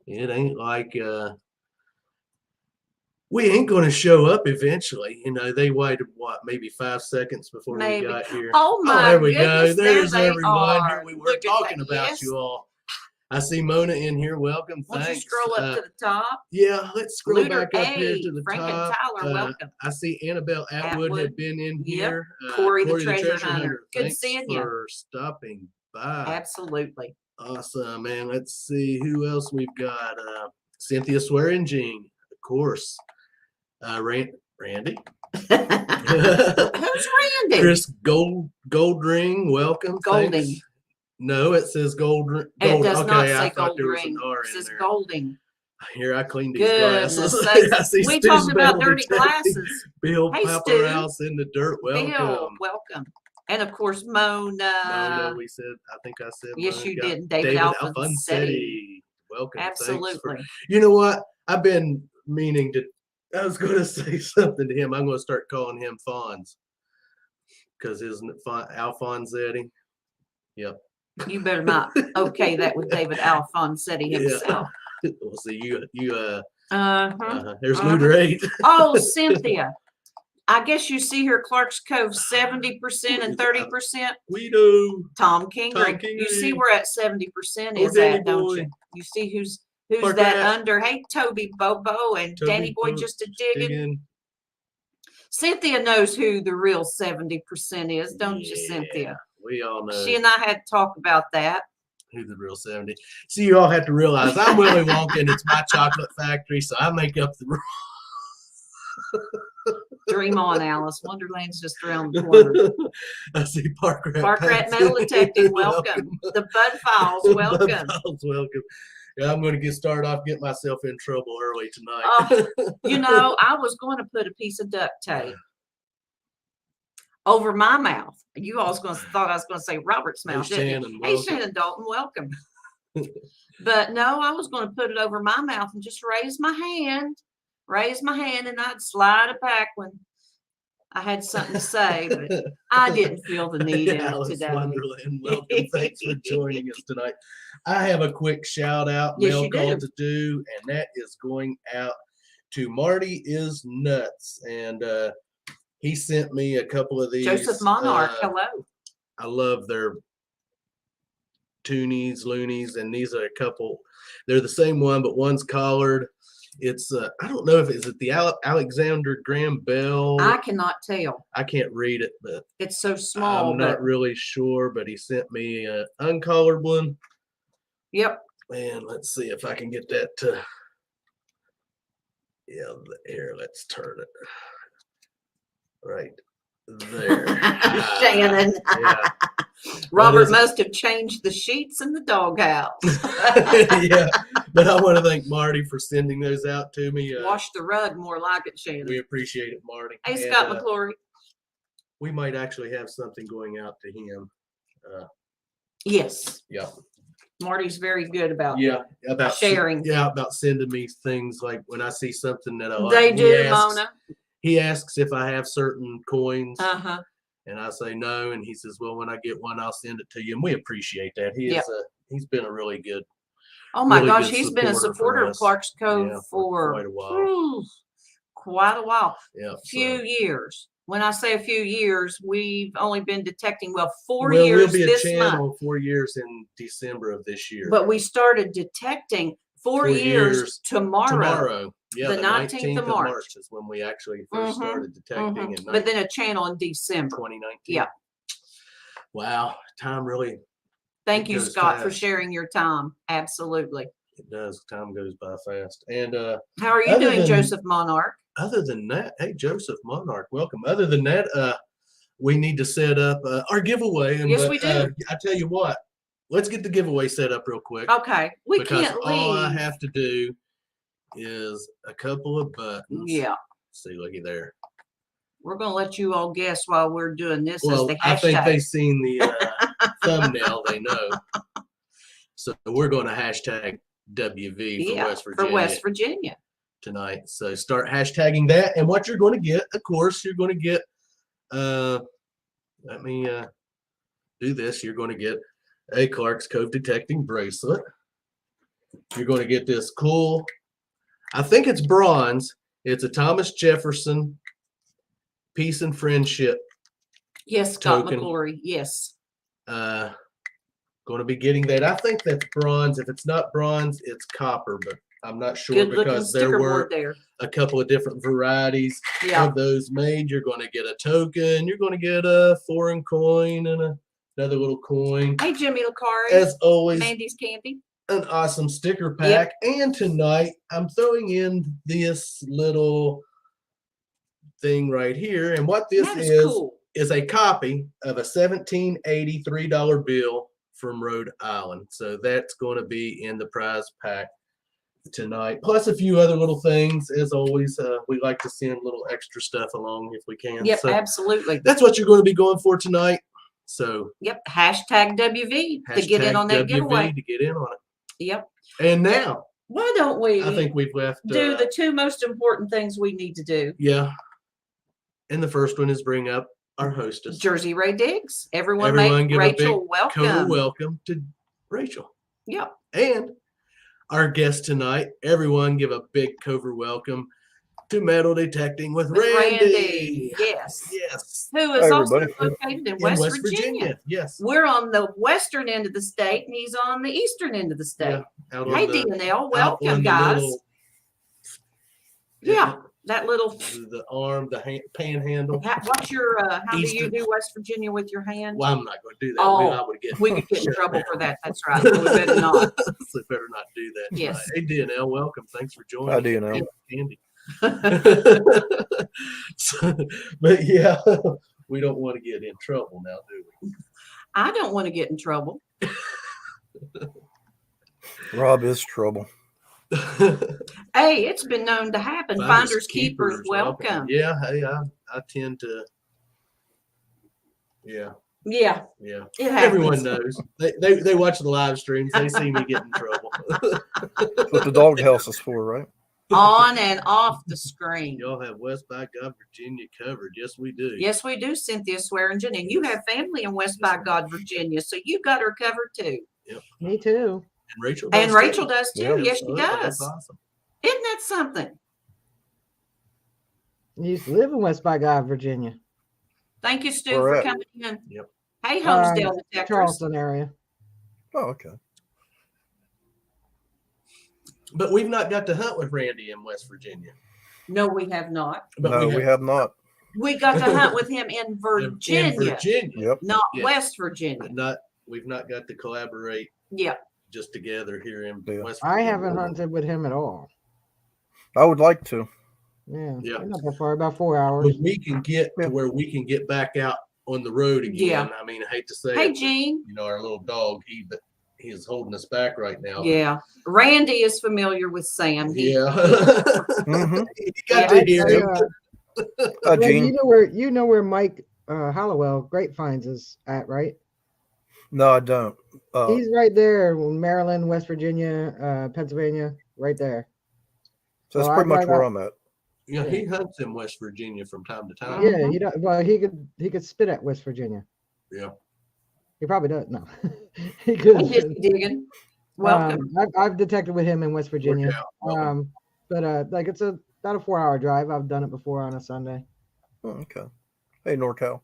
It ain't like we ain't going to show up eventually. You know, they waited what, maybe 5 seconds before we Maybe. got here. Oh Oh, my there we go. goodness, there There's they everyone. Here are. we were Look at talking that. about Yes. you all. I see Mona in here. Welcome. Won't you Thanks. scroll up to the top? Yeah, let's scroll Luter back up here A, to the Frank and top. Tyler, welcome. I see Annabelle Atwood had been in Yep. here. Corey the treasure hunter. Good Thanks seeing you. for stopping by. Absolutely. Awesome, man. Let's see who else we've got. Cynthia Swearingen, of course. Randy. Who's Randy? Chris Goldring, welcome. Golding. Thanks. No, it says Goldring. It does not say I thought there was Goldring. an R It says in there. Golding. Here, I cleaned these Goodness glasses. we talked about dirty glasses. Bill Hey, Paparouse in the dirt. Welcome. Bill, welcome. And of course, Mona. Mona, we said, I think I said. Yes, Mona. you did. David Alfonsetti. Welcome. Absolutely. You know what? I've been meaning to. I was going to say something to him. I'm going to start calling him Fonz. Because isn't it Alfonsetti? Yep. You better not. Okay, that was David Alfonsetti himself. Yeah. We'll see you. There's Uh-huh. Luter 8. Oh, Cynthia. I guess you see here Clark's Cove 70% and 30%. We do. Tom Kingery. You see we're at 70% is that, don't you? You see who's Clark that Rat. under? Hey, Toby Bobo and Toby Danny Boy Bo- just a digging. Cynthia knows who the real 70% is, don't you, Cynthia? We all know. She and I had to talk about that. Who the real 70. See, you all have to realize I'm Willy Wonka and it's my chocolate factory, so I make up the rules. Dream on, Alice. Wonderland's just around the corner. I see Park Rat. Park Rat Metal Detecting, welcome. The Bud Files, welcome. Bud Files, welcome. Yeah, I'm going to start off, get myself in trouble early tonight. You know, I was going to put a piece of duct tape over my mouth. You all thought I was going to say Robert's mouth. Hey, Shannon Dalton, welcome. But no, I was going to put it over my mouth and just raise my hand, and I'd slide it back when I had something to say, but I didn't feel the need in it today. Wonderland, welcome. Thanks for joining us tonight. I have a quick shout out mail call to do, and that is going out to Marty is Nuts, and he sent me a couple of these. Joseph Monarch, hello. I love their toonies, loonies, and these are a couple. They're the same one, but one's collared. It's I don't know if it's the Alexander Graham Bell. I cannot tell. I can't read it, but it's so small. I'm not really sure, but he sent me an uncollared one. Yep. And let's see if I can get that to. Yeah, there. Let's turn it right there. Shannon. Yeah. Robert must have changed the sheets in the doghouse. Yeah, but I want to thank Marty for sending those out to me. Wash the rug more like it, Shannon. We appreciate it, Marty. Hey, Scott McClory. We might actually have something going out to him. Yes. Yeah. Marty's very good about about sharing. Yeah, about sending me things like when I see something that I like. They do, Mona. He asks if I have certain coins. Uh-huh. And I say no, and he says, "Well, when I get one, I'll send it to you." And we appreciate that. He's been a really good. Oh my gosh, he's been a supporter of Clark's Cove for quite a while. Quite a while. Yeah, few years. When I say a few years, we've only been detecting 4 years. We'll be a channel 4 years in December of this year. But we started detecting 4 years tomorrow. Yeah, the 19th of March is when we actually first started detecting. But then a channel in December 2019. Yeah. Wow, time really. Thank you, Scott, for sharing your time. Absolutely. It does. Time goes by fast. And how are you doing, Joseph Monarch? Other than that, hey, Joseph Monarch, welcome. Other than that, we need to set up our giveaway. And, yes, we do. I tell you what, let's get the giveaway set up real quick. Okay, we can't leave. All I have to do is a couple of buttons. Yeah. See, looky there. We're going to let you all guess while we're doing this. Well, as the hashtag. I think they've seen the thumbnail. They know. So we're going to hashtag WV for West Virginia. For West Virginia. Tonight. So start hashtagging that. And what you're going to get, of course, you're going to get, let me do this. You're going to get a Clark's Cove detecting bracelet. You're going to get this cool, I think it's bronze. It's a Thomas Jefferson Peace and Friendship. Yes, Scott token. McClory. Yes. Going to be getting that. I think that's bronze. If it's not bronze, it's copper, but I'm not sure because there were a couple of different varieties of those made. You're going to get a token. You're going to get a foreign coin and another little coin. Hey, Jimmy Lacari. As always, Mandy's Candy. An awesome sticker pack. And tonight, I'm throwing in this little thing right here. And what this is a copy of a 1783 bill from Rhode Island. So that's going to be in the prize pack tonight, plus a few other little things. As always, we like to send little extra stuff along if we can. Yep, so absolutely. That's what you're going to be going for tonight. So yep, hashtag WV to get in on that giveaway. To get in on it. Yep. And now, why don't we? I think we've left. Do the two most important things we need to do. Yeah. And the first one is bring up our hostess, Jersey Ray Diggs. Everyone give Rachel welcome. Welcome to Rachel. Yep. And our guest tonight, everyone give a big cover welcome to Metal Detecting with Randy. Yes. Yes. Who is also located in West Virginia. Yes. We're on the western end of the state, and he's on the eastern end of the state. Yeah, hey, D&L, welcome, guys. Yeah. That little the arm, the hand, panhandle. What's your how do you do West Virginia with your hand? Well, I'm not going to do that. Oh, we could get in trouble for that. That's right. We better not. So better not do that. Yes. Hey, D&L, welcome. Thanks for joining. Hi, D&L. Candy. But yeah, we don't want to get in trouble now, do we? I don't want to get in trouble. Rob is trouble. Hey, it's been known to happen. Finders keepers, welcome. Yeah, hey, I tend to. Yeah. Yeah. Yeah. It happens. Everyone knows. They watch the live streams. They see me get in trouble. That's what the doghouse is for, right? On and off the screen. Y'all have West by God, Virginia covered. Yes, we do. Yes, we do, Cynthia Swearingen. And you have family in West by God, Virginia. So you got her covered too. Yep. Me too. And Rachel does too. Yes, she does. That's awesome. Isn't that something? You used to live in West by God, Virginia. Thank you, Stu, for coming in. Yep. Hey, Homesdale Detectives. Charleston area. Oh, okay. But we've not got to hunt with Randy in West Virginia. No, we have not. But no, we have not. We got to hunt with him in Virginia. In Virginia. Yep. Not West Virginia. But we've not got to collaborate. Yeah. Just together here in West Virginia. I haven't hunted with him at all. I would like to. Yeah. Not that far, about 4 hours. But we can get to where we can get back out on the road again. Yeah. I mean, I hate to say Hey, Gene. You know, our little dog, he is holding us back right now. Yeah. Randy is familiar with Sam. He got to hear him. Gene. You know where Mike Hollowell Grapevines is at, right? No, I don't. He's right there, Maryland, West Virginia, Pennsylvania, right there. So that's pretty much where I'm at. Yeah, he hunts in West Virginia from time to time. Yeah, he does. Well, he could spit at West Virginia. Yeah, he probably does. No, he could. Digging. Welcome. I've detected with him in West Virginia. But like it's about a 4-hour drive. I've done it before on a Sunday. Oh, okay. Hey, NorCal.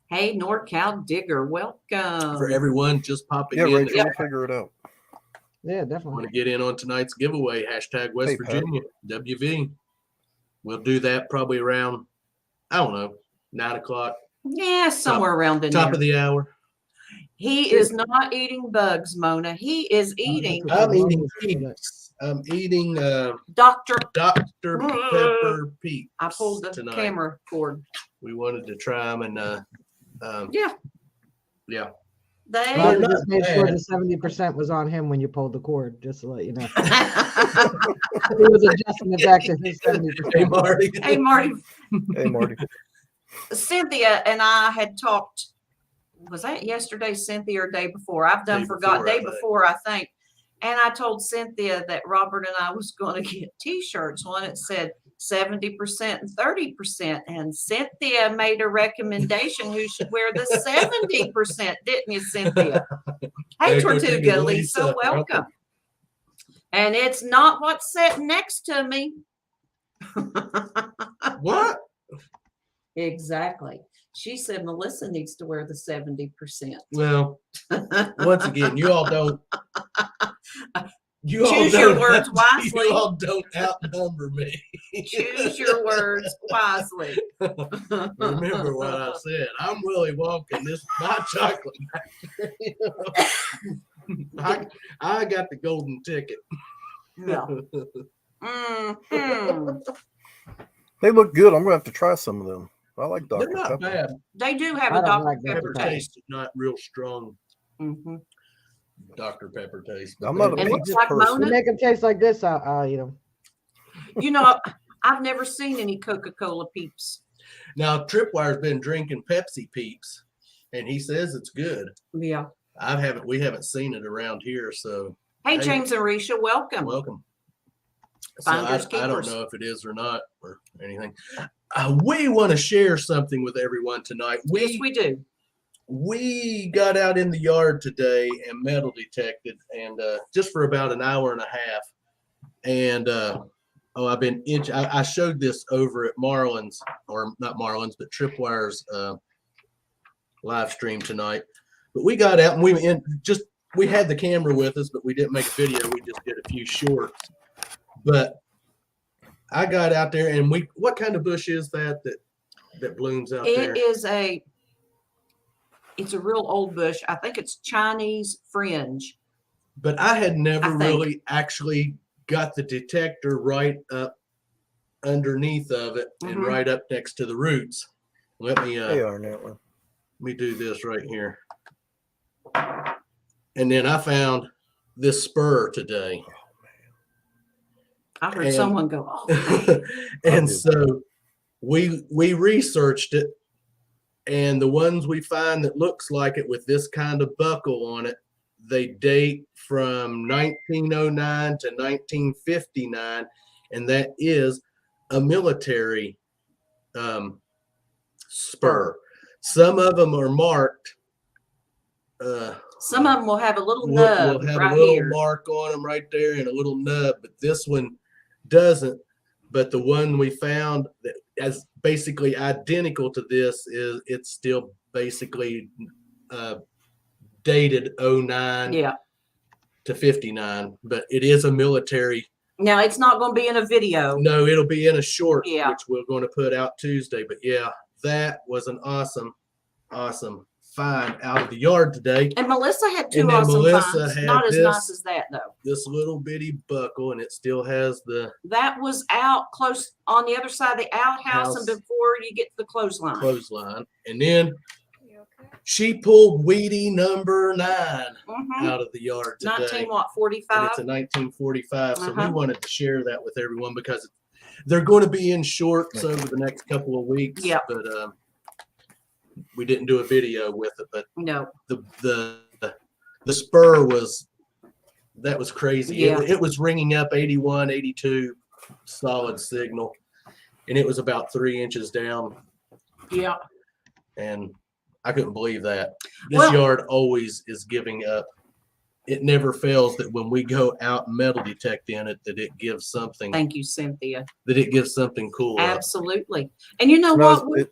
Hey, NorCal Digger, welcome. For everyone just popping in. Rachel, we'll figure it out. Yeah, definitely. Want to get in on tonight's giveaway, hashtag West Virginia, WV. We'll do that probably around, I don't know, 9 o'clock. Yeah, somewhere around the top of the hour. He is not eating bugs, Mona. He is eating. I'm eating peeps. I'm eating Dr. Pepper Peeps. I pulled the camera cord. We wanted to try them and yeah. They just made sure the 70% was on him when you pulled the cord, just to let you know. He was adjusting it back to his 70%. Hey, Marty. Hey, Marty. Hey, Marty. Cynthia and I had talked. Was that yesterday, Cynthia, or day before? I've done forgot. Day before, I think. And I told Cynthia that Robert and I was going to get T-shirts. One it said 70% and 30%. And Cynthia made a recommendation who should wear the 70%, didn't you, Cynthia? Hey, Tortuga Lisa, welcome. And it's not what's sitting next to me. What? Exactly. She said Melissa needs to wear the 70%. Well, once again, you all don't. Choose your words wisely. You all don't outnumber me. Choose your words wisely. Remember what I said. I'm Willie Wonka. This is my chocolate factory. I got the golden ticket. Yeah. Mhm. They look good. I'm gonna have to try some of them. I like Dr. They're not Pepper. bad. They do have I a don't Dr. like Pepper Dr. taste. Taste, not real strong Mm-hmm. Dr. Pepper taste. I'm not a And pizza it's like person. You make them taste like this, I'll eat them. You know, I've never seen any Coca-Cola Peeps. Now, Tripwire's been drinking Pepsi Peeps, and he says it's good. Yeah. We haven't seen it around here, so Hey, Hey. James and Risha, welcome. welcome. So Finders I don't keepers. know if it is or not or anything. We want to share something with everyone tonight. Yes, we do. We got out in the yard today and metal detected, and just for about an hour and a half. And I've been I showed this over at Marlin's, or not Marlin's, but Tripwire's live stream tonight. But we got out and we had the camera with us, but we didn't make a video. We just did a few shorts. But I got out there, and what kind of bush is that blooms out there? It's a real old bush. I think it's Chinese fringe. But I had never I think. really actually got the detector right up underneath of it and Mhm. right up next to the roots. Let me They are now. let me do this right here. And then I found this spur today. I heard And- someone go, oh. And did. so we researched it, and the ones we find that looks like it with this kind of buckle on it, they date from 1909 to 1959, and that is a military spur. Some of them are marked. Some of them will have a little We'll nub have right a little here. mark on them right there and a little nub, but this one doesn't. But the one we found that is basically identical to this it's still basically dated 09 Yeah. to 59, but it is a military. Now it's not going to be in a video. No, it'll be in a short, Yeah. which we're going to put out Tuesday. But yeah, that was an awesome find out of the yard today. And Melissa had two And then awesome Melissa finds. had Not as this. nice as that though. This little bitty buckle, and it still has the That was out close on the other side of the outhouse and House. before you get to the clothesline. clothesline. And then she pulled Weedy number 9 Mhm. out of the yard today. 45? And it's a 1945. So we Uh-huh. wanted to share that with everyone because they're going to be in shorts over the next couple of weeks. Yeah. But we didn't do a video with it. But No. the spur was crazy. Yeah. It was ringing up 81, 82 solid signal, and it was about 3 inches down. Yeah. And I couldn't believe that. This Well- yard always is giving up. It never fails that when we go out and metal detect in it, that it gives something. Thank you, Cynthia. That it gives something cool. up. Absolutely. And you know Now, what?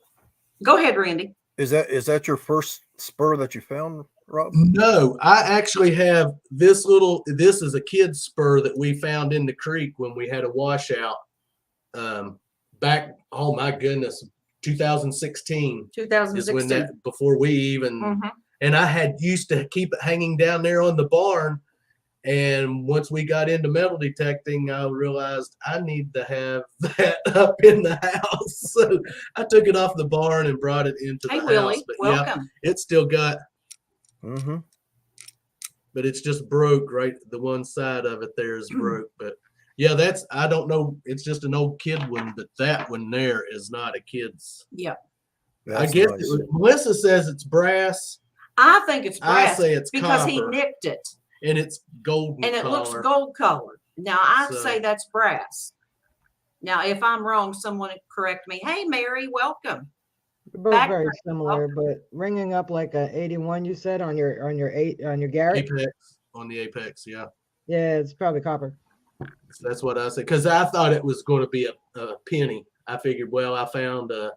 Go ahead, Randy. is that your first spur that you found, Rob? No, I actually have this this is a kid's spur that we found in the creek when we had a washout back, oh my goodness, 2016 is 2016. when that, before we even, Mhm. and I had used to keep it hanging down there on the barn. And once we got into metal detecting, I realized I need to have that up in the house. So I took it off the barn and brought it into Hey, the Willie. house. But yeah, Welcome. it's still got, Mm-hmm. but it's just broke, right? The one side of it there is broke. But yeah, I don't know. It's just an old kid one, but that one there is not a kid's. Yeah. I guess Melissa says it's brass. I think it's brass I say it's because copper, he nicked it and it's golden and it looks color. gold colored. Now I'd So- say that's brass. Now, if I'm wrong, someone correct me. Hey, Mary, welcome. They're both Back very right similar, but ringing up like a 81, you said on your Garrett. Apex on the Apex, yeah. Yeah, it's probably copper. So that's what I said, because I thought it was going to be a penny. I figured, well, I found a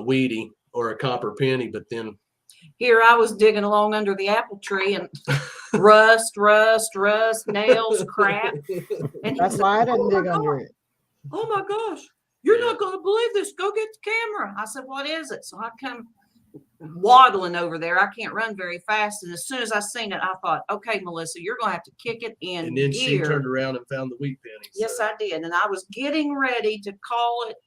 weedy or a copper penny, but then here I was digging along under the apple tree and rust, nails, crap. And That's why I didn't dig under it. Oh my gosh, you're not going to believe this. Go get the camera. I said, what is it? So I come waddling over there. I can't run very fast. And as soon as I seen it, I thought, okay, Melissa, you're going to have to kick it in and then gear. she turned around and found the wheat penny. Yes, I did. And I was getting ready to call it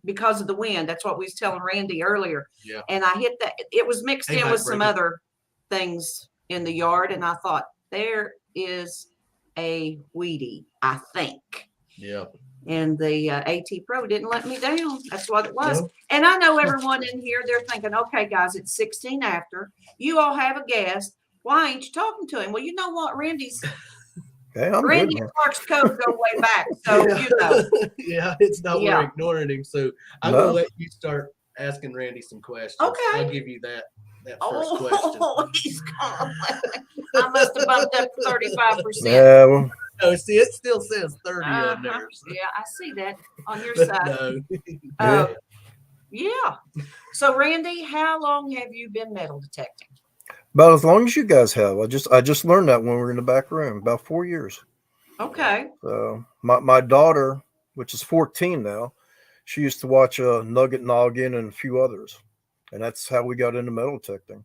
because of the wind. That's what we was telling Randy earlier. Yeah. And I hit that. It was mixed in with some other things in the yard. And I thought, there is a weedy, I think. Yeah. And the AT Pro didn't let me down. That's what it was. No. And I know everyone in here, they're thinking, okay, guys, it's 16 after. You all have a guest. Why ain't you talking to him? Well, you know what? Randy Randy and Clark's code go way back. So, you know. Yeah, it's not we're ignoring him. So I'm going to let you start asking Randy some questions. Okay. I'll give you that first question. Oh, he's gone. I must have bumped up 35%. Yeah, well, No, see, it still says 30 on there. So. Yeah, I see that on your side. No. Yeah. So, Randy, how long have you been metal detecting? about as long as you guys have. I just learned that when we were in the back room, about 4 years. Okay. So my daughter, which is 14 now, she used to watch Nugget Noggin and a few others, and that's how we got into metal detecting.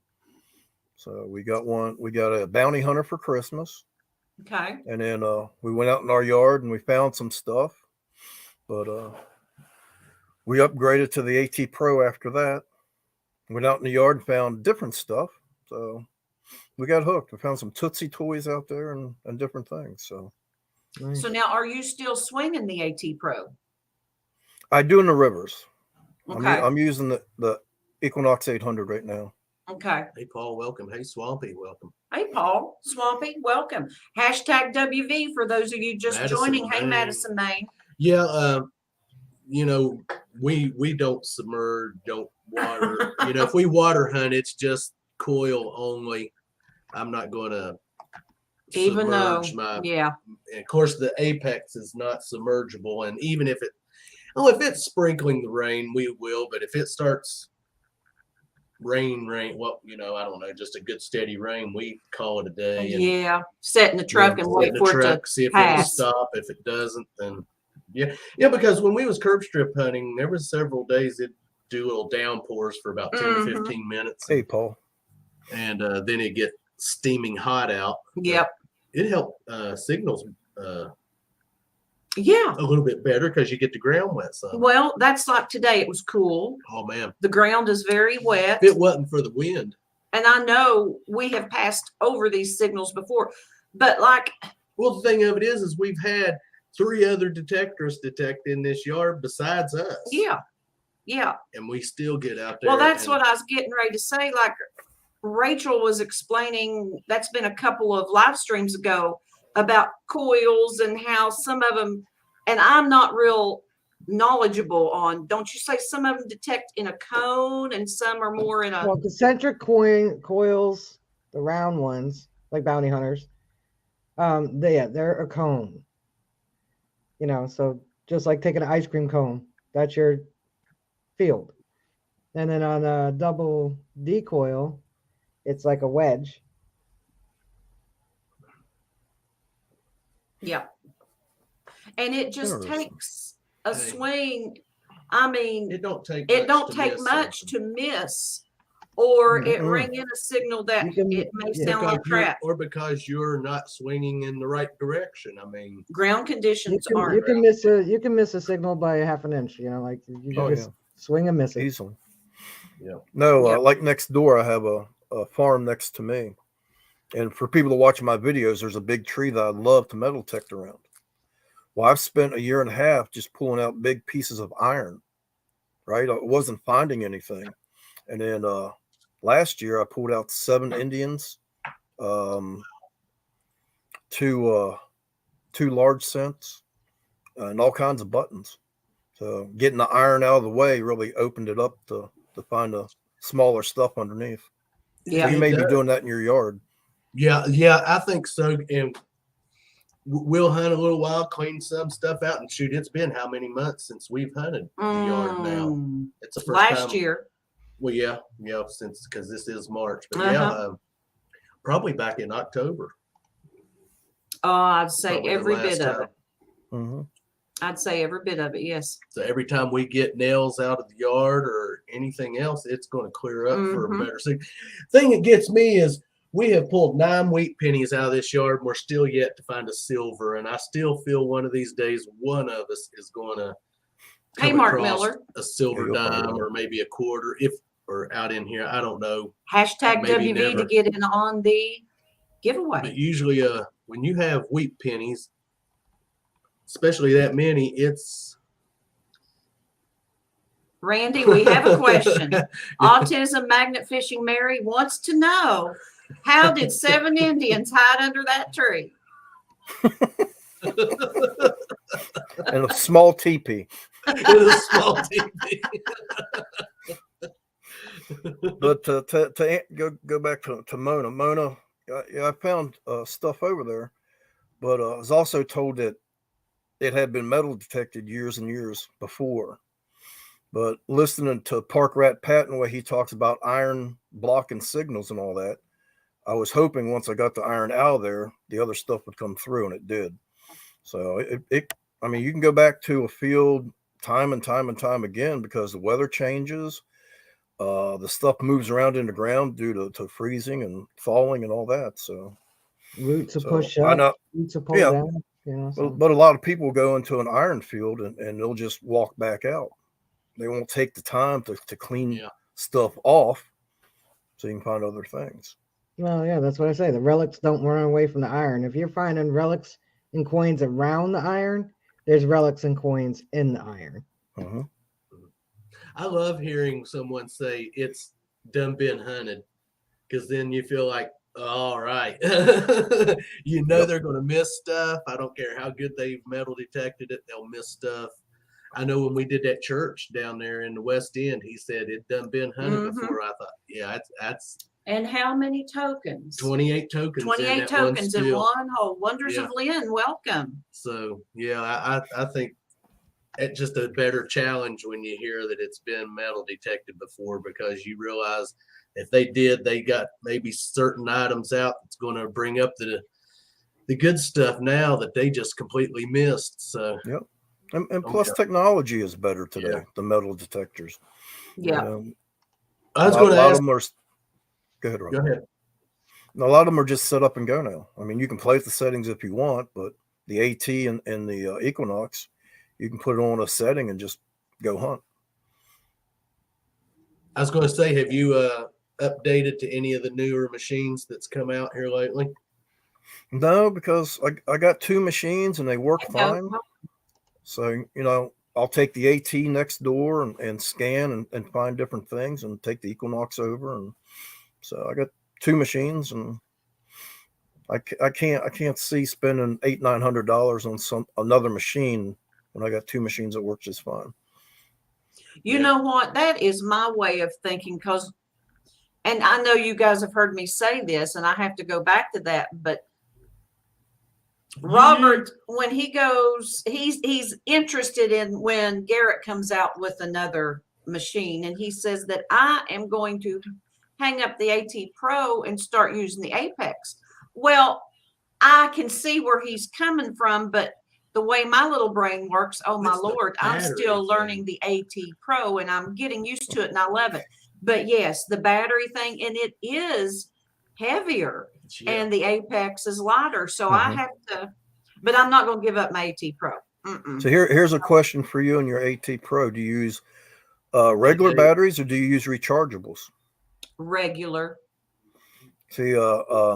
So we got a bounty hunter for Christmas. Okay. And then we went out in our yard and we found some stuff, but we upgraded to the AT Pro after that. Went out in the yard and found different stuff. So we got hooked. We found some Tootsie toys out there and different things. So now, are you still swinging the AT Pro? I do in the rivers. Okay. I'm using the Equinox 800 right now. Okay. Hey, Paul, welcome. Hey, Swampy, welcome. Hey, Paul, Swampy, welcome. Hashtag WV for those of you just Madison, joining. Hey, Maine. Madison, Maine. Yeah, you know, we don't submerge, don't water. You know, if we water hunt, it's just coil only. I'm not going to Even though, and of course, the Apex is not submergible, and even if if it's sprinkling the rain, we will. But if it starts rain, well, you know, I don't know, just a good steady rain, we call it a day. And, sit in the truck and wait for it to see if pass. it'll stop. If it doesn't, then yeah, because when we was curb strip hunting, there was several days it do little downpours for about 10 to 15 minutes. Hey, Paul. And then it get steaming hot out. Yep. It helped signals a little bit better because you get the ground wet some. Well, that's like today. It was cool. Oh man, the ground is very wet. If it wasn't for the wind. And I know we have passed over these signals before, but like, well, the thing of it is we've had 3 other detectors detect in this yard besides us. Yeah. And we still get out there. Well, that's what I was getting ready to say. Like Rachel was explaining, that's been a couple of live streams ago, about coils and how some of them, and I'm not real knowledgeable on, don't you say some of them detect in a cone and some are more in a... Well, concentric coils, the round ones, like bounty hunters, they're a cone. You know, so just like taking an ice cream cone, that's your field. And then on a double decoil, it's like a wedge. Yeah. And it just takes a swing. I mean, it don't take much to miss, or it ring in a signal that it may sound like crap. Or because you're not swinging in the right direction. I mean, ground conditions aren't. You can miss a signal by 1/2 inch. You know, like you can just swing and miss it easily. Yeah. No, like next door, I have a farm next to me, and for people to watch my videos, there's a big tree that I love to metal detect around. Well, I've spent 1.5 years just pulling out big pieces of iron. Right, I wasn't finding anything, and then last year I pulled out 7 Indians, 2 large cents, and all kinds of buttons. So getting the iron out of the way really opened it up to find the smaller stuff underneath. Yeah, so you may be doing that in your yard. Yeah, I think so. And we'll hunt a little while, clean some stuff out, and shoot. It's been how many months since we've hunted the yard now? It's the first last time. year. Well, yeah, since because this is March, but yeah, probably back in October. Oh, I'd say Probably every the bit last of it. Mm-hmm. I'd say every bit of it. Yes. So every time we get nails out of the yard or anything else, it's going to clear up for a better. So, thing that gets me is we have pulled 9 wheat pennies out of this yard, and we're still yet to find a silver. And I still feel one of these days, one of us is going to Hey, Mark Miller. a silver dime or maybe a quarter, or out in here. I don't know. Hashtag Maybe WV never. to get in on the giveaway. But usually, when you have wheat pennies, especially that many, it's. Randy, we have a question. Autism Magnet Fishing Mary wants to know, how did 7 Indians hide under that tree? And a small teepee. In a small teepee. But to go back to Mona. Mona, I found stuff over there, but I was also told that it had been metal detected years and years before. But listening to Park Rat Patton, where he talks about iron blocking signals and all that, I was hoping once I got the iron out of there, the other stuff would come through, and it did. So I mean, you can go back to a field time and time and time again because the weather changes. The stuff moves around in the ground due to freezing and thawing and all that. So roots to push up, roots to pull down. You know, but a lot of people go into an iron field and they'll just walk back out. They won't take the time to clean stuff off so you can find other things. Well, yeah, that's what I say. The relics don't run away from the iron. If you're finding relics and coins around the iron, there's relics and coins in the iron. Mm-hmm. I love hearing someone say it's done been hunted, because then you feel like, all right, you know they're going to miss stuff. I don't care how good they've metal detected it, they'll miss stuff. I know when we did that church down there in the West End, he said it done been hunted before. I thought, yeah, that's. And how many tokens? 28 tokens. 28 tokens in one hole. Wonders of Lynn, welcome. So yeah, I think it's just a better challenge when you hear that it's been metal detected before, because you realize if they got maybe certain items out that's going to bring up the good stuff now that they just completely missed. So yep. And plus technology is better today, the metal detectors. Yeah. I was going to ask. Go ahead, Rob. Go ahead. A lot of them are just set up and go now. I mean, you can play with the settings if you want, but the AT and the Equinox, you can put it on a setting and just go hunt. I was going to say, have you updated to any of the newer machines that's come out here lately? No, because I got 2 machines and they work fine. So, I'll take the AT next door and scan and find different things and take the Equinox over. And so I got 2 machines, and I can't see spending $800-900 on another machine when I got 2 machines that work just fine. You know what? That is my way of thinking, and I know you guys have heard me say this, and I have to go back to that, but Robert, when he goes, he's interested in when Garrett comes out with another machine, and he says that I am going to hang up the AT Pro and start using the Apex. Well, I can see where he's coming from, but the way my little brain works, oh my Lord, I'm still learning the AT Pro and I'm getting used to it and I love it. But yes, the battery thing, and it is heavier and the Apex is lighter. So I have to, but I'm not going to give up my AT Pro. So here's a question for you and your AT Pro. Do you use regular batteries or do you use rechargeables? Regular. See, I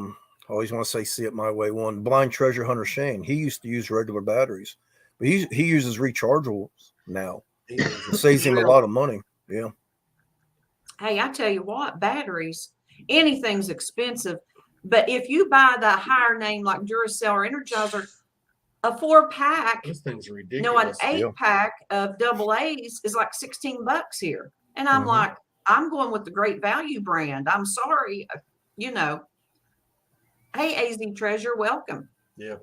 always want to say it my way. One blind treasure hunter Shane, he used to use regular batteries, but he uses rechargeables now. It saves him a lot of money. Yeah. Hey, I tell you what, batteries, anything's expensive, but if you buy the higher name like Duracell or Energizer, a 4-pack, this thing's ridiculous. An 8-pack of AA is like $16 here, and I'm like, I'm going with the Great Value brand. I'm sorry, Hey, AZ Treasure, welcome. Yeah.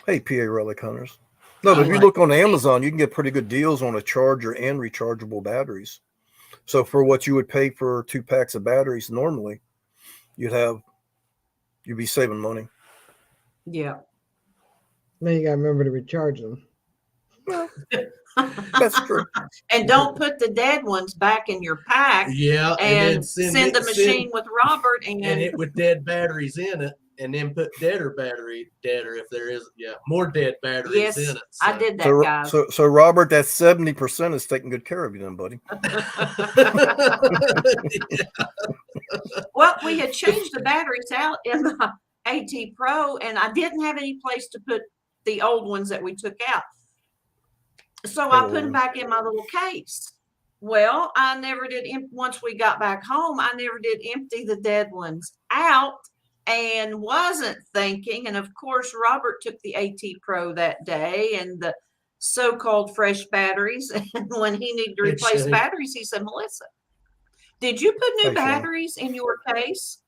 Hey, PA relic hunters. No, but I if you like look on Amazon, you can get pretty good deals on a charger and rechargeable batteries. So for what you would pay for 2 packs of batteries normally, you'd be saving money. Yeah. Then you gotta remember to recharge them. That's true. And don't put the dead ones back in your pack Yeah, and then and send the machine with Robert and and it with dead batteries in it, and then put deader if there is, more dead batteries yes, in it. I did that, guys. So Robert, that 70% is taking good care of you then, buddy. Well, we had changed the batteries out in the AT Pro, and I didn't have any place to put the old ones that we took out. So I put them back in my little case. Well, I never did. Once we got back home, I never did empty the dead ones out and wasn't thinking. And of course, Robert took the AT Pro that day and the so-called fresh batteries. And when he needed to replace batteries, he said, Melissa, did you put new batteries in your case?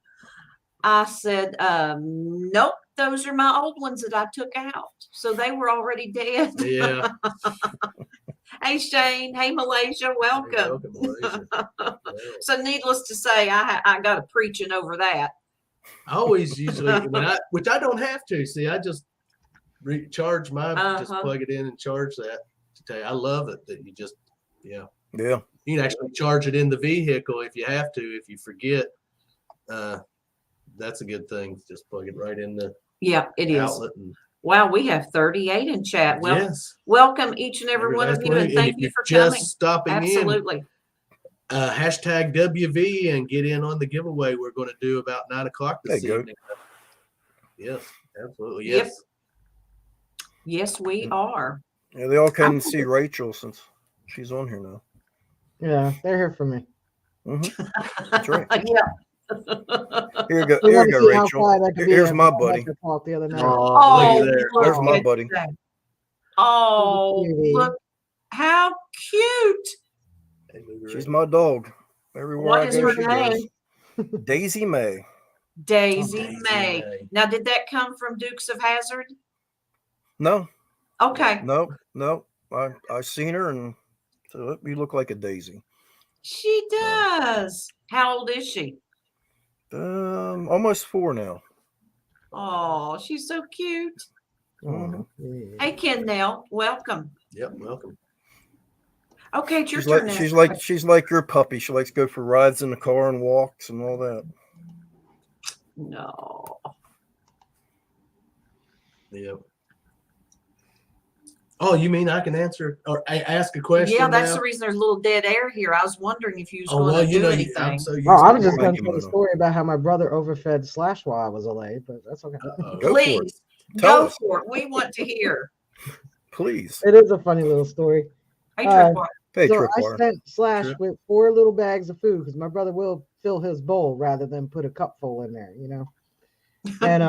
I said, nope, those are my old ones that I took out. So they were already dead. Yeah. Hey, Shane. Hey, Malaysia. Welcome. Malaysia. Yeah. So needless to say, I got a preaching over that. I always usually, which I don't have to. See, I just recharge my, just plug it in and charge that. I love it that you just, Yeah. You can actually charge it in the vehicle if you have to. If you forget, that's a good thing. Just plug it right in the outlet. Wow, we have 38 in chat. Well, yes. Welcome each and every one of you, and thank you for coming. Stopping Absolutely. Hashtag WV and get in on the giveaway we're going to do about 9 o'clock this evening. Yes, absolutely. Yes. Yep. Yes, we are. Yeah, they all came to see Rachel since she's on here now. Yeah, they're here for me. That's right. Yeah. Here you go, Rachel. Here's my buddy. The other night. Oh, there's my buddy. Oh, look how cute. She's my dog. Everywhere What I is go, her she name? goes. Daisy May. Daisy May. Now, did that come from Dukes of Hazzard? No. Okay. No. I seen her and so you look like a daisy. She does. How old is she? Almost 4 now. Oh, she's so cute. Mm-hmm. Hey, Kendall, welcome. Yep, welcome. Okay, it's your turn. She's like your puppy. She likes to go for rides in the car and walks and all that. No. Yep. Oh, you mean I can answer or ask a question? Yeah, that's now? the reason there's a little dead air here. I was wondering if you was going to do anything. I was just going to tell a story about how my brother overfed Slash while I was away, but that's okay. Please, go for it. We want to hear. Please. It is a funny little story. Hey, Tripwire. So I sent Slash with 4 little bags of food because my brother will fill his bowl rather than put a cupful in there, And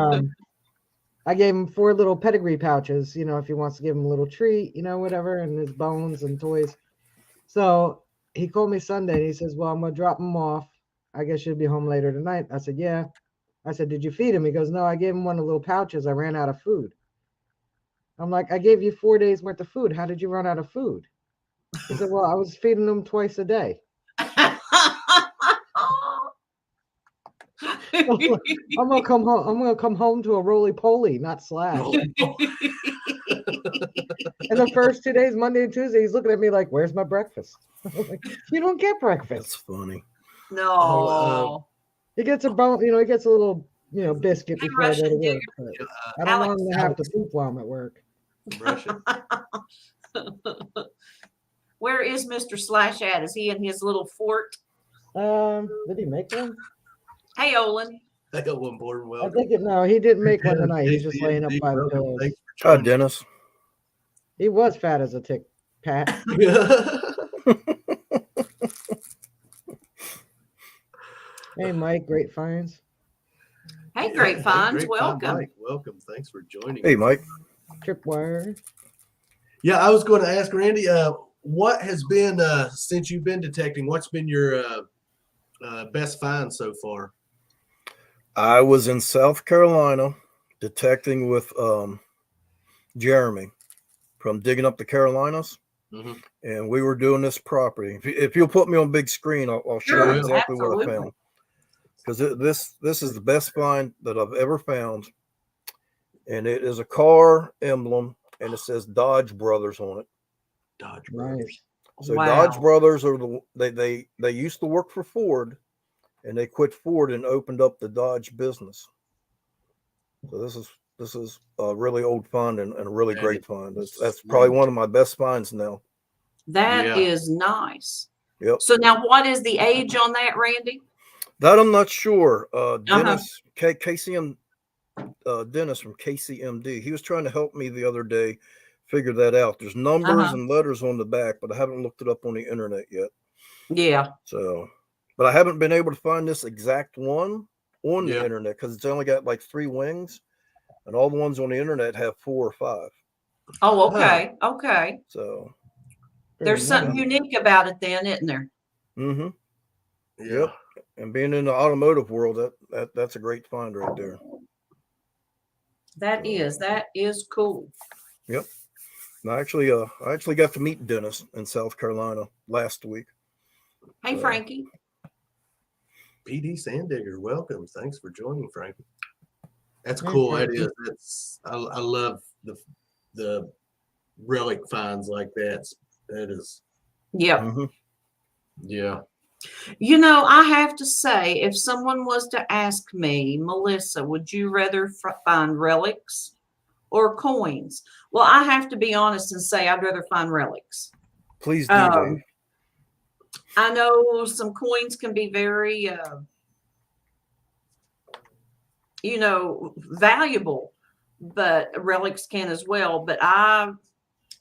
I gave him 4 little pedigree pouches, if he wants to give him a little treat, whatever, and his bones and toys. So he called me Sunday and he says, well, I'm going to drop him off. I guess you'll be home later tonight. I said, yeah. I said, did you feed him? He goes, no, I gave him one of the little pouches. I ran out of food. I'm like, I gave you 4 days worth of food. How did you run out of food? He said, well, I was feeding him twice a day. I'm gonna come home. I'm gonna come home to a roly poly, not Slash. And the first 2 days, Monday and Tuesday, he's looking at me like, "Where's my breakfast?" I'm like, you don't get breakfast. That's funny. No. He gets a bone. He gets a little, biscuit before I go to work. I don't want him to have to poop while I'm at work. Where is Mr. Slash at? Is he in his little fort? Did he make one? Hey, Olin. I got one more. I think no, he didn't make one tonight. He's just laying up by the pillows. Hi, Dennis. He was fat as a tick, Pat. Hey, Mike, Great Finds. Hey, Great Finds, welcome. Mike, welcome. Thanks for joining. Hey, Mike. Tripwire. Yeah, I was going to ask Randy, what has been since you've been detecting? What's been your best find so far? I was in South Carolina detecting with Jeremy from Digging Up the Carolinas. Mhm. And we were doing this property. If you'll put me on big screen, I'll show Sure, you exactly what I absolutely. found. Because this is the best find that I've ever found. And it is a car emblem, and it says Dodge Brothers on it. Dodge Nice. Brothers. So Wow. Dodge Brothers are they used to work for Ford, and they quit Ford and opened up the Dodge business. So this is a really old find and a really That great is find. That's probably one of my best finds now. That Yeah. is nice. Yep. So now what is the age on that, Randy? That I'm not sure. Dennis KCM Dennis from KCMD. He was trying to help me the other day figure that out. There's numbers and letters on the back, but I haven't looked it up on the internet yet. Yeah. So, but I haven't been able to find this exact one on the Yeah. internet because it's only got like 3 wings, and all the ones on the internet have 4 or 5. Oh, okay. Okay. So, There's something unique about it then, isn't there? mm-hmm. Yeah. Yep. And being in the automotive world, that's a great find right there. That is cool. Yep. And I actually got to meet Dennis in South Carolina last week. Hey, Frankie. PD Sandigger, welcome. Thanks for joining, Frankie. That's Hey, cool. Frankie. That is. I love the relic finds like that. That is. Yep. Mm-hmm. Yeah. You know, I have to say, if someone was to ask me, Melissa, would you rather find relics or coins? Well, I have to be honest and say I'd rather find relics. Please do, Dave. I know some coins can be very, valuable, but relics can as well. But I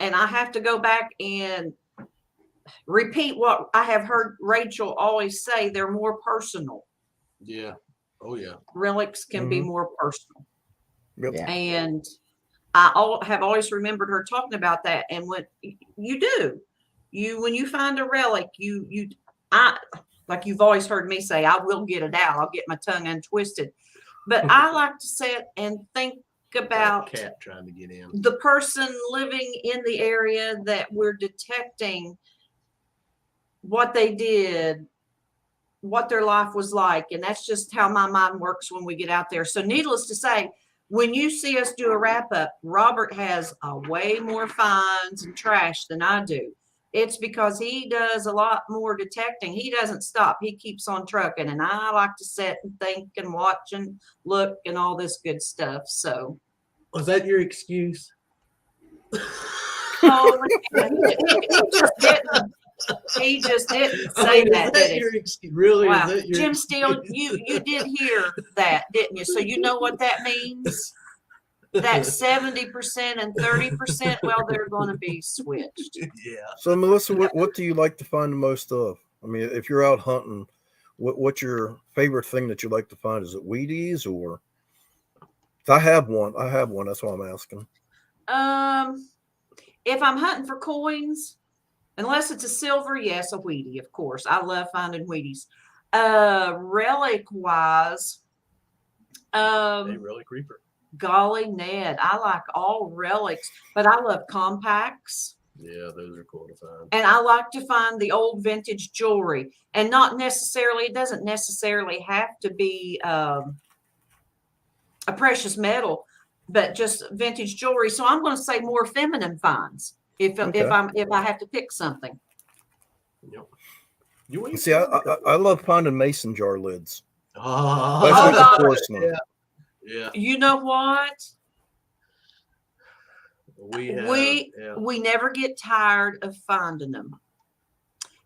have to go back and repeat what I have heard Rachel always say. They're more personal. Yeah. Oh yeah. Relics can be more personal. Yep. Yeah. And I have always remembered her talking about that. And when you do, when you find a relic, like you've always heard me say, I will get it out. I'll get my tongue untwisted. But I like to sit and think about Cat trying to get in. the person living in the area that we're detecting, what they did, what their life was like. And that's just how my mind works when we get out there. So needless to say, when you see us do a wrap up, Robert has a way more finds and trash than I do. It's because he does a lot more detecting. He doesn't stop. He keeps on trucking. And I like to sit and think and watch and look and all this good stuff. So. Was that your excuse? Oh, he just didn't say that, did he? Your excuse? Really? Wow. Is that your Jim excuse? Steele, you did hear that, didn't you? So you know what that means? That 70% and 30%, well, they're going to be switched. Yeah. So, Melissa, what do you like to find the most of? I mean, if you're out hunting, what's your favorite thing that you like to find? Is it Wheaties or? I have one. That's why I'm asking. If I'm hunting for coins, unless it's a silver, yes, a Wheatie, of course. I love finding Wheaties. Relic wise, Hey, relic reaper. golly, Ned, I like all relics, but I love compacts. Yeah, those are cool to find. And I like to find the old vintage jewelry, and not necessarily, it doesn't necessarily have to be a precious metal, but just vintage jewelry. So I'm going to say more feminine finds if I have to pick something. Yep. You See, I love finding mason jar lids. Oh, Especially God. porcelain. Yeah. You know what? We never get tired of finding them.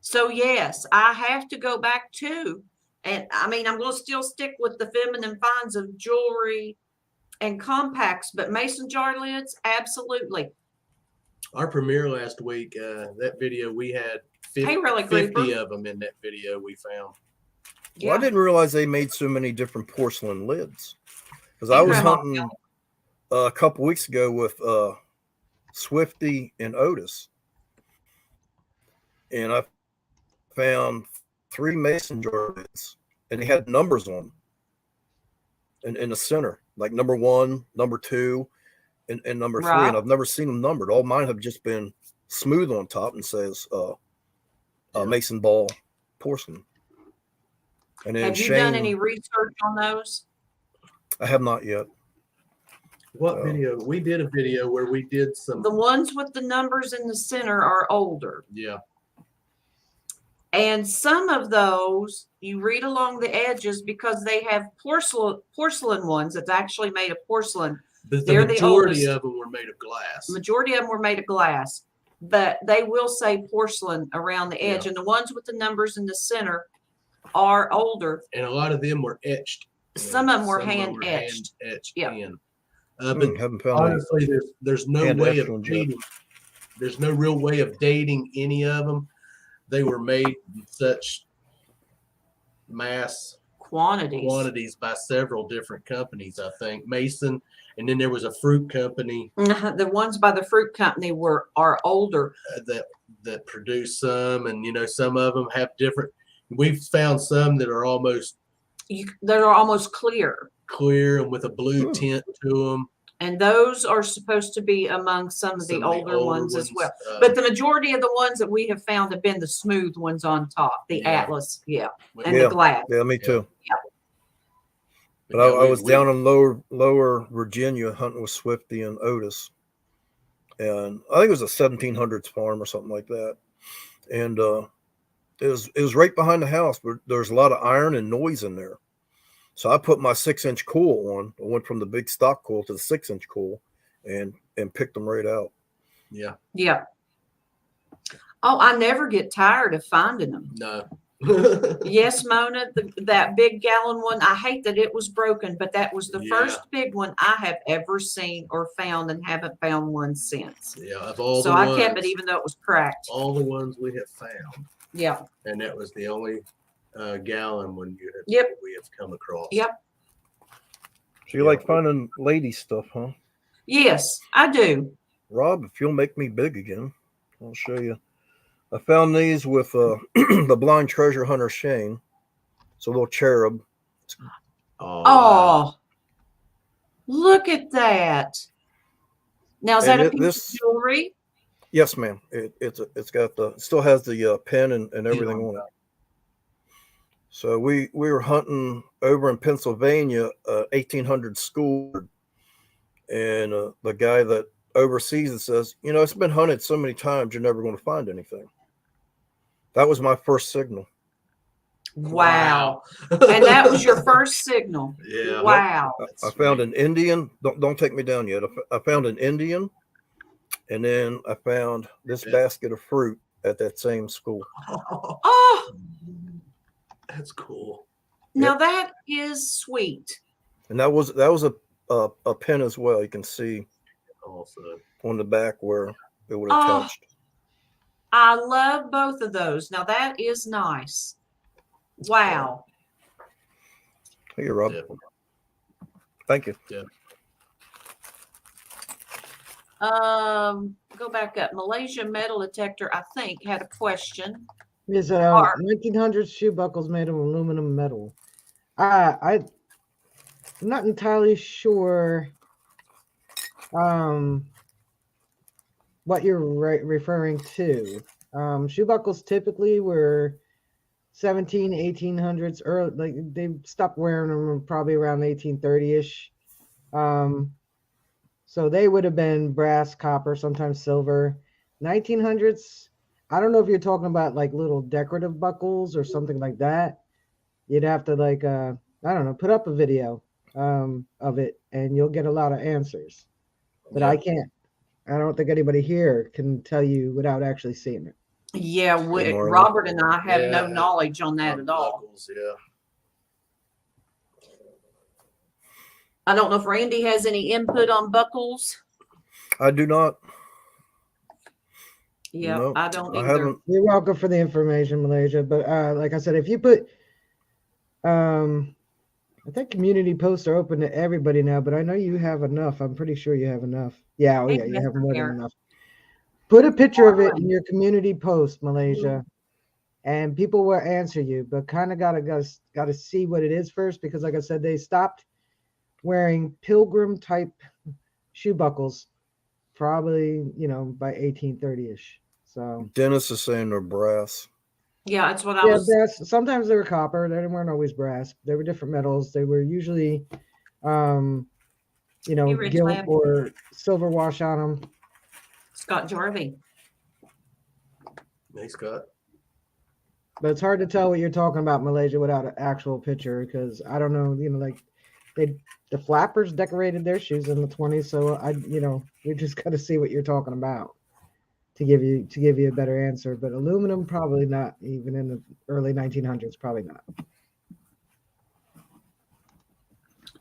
So yes, I have to go back to, and I mean, I'm going to still stick with the feminine finds of jewelry and compacts, but mason jar lids, absolutely. Our premiere last week, that video, we had 50 of them in that video we found. Well, I didn't realize they made so many different porcelain lids. Because I was hunting a couple weeks ago with Swifty and Otis. And I found 3 mason jar lids. And they had numbers on them in the center. Like number 1, number 2. and number 3, Right. and I've never seen them numbered. All mine have just been smooth on top and says Mason Ball porcelain. And then Have you Shane, done any research on those? I have not yet. What video? We did a video where we did some. The ones with the numbers in the center are older. Yeah. And some of those you read along the edges because they have porcelain ones that's actually made of porcelain. But the They're the majority oldest. of them were made of glass. Majority of them were made of glass, but they will say porcelain around the edge. Yeah. And the ones with the numbers in the center are older. And a lot of them were etched. Some of them were hand were etched. Hand etched Yeah. in. But Haven't found honestly, there's no hand way etched of ones yet. dating. There's no real way of dating any of them. They were made in such mass quantities by several different companies. I think Mason, and then there was a fruit company. The ones by the fruit company are older. That produce some, and some of them have different. We've found some that are almost They're almost clear. and with a blue tint to them. And those are supposed to be among some of the older ones as well. But the majority of the ones that we have found have been the smooth ones on top, the Atlas, and the glass. Yeah, me too. Yeah. But I was down in lower Virginia hunting with Swifty and Otis, and I think it was a 1700s farm or something like that. And it was right behind the house, but there's a lot of iron and noise in there. So I put my 6-inch cool on. I went from the big stock cool to the 6-inch cool, and picked them right out. Yeah. Yeah. Oh, I never get tired of finding them. No. Yes, Mona, that big gallon one. I hate that it was broken, but that was the first big one I have ever seen or found, and haven't found one since. Yeah, of all so the I kept it even though it was cracked. All the ones we have found. Yeah. And that was the only gallon one we have come across. Yep. So you like finding lady stuff, huh? Yes, I do. Rob, if you'll make me big again, I'll show you. I found these with the blind treasure hunter Shane. It's a little cherub. Oh, wow. Look at that. Now, is that a piece of jewelry? Yes, ma'am. It's got it still has the pin and everything on it. So we were hunting over in Pennsylvania, 1800 school, and the guy that oversees it says, it's been hunted so many times, you're never going to find anything. That was my first signal. Wow. And that was your first signal. Yeah. Wow. I found an Indian. Don't take me down yet. I found an Indian, and then I found this basket of fruit at that same school. Oh, that's cool. Now that is sweet. And that was a pin as well. You can see also on the back where it would have touched. I love both of those. Now that is nice. Wow. Hey, Rob. Yeah. Thank you. Yeah. Go back up. Malaysia Metal Detector, I think, had a question. Is 1900 shoe buckles made of aluminum metal? I'm not entirely sure what you're referring to. Shoe buckles typically were 1800s, early, like they stopped wearing them probably around 1830-ish. So they would have been brass, copper, sometimes silver. 1900s, I don't know if you're talking about like little decorative buckles or something like that. You'd have to like I don't know, put up a video of it and you'll get a lot of answers. But I don't think anybody here can tell you without actually seeing it. Yeah, Robert and I have no knowledge on that at all. Buckles, yeah. I don't know if Randy has any input on buckles. I do not. Yeah, Nope, I don't I either. haven't. You're welcome for the information, Malaysia. But like I said, if you put I think community posts are open to everybody now, but I know you have enough. I'm pretty sure you have enough. Yeah, yeah, you have more than enough. Put a picture of it in your community post, Malaysia, and people will answer you. But kind of gotta see what it is first, because like I said, they stopped wearing pilgrim type shoe buckles, probably, by 1830-ish. So Dennis is saying they're brass. Yeah, that's what I yeah, was. brass. Sometimes they were copper. They weren't always brass. They were different metals. They were usually, Rich gilt Lab. or silver wash on them. Scott Jarvey. Hey, Scott. But it's hard to tell what you're talking about, Malaysia, without an actual picture, because I don't know, like the flappers decorated their shoes in the 20s, so we just got to see what you're talking about to give you a better answer. But aluminum, probably not. Even in the early 1900s, probably not.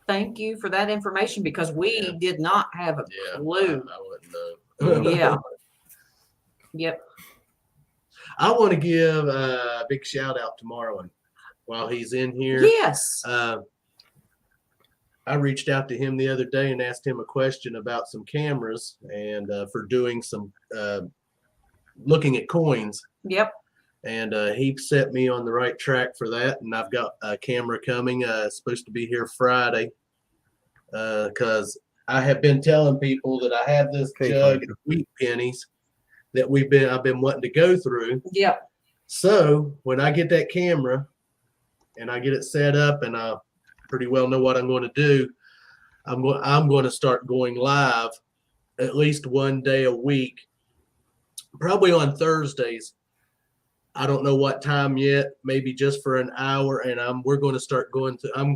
Thank you for that information, because we did not have a clue. I wouldn't know. Yeah. Yep. I want to give a big shout out to Marlon while he's in here. Yes. I reached out to him the other day and asked him a question about some cameras and for doing some looking at coins. Yep. And he set me on the right track for that. And I've got a camera coming. Supposed to be here Friday because I have been telling people that I have this jug of wheat pennies that I've been wanting to go through. Yep. So when I get that camera and I get it set up and I pretty well know what I'm going to do, I'm going to start going live at least one day a week, probably on Thursdays. I don't know what time yet, maybe just for an hour, and I'm going to start going through them.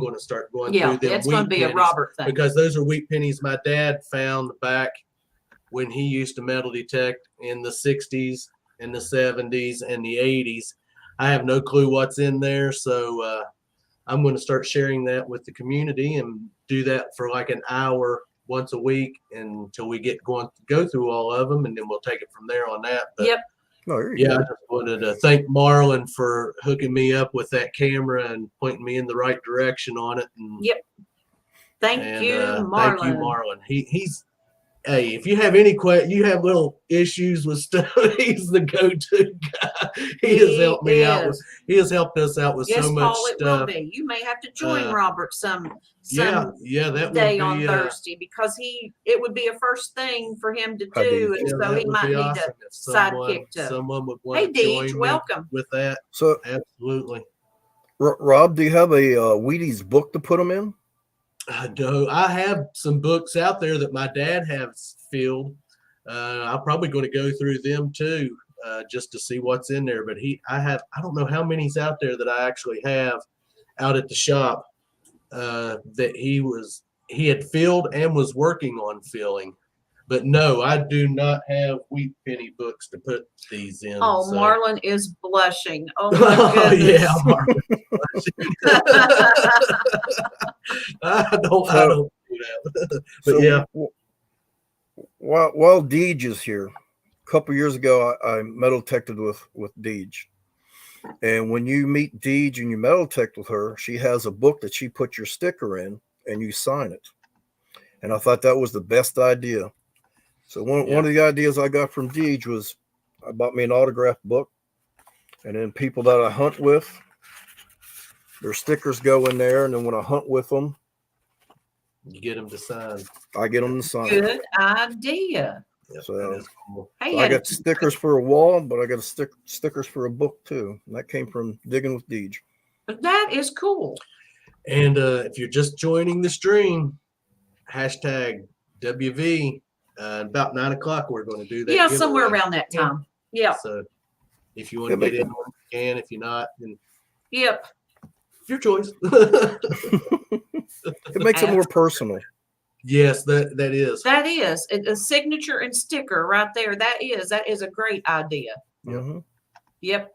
Yeah, it's going to be a Robert thing, because those are wheat pennies my dad found back when he used to metal detect in the 60s and the 70s and the 80s. I have no clue what's in there, so I'm going to start sharing that with the community and do that for like an hour once a week until we go through all of them, and then we'll take it from there on that. But yep. I just wanted to thank Marlon for hooking me up with that camera and pointing me in the right direction on it. And, yep. Thank you, Marlon. Thank you, Marlon. He's hey, if you have any you have little issues with stuff, he's the go-to guy. He has helped me out. He has helped us out with so much Paul, it stuff. will be. You may have to join Robert some that day would be, on Thursday, because it would be a first thing for him to do, and so he might need a sidekick to. Someone would want to join me welcome with that. So absolutely. Rob, do you have a Wheaties book to put them in? I do. I have some books out there that my dad has filled. I'm probably going to go through them too, just to see what's in there. But I don't know how many's out there that I actually have out at the shop that he had filled and was working on filling. But no, I do not have wheat penny books to put these in. Oh, so. Marlon is blushing. Oh my goodness. Yeah, Marlon's blushing. I don't do that. But yeah. While Deej is here, a couple years ago, I metal detected with Deej. And when you meet Deej and you metal detect with her, she has a book that she puts your sticker in and you sign it. And I thought that was the best idea. So one of the ideas I got from Deej was I bought me an autograph book, and then people that I hunt with, their stickers go in there, and then when I hunt with them, you get them to sign. I get them to sign. Good idea. So, cool. So I got stickers for a wall, but I got stickers for a book too. And that came from digging with Deej. That is cool. And if you're just joining the stream, hashtag WV. About 9 o'clock, we're going to do that. Yeah, somewhere around that time. Yeah. So if you want to get in, you can. If you're not, then yep, your choice. It makes it more personal. Yes, that is. That is a signature and sticker right there. That is a great idea. Mm-hmm. Yep,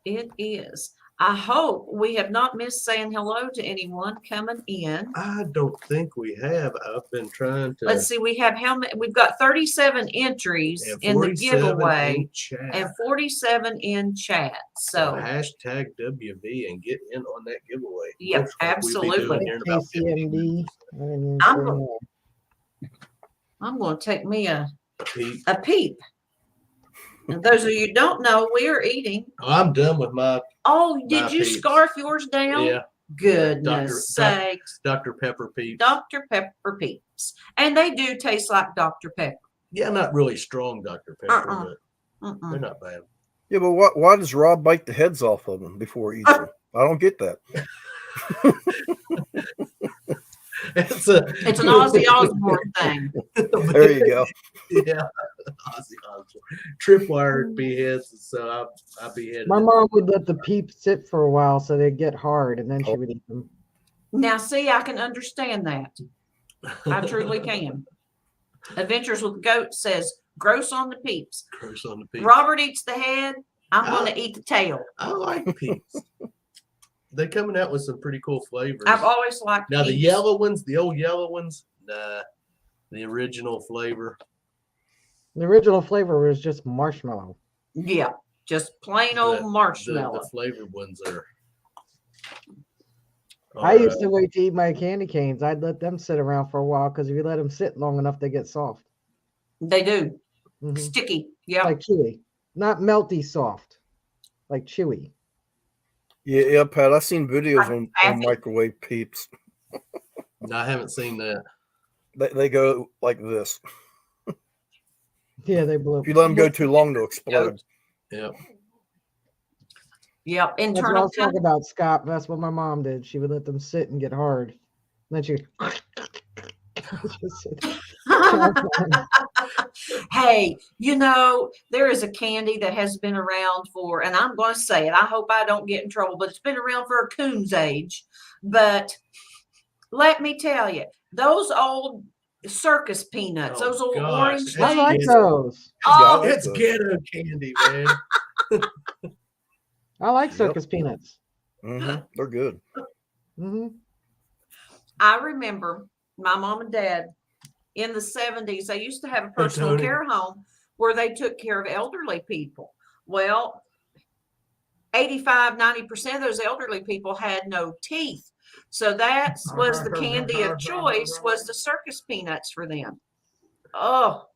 it is. I hope we have not missed saying hello to anyone coming in. I don't think we have. I've been trying to. Let's see. We have how many? We've got 37 entries in the giveaway and 47 in chat. So hashtag WV and get in on that giveaway. Yep, absolutely. I'm going to take me a peep. And those of you who don't know, we are eating. Oh, I'm done with my. Oh, did you scarf yours down? Yeah. Goodness sakes. Dr. Pepper Peeps. Dr. Pepper Peeps. And they do taste like Dr. Pepper. Yeah, not really strong Dr. Pepper, but they're not bad. Yeah, but why does Rob bite the heads off of them before he eats them? I don't get that. It's an Ozzy Osbourne thing. There you go. Yeah, Ozzy Osbourne. Tripwire beheads, so I beheaded. My mom would let the peeps sit for a while so they'd get hard, and then she would eat them. Now, see, I can understand that. I truly can. Adventures with the Goat says, gross on the peeps. Gross on the peeps. Robert eats the head. I'm going to eat the tail. I like peeps. They're coming out with some pretty cool flavors. I've always liked now peeps. the yellow ones, the old yellow ones. Nah, the original flavor. The original flavor was just marshmallow. Yeah, just plain old marshmallow. The flavored ones are. I used to wait to eat my candy canes. I'd let them sit around for a while because if you let them sit long enough, they get soft. They do. Mhm. Sticky. Yeah. Like chewy. Not melty soft. Like chewy. Yeah, Pat. I've seen videos I'm on microwave peeps. No, I haven't seen that. They go like this. Yeah, they blow. If you let them go too long, they'll explode. Yep. Yep. That's what I Internal was talking about, Scott. That's what my mom did. She would let them sit and get hard. And then she Hey, you know, there is a candy that has been around for, and I'm going to say it. I hope I don't get in trouble, but it's been around for a coon's age. But let me tell you, those old circus peanuts, those old orange. I like those. Oh, Yeah, It's ghetto candy, man. I like circus peanuts. They're good. Mm-hmm. I remember my mom and dad in the 70s, they used to have a personal care home where they took care of elderly people. Well, 85-90% of those elderly people had no teeth. So that was the candy of choice, was the circus peanuts for them. Oh,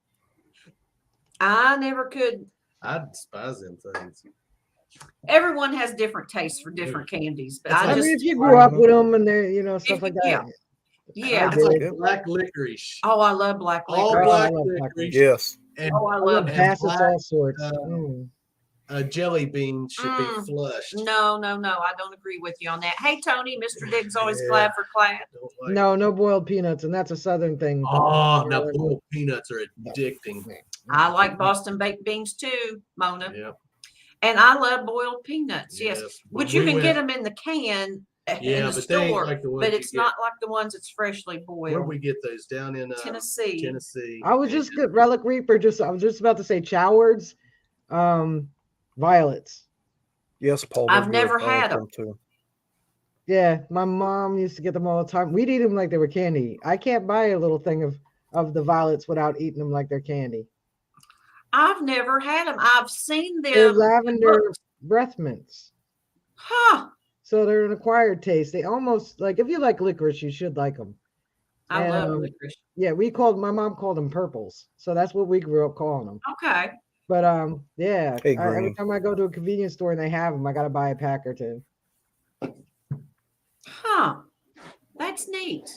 I never could. I despise them things. Everyone has different tastes for different candies, but I I just, mean, if you grew up with them and they're, stuff like that. yeah. It's like black licorice. Oh, I love black All licorice. black I love licorice. Yes. And Oh, I love it. Passes black, all sorts. jelly bean should be flushed. No, I don't agree with you on that. Hey, Tony, Mr. Diggs always glad for class. No boiled peanuts, and that's a southern thing. Oh, now boiled peanuts are addicting. I like Boston baked beans too, Mona. Yeah. And I love boiled peanuts. Yes, which you can get them in the can in the store, like the ones but it's not like the ones that's freshly boiled. Where we get those down in Tennessee. Tennessee. I was just good. Relic Reaper. I was just about to say Chowards, violets. Yes, Paul. I've never had them. Too. Yeah, my mom used to get them all the time. We'd eat them like they were candy. I can't buy a little thing of the violets without eating them like they're candy. I've never had them. I've seen them. They're lavender breath mints. Huh. So they're an acquired taste. They almost like, if you like licorice, you should like them. I love licorice. Yeah, my mom called them purples. So that's what we grew up calling them. Okay. But yeah, Hey, every time I go to a convenience store and they have them, I got to buy a pack or two. Huh. That's neat.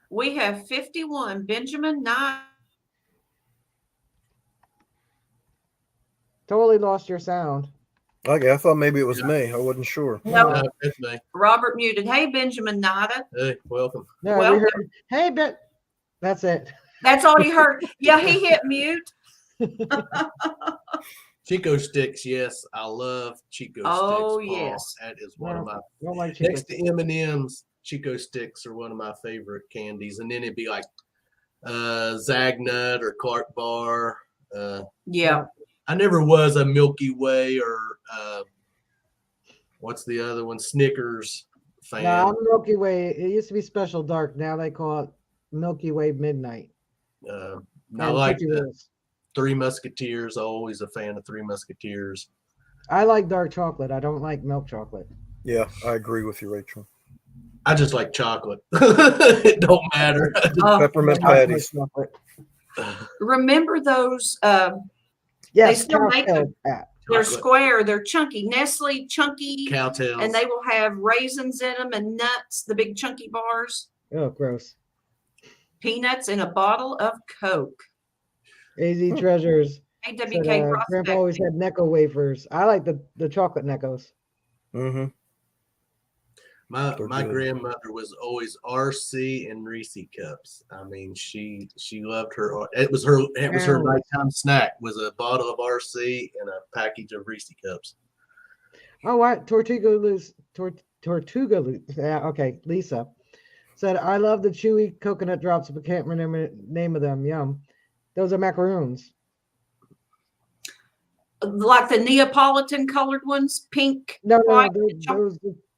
We have 51 Benjamin Knight. Totally lost your sound. Okay, I thought maybe it was me. I wasn't sure. No, it's me. Robert muted. Hey, Benjamin Nada. Hey, welcome. No, Well, we heard, hey, that's it. That's all you heard. Yeah, he hit mute. Chico sticks, yes, I love Chico sticks. Oh, Paul. yes. That is one of my Don't like Chico next to M&M's. Chico sticks are one of my favorite candies, and then it'd be like Zagnut or Clark Bar. Yeah. I never was a Milky Way or what's the other one? Snickers fan. No, I'm Milky Way. It used to be Special Dark. Now they call it Milky Way Midnight. I like the Three Musketeers. Always a fan of Three Musketeers. I like dark chocolate. I don't like milk chocolate. Yeah, I agree with you, Rachel. I just like chocolate. It don't matter. Peppermint patties. Remember those? Yes, they still make them. They're chocolate square. They're chunky. Nestle chunky. cowtails. And they will have raisins in them and nuts, the big chunky bars. Oh, gross. Peanuts in a bottle of Coke. AZ Treasures said, AWK Grandpa always Prospecting. had Necco wafers. I like the chocolate Neccos. Mm-hmm. My They're good. grandmother was always RC and Reese cups. I mean, she loved her. It was her nighttime snack was a bottle of RC and a package of Reese cups. Oh, what? Tortuga. Yeah, okay. Lisa said, I love the chewy coconut drops, but can't remember the name of them. Yum. Those are macaroons. Like the Neapolitan colored ones, pink. No, white,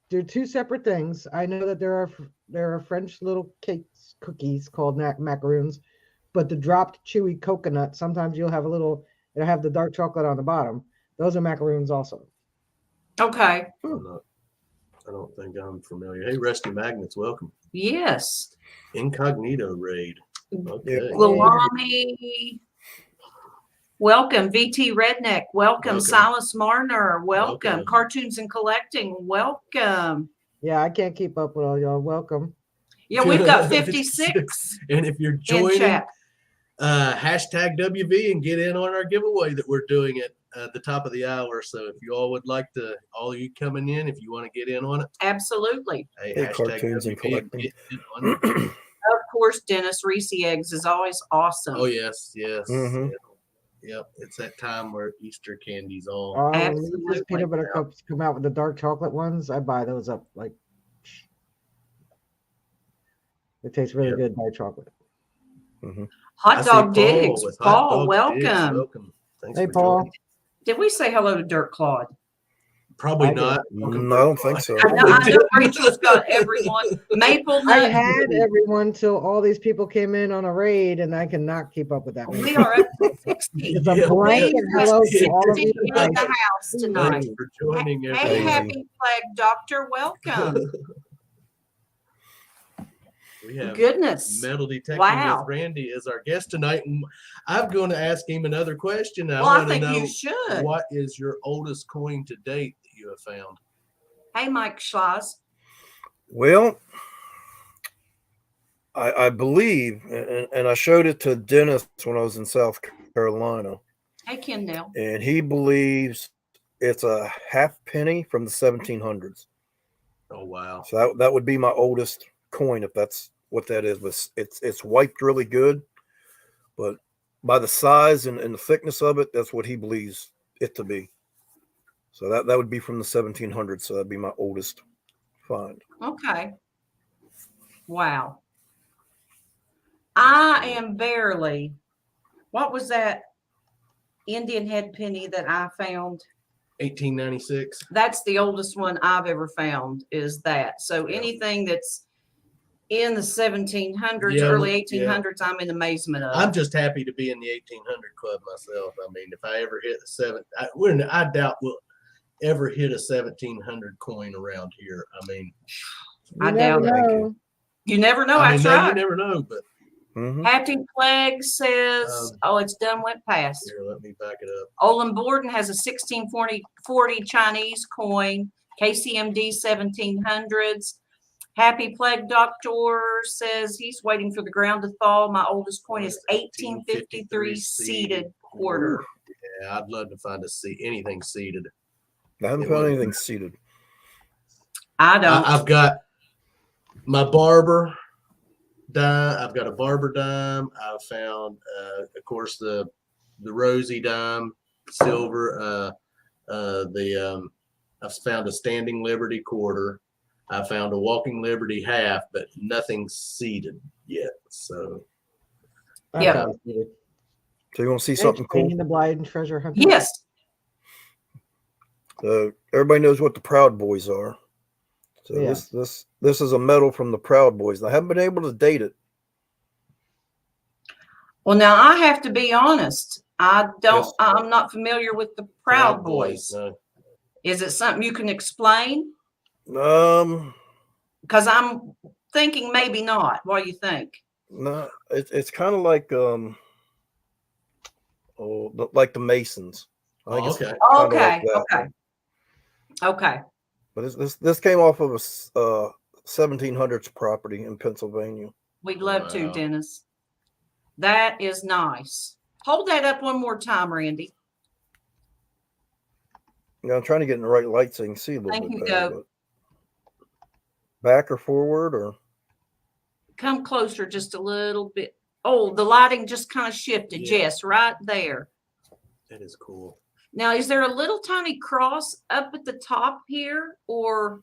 they're two separate things. I know that there are French little cookies called macaroons, but the dropped chewy coconut, sometimes it'll have the dark chocolate on the bottom. Those are macaroons also. Okay. I don't think I'm familiar. Hey, Rusty Magnets, welcome. Yes. Incognito raid. Okay. Lalami. Welcome. VT Redneck. Welcome. Silas Marner. Welcome. Cartoons and Collecting. Welcome. Yeah, I can't keep up with all y'all. Welcome. Yeah, we've got 56. And if you're joining, hashtag WV and get in on our giveaway that we're doing at the top of the hour. So if you all would like to, all of you coming in, if you want to get in on it. Absolutely. Hey, Cartoons and Collecting. Of course, Dennis, Reese eggs is always awesome. Oh, yes. Mm-hmm. Yep. It's that time where Easter candy's on. When Lisa's peanut butter cups come out with the dark chocolate ones, I buy those up. Like, it tastes really good, dark chocolate. Mm-hmm. Hot Dog Digs. Paul, welcome. Thanks hey, for Paul. joining. Did we say hello to Dirt Claude? Probably not. I don't think so. I know Rachel's got everyone. Maple Nut. I had everyone till all these people came in on a raid, and I cannot keep up with that. We are up to 60. It's a blanket hello to all of you in guys. the house tonight. Thanks for joining Hey, everybody. Happy Flag Doctor, welcome. We have Goodness. Metal Detecting Wow. with Randy is our guest tonight. And I'm going to ask him another question. Well, I want to think know you should. what is your oldest coin to date that you have found? Hey, Mike Schloss. Well, I believe, and I showed it to Dennis when I was in South Carolina. Hey, Kendall. And he believes it's a half penny from the 1700s. Oh, wow. So that would be my oldest coin, if that's what that is. But it's wiped really good, but by the size and the thickness of it, that's what he believes it to be. So that would be from the 1700s. So that'd be my oldest find. Okay. Wow. I am barely. What was that Indian head penny that I found? 1896. That's the oldest one I've ever found, is that. So anything that's in the 1700s, early 1800s, I'm in amazement of. I'm just happy to be in the 1800 club myself. I mean, if I ever hit I doubt we'll ever hit a 1700 coin around here. I mean, I doubt it. You never know. I mean, That's no, right. you never know, but. Happy Plague says, it's done, went past. Here, let me back it up. Olin Borden has a 1640 Chinese coin, KCMD 1700s. Happy Plague Doctor says he's waiting for the ground to thaw. My oldest coin is 1853 seeded quarter. Yeah, I'd love to find anything seeded. I haven't found anything seeded. I don't. I've got my barber dime. I've got a barber dime. I've found, of course, the rosy dime, silver. I've found a standing Liberty quarter. I found a walking Liberty half, but nothing seeded yet. So, yeah. So you want to see something cool? The Blind Treasure Hunter. Yes. Everybody knows what the Proud Boys are. So this is a medal from the Proud Boys. I haven't been able to date it. Well, now I have to be honest. I'm not familiar with the Proud Boys. No. Is it something you can explain? Because I'm thinking maybe not. What do you think? No, it's kind of like like the Masons. I think it's Okay. kinda like Okay, that. okay, okay. But this came off of a 1700s property in Pennsylvania. We'd love to, Wow. Dennis. That is nice. Hold that up one more time, Randy. Yeah, I'm trying to get in the right light so you can see a little Thank bit you, better. Goat. But back or forward or Come closer just a little bit. Oh, the lighting just kind of shifted. Yeah. Yes, right there. That is cool. Now, is there a little tiny cross up at the top here or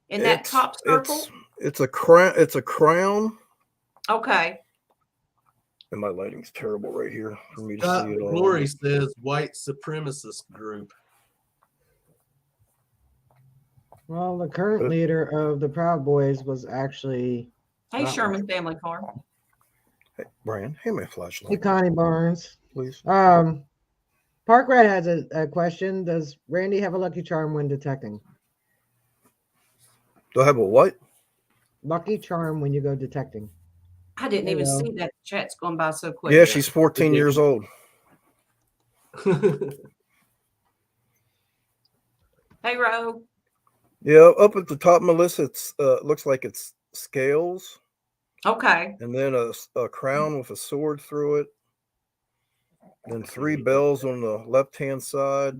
in that top circle? It's a crown. It's a crown. Okay. And my lighting's terrible right here for me to Scott see it all. Glory says white supremacist group. Well, the current leader of the Proud Boys was actually Hey, not Sherman white. Family Farm. Hey, Brian, hand me a Hey, flashlight, Connie Barnes. please. Park Rat has a question. Does Randy have a lucky charm when detecting? Do I have a what? Lucky charm when you go detecting. I didn't There you even go. see that. The chat's going by so quick. Yeah, she's 14 Yeah. years old. Hey, Ro. Yeah, up at the top, Melissa, it's looks like it's scales, Okay. and then a crown with a sword through it, then 3 bells on the left-hand side,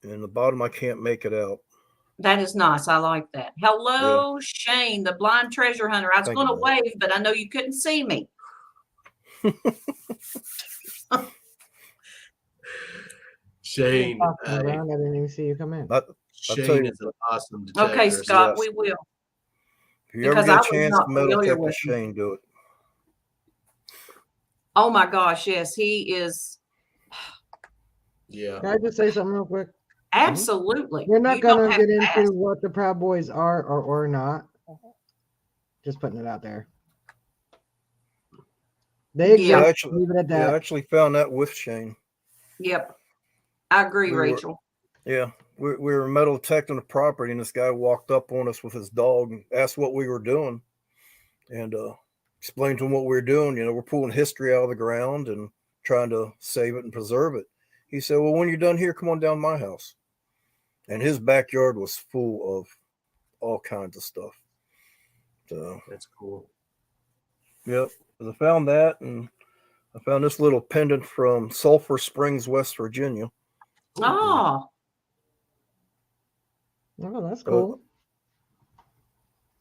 and the bottom I can't make it out. That is nice. I like that. Hello, Shane, the blind treasure hunter. I was Thank going to you, Brad. wave, but I know you couldn't see me. Shane, Walking around, I didn't even see you come in. I'll tell Shane you, is an awesome detector. Okay, Scott, yes. we will. if you ever Because get I a was chance not to metal familiar detect with with Shane, do it. Oh my gosh, yes, he is Yeah. Can I just say something real quick? absolutely. We're not You don't gonna have get to into ask. what the Proud Boys are or not. Just putting it out there. They Yeah. exist. Leave it at Yeah, I that. actually found that with Shane. Yep. I agree, We were- Rachel. Yeah, we were metal detecting the property, and this guy walked up on us with his dog and asked what we were doing, and explained to him what we were doing. You know, we're pulling history out of the ground and trying to save it and preserve it. He said, "Well, when you're done here, come on down to my house." And his backyard was full of all kinds of stuff. So, That's cool. yep, I found that, and I found this little pendant from Sulphur Springs, West Virginia. Oh, Oh, that's cool.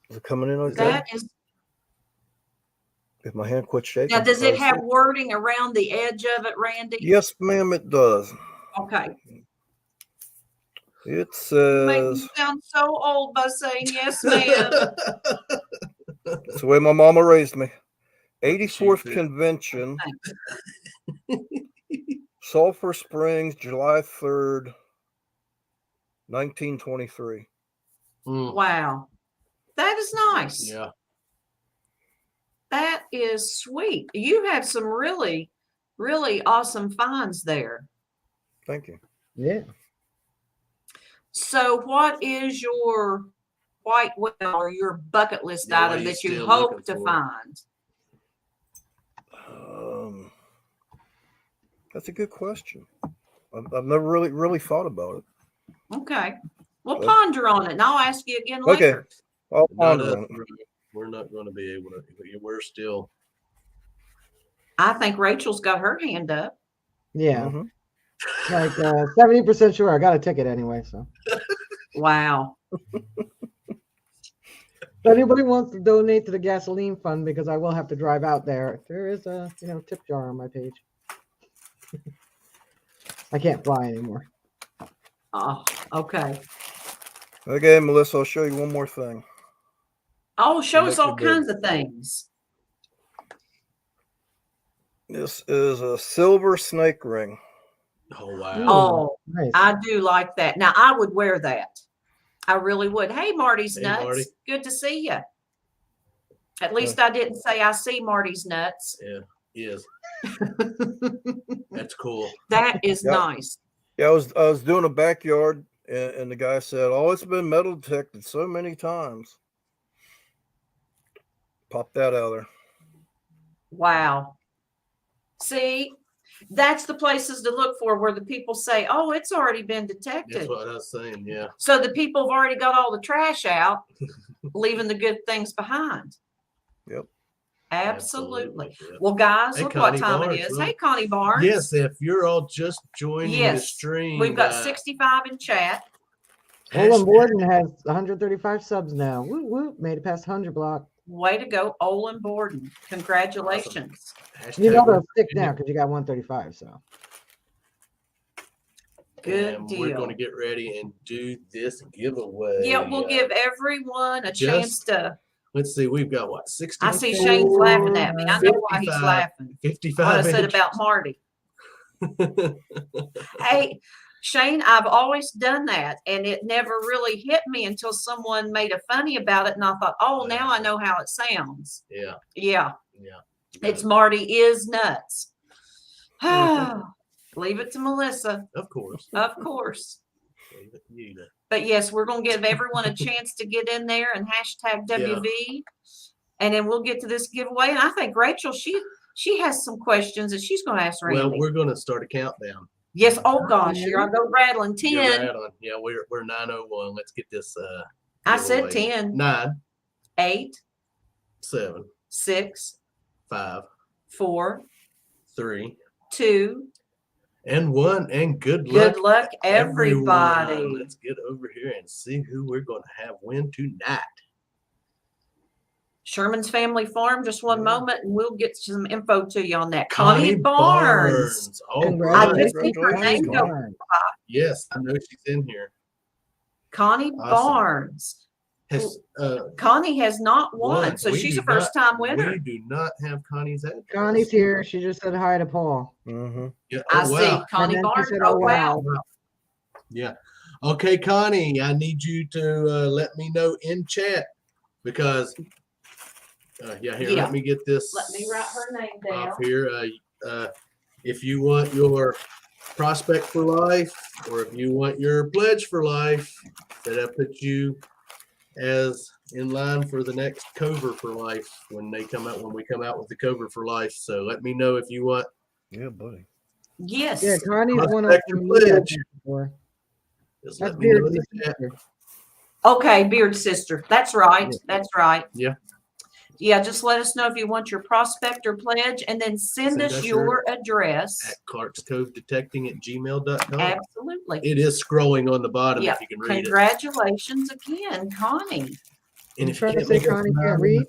Is it coming in okay? that is If my hand quits shaking. now. Does it have obviously. wording around the edge of it, Randy? Yes, ma'am, it does. Okay. It You make me says, sound so old by saying yes, ma'am. it's the way my mama raised me. 84th Shoot it. Convention, Thanks. Sulphur Springs, July 3rd, 1923. Mm, Wow. That is nice. yeah. That is sweet. You have some really, really awesome finds there. Thank you. Yeah. So, what is your white whale or your bucket list Yeah, what are item you that you still hope looking to for? find? That's a good question. I've never really thought about it. Okay. We'll Okay. ponder on it and I'll ask you again Okay. later. I'll Not ponder us, on it. Ray. We're not going to be able to. We're still. I think Rachel's got her hand up. Yeah. Mhm. Like 70% sure. I got a ticket anyway. So Wow. if anybody wants to donate to the gasoline fund, because I will have to drive out there is a tip jar on my page. I can't fly anymore. Oh, okay. Okay, Melissa, I'll show you one more thing. Oh, show us Look all at this. kinds of things. This is a silver snake ring. Oh wow. Oh, Nice. I do like that. Now, I would wear that. I really would. Hey, Marty's Hey, nuts. Marty. Good to see you. At least I didn't say I see Marty's nuts. Yeah. Yes. That's cool. That is Yeah. nice. Yeah, I was doing a backyard, and the guy said, "Oh, it's been metal detected so many times." Pop that out there. Wow. See, That's the places to look for where the people say, oh, it's already been detected. That's what I was saying. Yeah. So the people have already got all the trash out, leaving the good things behind. Yep. Absolutely. Yeah. Well, guys, Hey, look Connie what time Barnes, it is. well, Hey, Connie Barnes. Yes, if you're all just joining the Yes, stream, we've got 65 in chat. Olin Borden has 135 subs now. Woo woo, made it past 100 block. Way to go, Olin Borden. Congratulations. You know hashtag they'll stick now because you got 135. So Good and deal. we're going to get ready and do this giveaway. Yeah, we'll give everyone a chance to. Let's see, we've got what, 60? I see Shane's laughing at me. I know why he's 55 laughing. 55 What I said inch. about Marty. Hey, Shane, I've always done that, and it never really hit me until someone made a funny about it, and I thought, oh, now I know how it sounds. Yeah. Yeah. Yeah. It's Marty is nuts. Leave it to Melissa. Of course. Of course. Leave it to you then. But yes, we're going to give everyone a chance to get in there and hashtag WV. And then we'll get to this giveaway. And I think Rachel, she has some questions that she's going to ask Randy. Well, we're going to start a countdown. Yes. Oh gosh, here I go rattling. 10. You're rattling. Yeah, we're 9:01. Let's get this. I said giveaway. 10. 9, 8, 7, 6, 5, 4, 3, 2. and 1. And good luck. Good luck, everybody. Everyone. Let's get over here and see who we're going to have win tonight. Sherman's Family Farm, just one Yeah. moment, and we'll get some info to you on that. Connie Barnes. Oh, I just think her Congratulations, name go. Connie. yes, I know she's in here. Connie Awesome. Barnes. Has, Connie has not won, so We she's do a first-time winner. We do not have Connie's address. Connie's here. She just said hi to Paul. Mm-hmm. Yeah. I Oh, see wow. Connie And then she Barnes. said, Oh, "Oh, wow. wow." Yeah. Okay, Connie, I need you to let me know in chat because, here, Yeah. let me get this. Let me write her name down. off here. If you want your prospect for life, or if you want your pledge for life, that I put you as in line for the next cover for life when we come out with the cover for life. So let me know if you want. Yeah, buddy. Yes. Yeah, Connie's one of Prospect or them. pledge. That's Let me know in Beard's the chat. sister. Okay, Beard Sister. That's right. Yeah. That's right. Yeah. Yeah, just let us know if you want your prospect or pledge, and then send us your address. At clarkskovedetecting@gmail.com. Absolutely. It is scrolling on the bottom Yeah. if you can read Congratulations again, Connie. it. And I'm if you trying to can't say make up Connie your can't mind, read.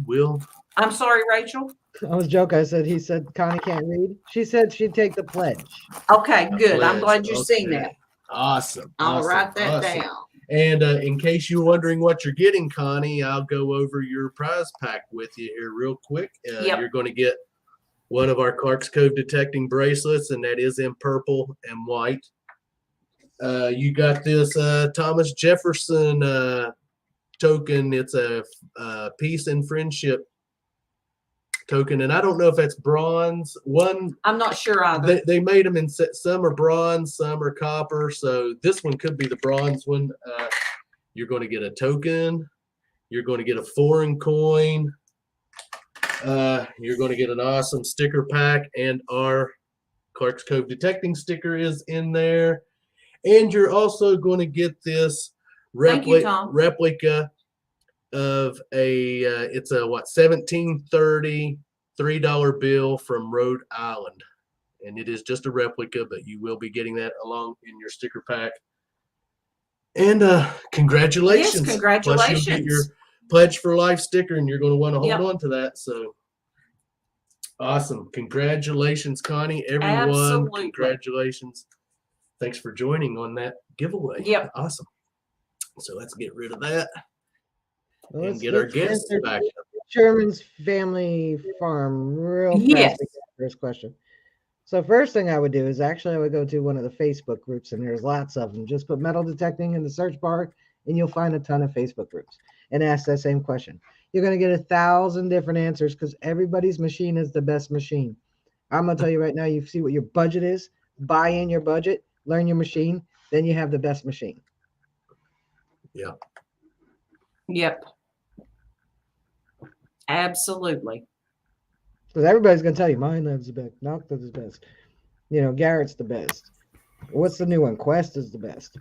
we'll I'm sorry, Rachel. I was joking. He said Connie can't read. She said she'd take the pledge. Okay, good. I'm pledge. glad you've seen Okay. that. Awesome. I'll awesome, write that awesome. down. And in case you're wondering what you're getting, Connie, I'll go over your prize pack with you here real quick. Yep. You're going to get one of our Clark's Cove detecting bracelets, and that is in purple and white. You got this Thomas Jefferson token. It's a peace and friendship token, and I don't know if that's bronze. I'm not sure either. They made them in some are bronze, some are copper. So this one could be the bronze one. You're going to get a token. You're going to get a foreign coin. You're going to get an awesome sticker pack, and our Clark's Cove detecting sticker is in there. And you're also going to get this Thank you, Tom. replica of it's a 1730 $3 bill from Rhode Island, and it is just a replica, but you will be getting that along in your sticker pack. And congratulations! Yes, congratulations. Plus you'll get your pledge for life sticker, and you're going to want to hold Yep. on to that. So awesome! Congratulations, Connie! Everyone, Absolutely. congratulations! Thanks for joining on that giveaway. Yep. Awesome. So let's get rid of that. Well, and let's- get our let's guests answer back. Sherman's Family Farm real fast. Yes. to get the First question. So first thing I would do is actually I would go to one of the Facebook groups, and there's lots of them. Just put metal detecting in the search bar, and you'll find a ton of Facebook groups, and ask that same question. You're going to get 1,000 different answers because everybody's machine is the best machine. I'm going to tell you right now, you see what your budget is, buy in your budget, learn your machine, then you have the best machine. Yeah. Yep. Absolutely. Because everybody's gonna tell you mine lives the best, Knox is the best. You know, Garrett's the best. What's the new one? Quest is the best.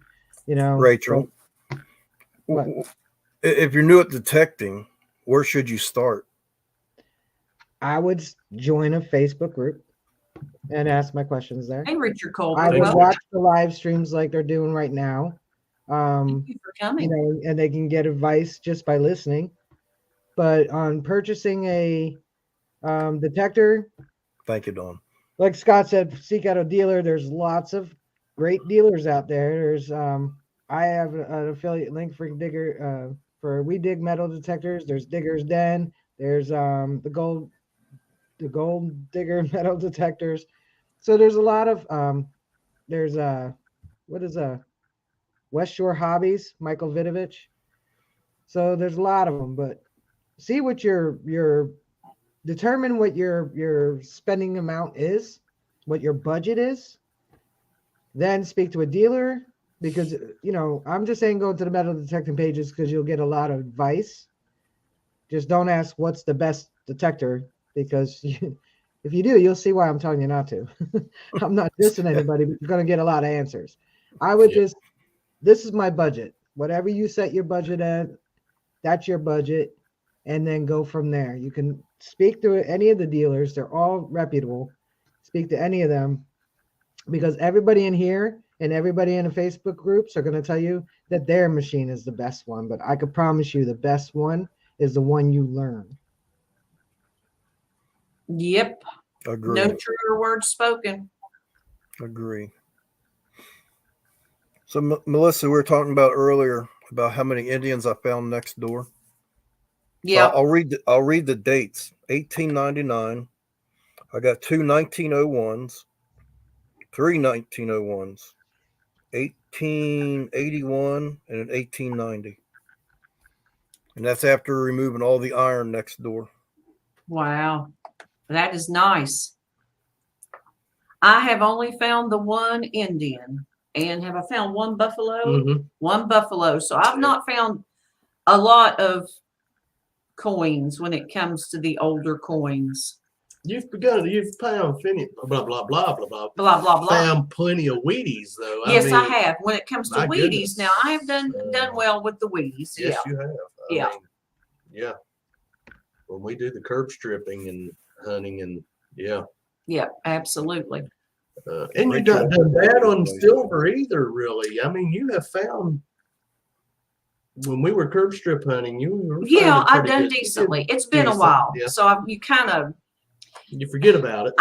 You know, Rachel, so what? if you're new at detecting, where should you start? I would join a Facebook group and ask my questions there. Hey, Richard I Colbert. would Welcome. watch the live streams like they're doing right now. Thank you for coming. You know, and they can get advice just by listening. But on purchasing a detector, Thank you, Dawn. like Scott said, seek out a dealer. There's lots of great dealers out there. There's I have an affiliate link for Digger for We Dig Metal Detectors. There's Digger's Den. There's the Gold Digger Metal Detectors. So there's a lot of there's what is West Shore Hobbies, Michael Vidovich. So there's a lot of them, but see what your determine what your spending amount is, what your budget is, then speak to a dealer because you know I'm just saying go to the metal detecting pages because you'll get a lot of advice. Just don't ask what's the best detector because if you do, you'll see why I'm telling you not to. I'm not dissing anybody, but you're going to get a lot of answers. I would just, this is my budget. Whatever you set your budget at, that's your budget, and then go from there. You can speak to any of the dealers, they're all reputable. Speak to any of them because everybody in here and everybody in the Facebook groups are going to tell you that their machine is the best one. But I could promise you the best one is the one you learn. Yep. Agree. No truer words spoken. Agree. So, Melissa, we were talking about earlier about how many Indians I found next door. Yeah. So I'll read the dates. 1899. I got 2 1901s, 3 1901s, 1881, and an 1890. And that's after removing all the iron next door. Wow. That is nice. I have only found the one Indian. And have I found one buffalo? Mhm. One buffalo. So I've not found a lot of coins when it comes to the older coins. You've found blah blah blah blah blah Blah blah blah. Found plenty of Wheaties though. Yes, I have. When it comes to my Wheaties, goodness. now I have done well with the Wheaties. Yes, Yeah. you have. Yeah. I mean, yeah. When we do the curb stripping and hunting and yeah. Yeah, absolutely. And you don't done bad on silver either, really. I mean, you have found when we were curb strip hunting, you were I've done decently. It's been a while, so you kind of forget about it.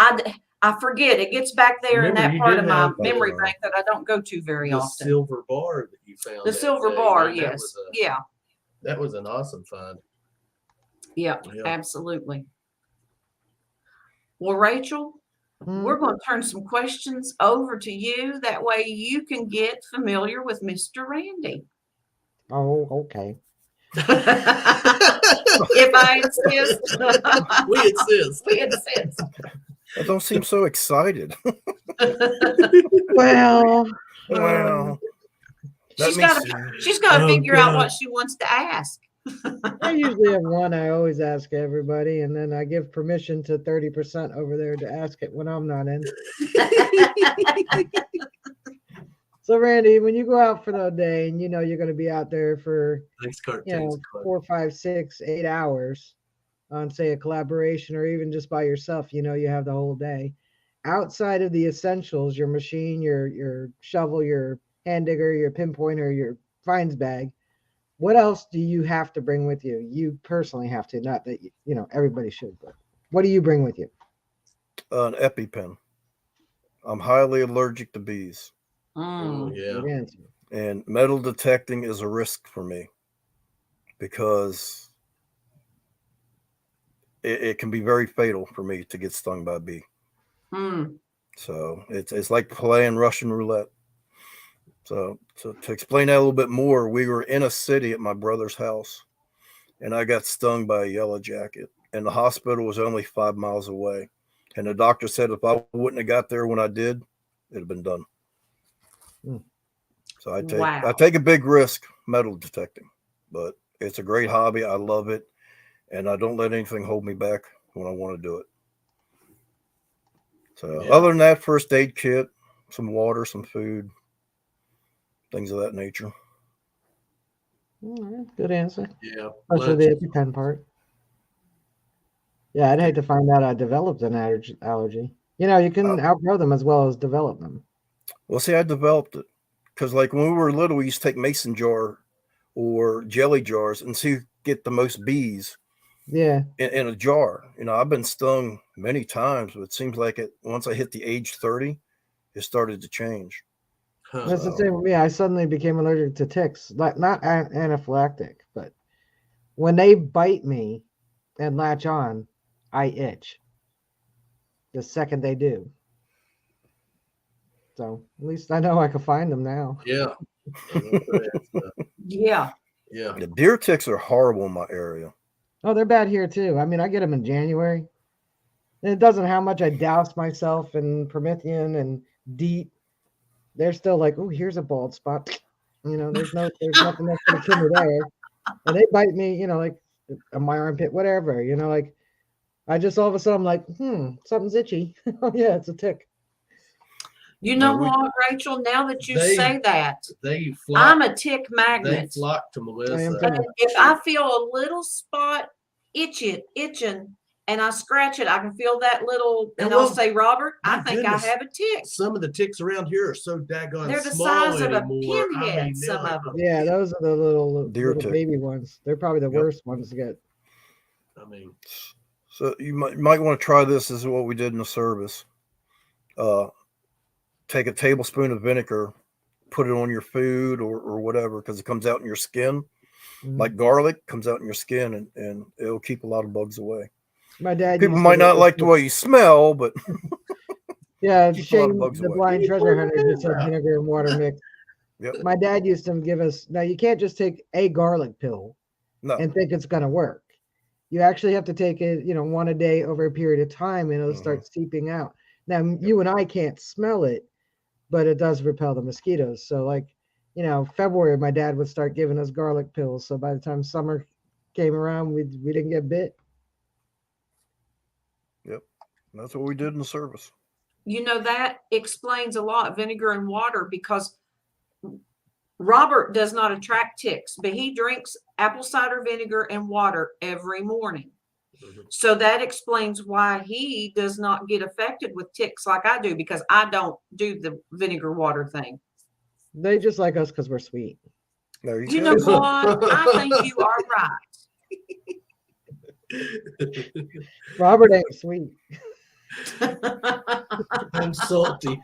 I forget. It gets back there in that part of my memory have, bank that I don't go to very the often. Silver bar that you found. The silver day, bar, man, yes, that was an awesome find. Yeah, absolutely. Well, Rachel, we're going to turn some questions over to you. That way you can get familiar with Mr. Randy. Oh, okay. If I insist. We insist. We insist. I don't seem so excited. Well, she's got to figure out what she wants to ask. I usually have one I always ask everybody, and then I give permission to 30% over there to ask it when I'm not in. So, Randy, when you go out for the day and you know you're going to be out there for 4, 5, 6, 8 hours on, say, a collaboration or even just by yourself, you know you have the whole day. Outside of the essentials, your machine, your shovel, your hand digger, your pinpointer, your finds bag, what else do you have to bring with you? You personally have to, not that everybody should, but what do you bring with you? An EpiPen. I'm highly allergic to bees. Oh, yeah. Good answer. And metal detecting is a risk for me because it can be very fatal for me to get stung by a bee. So it's like playing Russian roulette. So to explain that a little bit more, we were in a city at my brother's house, and I got stung by a yellow jacket, and the hospital was only 5 miles away. And the doctor said if I wouldn't have got there when I did, it'd have been done. So I take a big risk metal detecting, but it's a great hobby. I love it, and I don't let anything hold me back when I want to do it. So Yeah. other than that, first aid kit, some water, some food, things of that nature. All right, good answer. Yeah. Especially the EpiPen part. Yeah, I'd hate to find out I developed an allergy. You know, you can outgrow them as well as develop them. Well, see, I developed it because, like, when we were little, we used to take mason jar or jelly jars and see get the most bees. Yeah. In a jar. You know, I've been stung many times, but it seems like once I hit the age 30, it started to change. That's the same with me. I suddenly became allergic to ticks, not anaphylactic, but when they bite me and latch on, I itch the second they do. So at least I know I can find them now. Yeah. Yeah. Yeah. The deer ticks are horrible in my area. Oh, they're bad here too. I mean, I get them in January. And it doesn't how much I douse myself in Promethean and DEET. They're still like, oh, here's a bald spot. You know, there's nothing that's gonna kill me there. And they bite me, you know, like on my armpit, whatever. You know, like I just all of a sudden I'm like, something's itchy. Oh yeah, it's a tick. You know what, Rachel? Now that you say that, flock, I'm a tick magnet. They flock to Melissa. If I feel a little spot itching, and I scratch it, I can feel that little, and I'll say, Robert, I think I have a tick. Some of the ticks around here are so daggone They're the small size of a anymore. pinhead, some of them. Yeah, those are the little tick. baby ones. They're probably the worst ones to get. I mean, so you might want to try this. This is what we did in the service. Take a tablespoon of vinegar, put it on your food or whatever, because it comes out in your skin. Like garlic comes out in your skin, and it'll keep a lot of bugs away. My dad. People might not like the way you smell, but yeah, Shane, the blind treasure hunter, just said vinegar and water mix. Yep. My dad used to give us. Now you can't just take a garlic pill and think it's going to work. You actually have to take it, one a day over a period of time, and it'll start seeping out. Now you and I can't smell it, but it does repel the mosquitoes. So like, February, my dad would start giving us garlic pills. So by the time summer came around, we didn't get bit. Yep. That's what we did in the service. That explains a lot, vinegar and water, because Robert does not attract ticks, but he drinks apple cider vinegar and water every morning. So that explains why he does not get affected with ticks like I do, because I don't do the vinegar water thing. They just like us because we're sweet. You know what? I think you are right. Robert ain't sweet. I'm salty.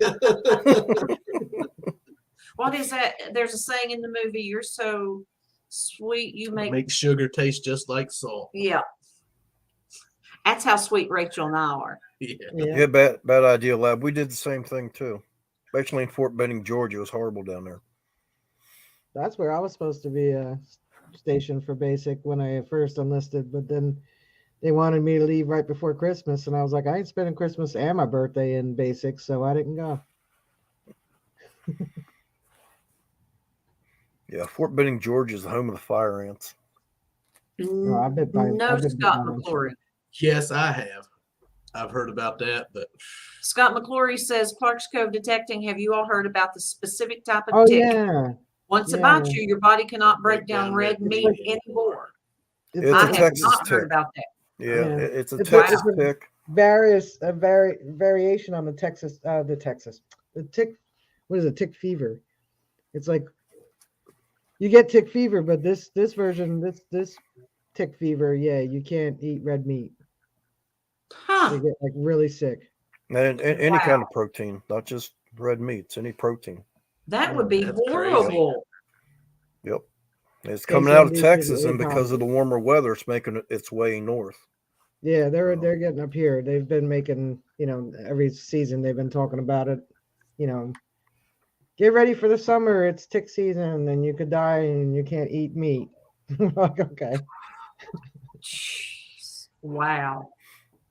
What is that? There's a saying in the movie, you're so sweet, you make sugar taste just like salt. Yeah. That's how sweet Rachel and I are. Yeah, bad idea, lab. We did the same thing too. Especially in Fort Benning, Georgia. It was horrible down there. That's where I was supposed to be stationed for basic when I first enlisted, but then they wanted me to leave right before Christmas, and I was like, I ain't spending Christmas and my birthday in basic, so I didn't go. Yeah, Fort Benning, Georgia is the home of the fire ants. No, Scott McClory. Yes, I have. I've heard about that, but Scott McClory says, Clark's Cove detecting. Have you all heard about the specific type of tick? Yeah. Once it bites you, your body cannot break down red meat anymore. I have not heard about that. Yeah, it's a Texas tick. Variation on the tick. What is it? Tick fever. It's like you get tick fever, but this version, this tick fever, you can't eat red meat. Huh. You get like really sick. And any kind of protein, not just red meats, any protein. That would be horrible. Crazy. Yep. It's coming out of Texas, and because of the warmer weather, it's making its way north. Yeah, they're getting up here. They've been making, every season they've been talking about it. Get ready for the summer. It's tick season, and you could die, and you can't eat meat. Like, okay. Jeez. Wow.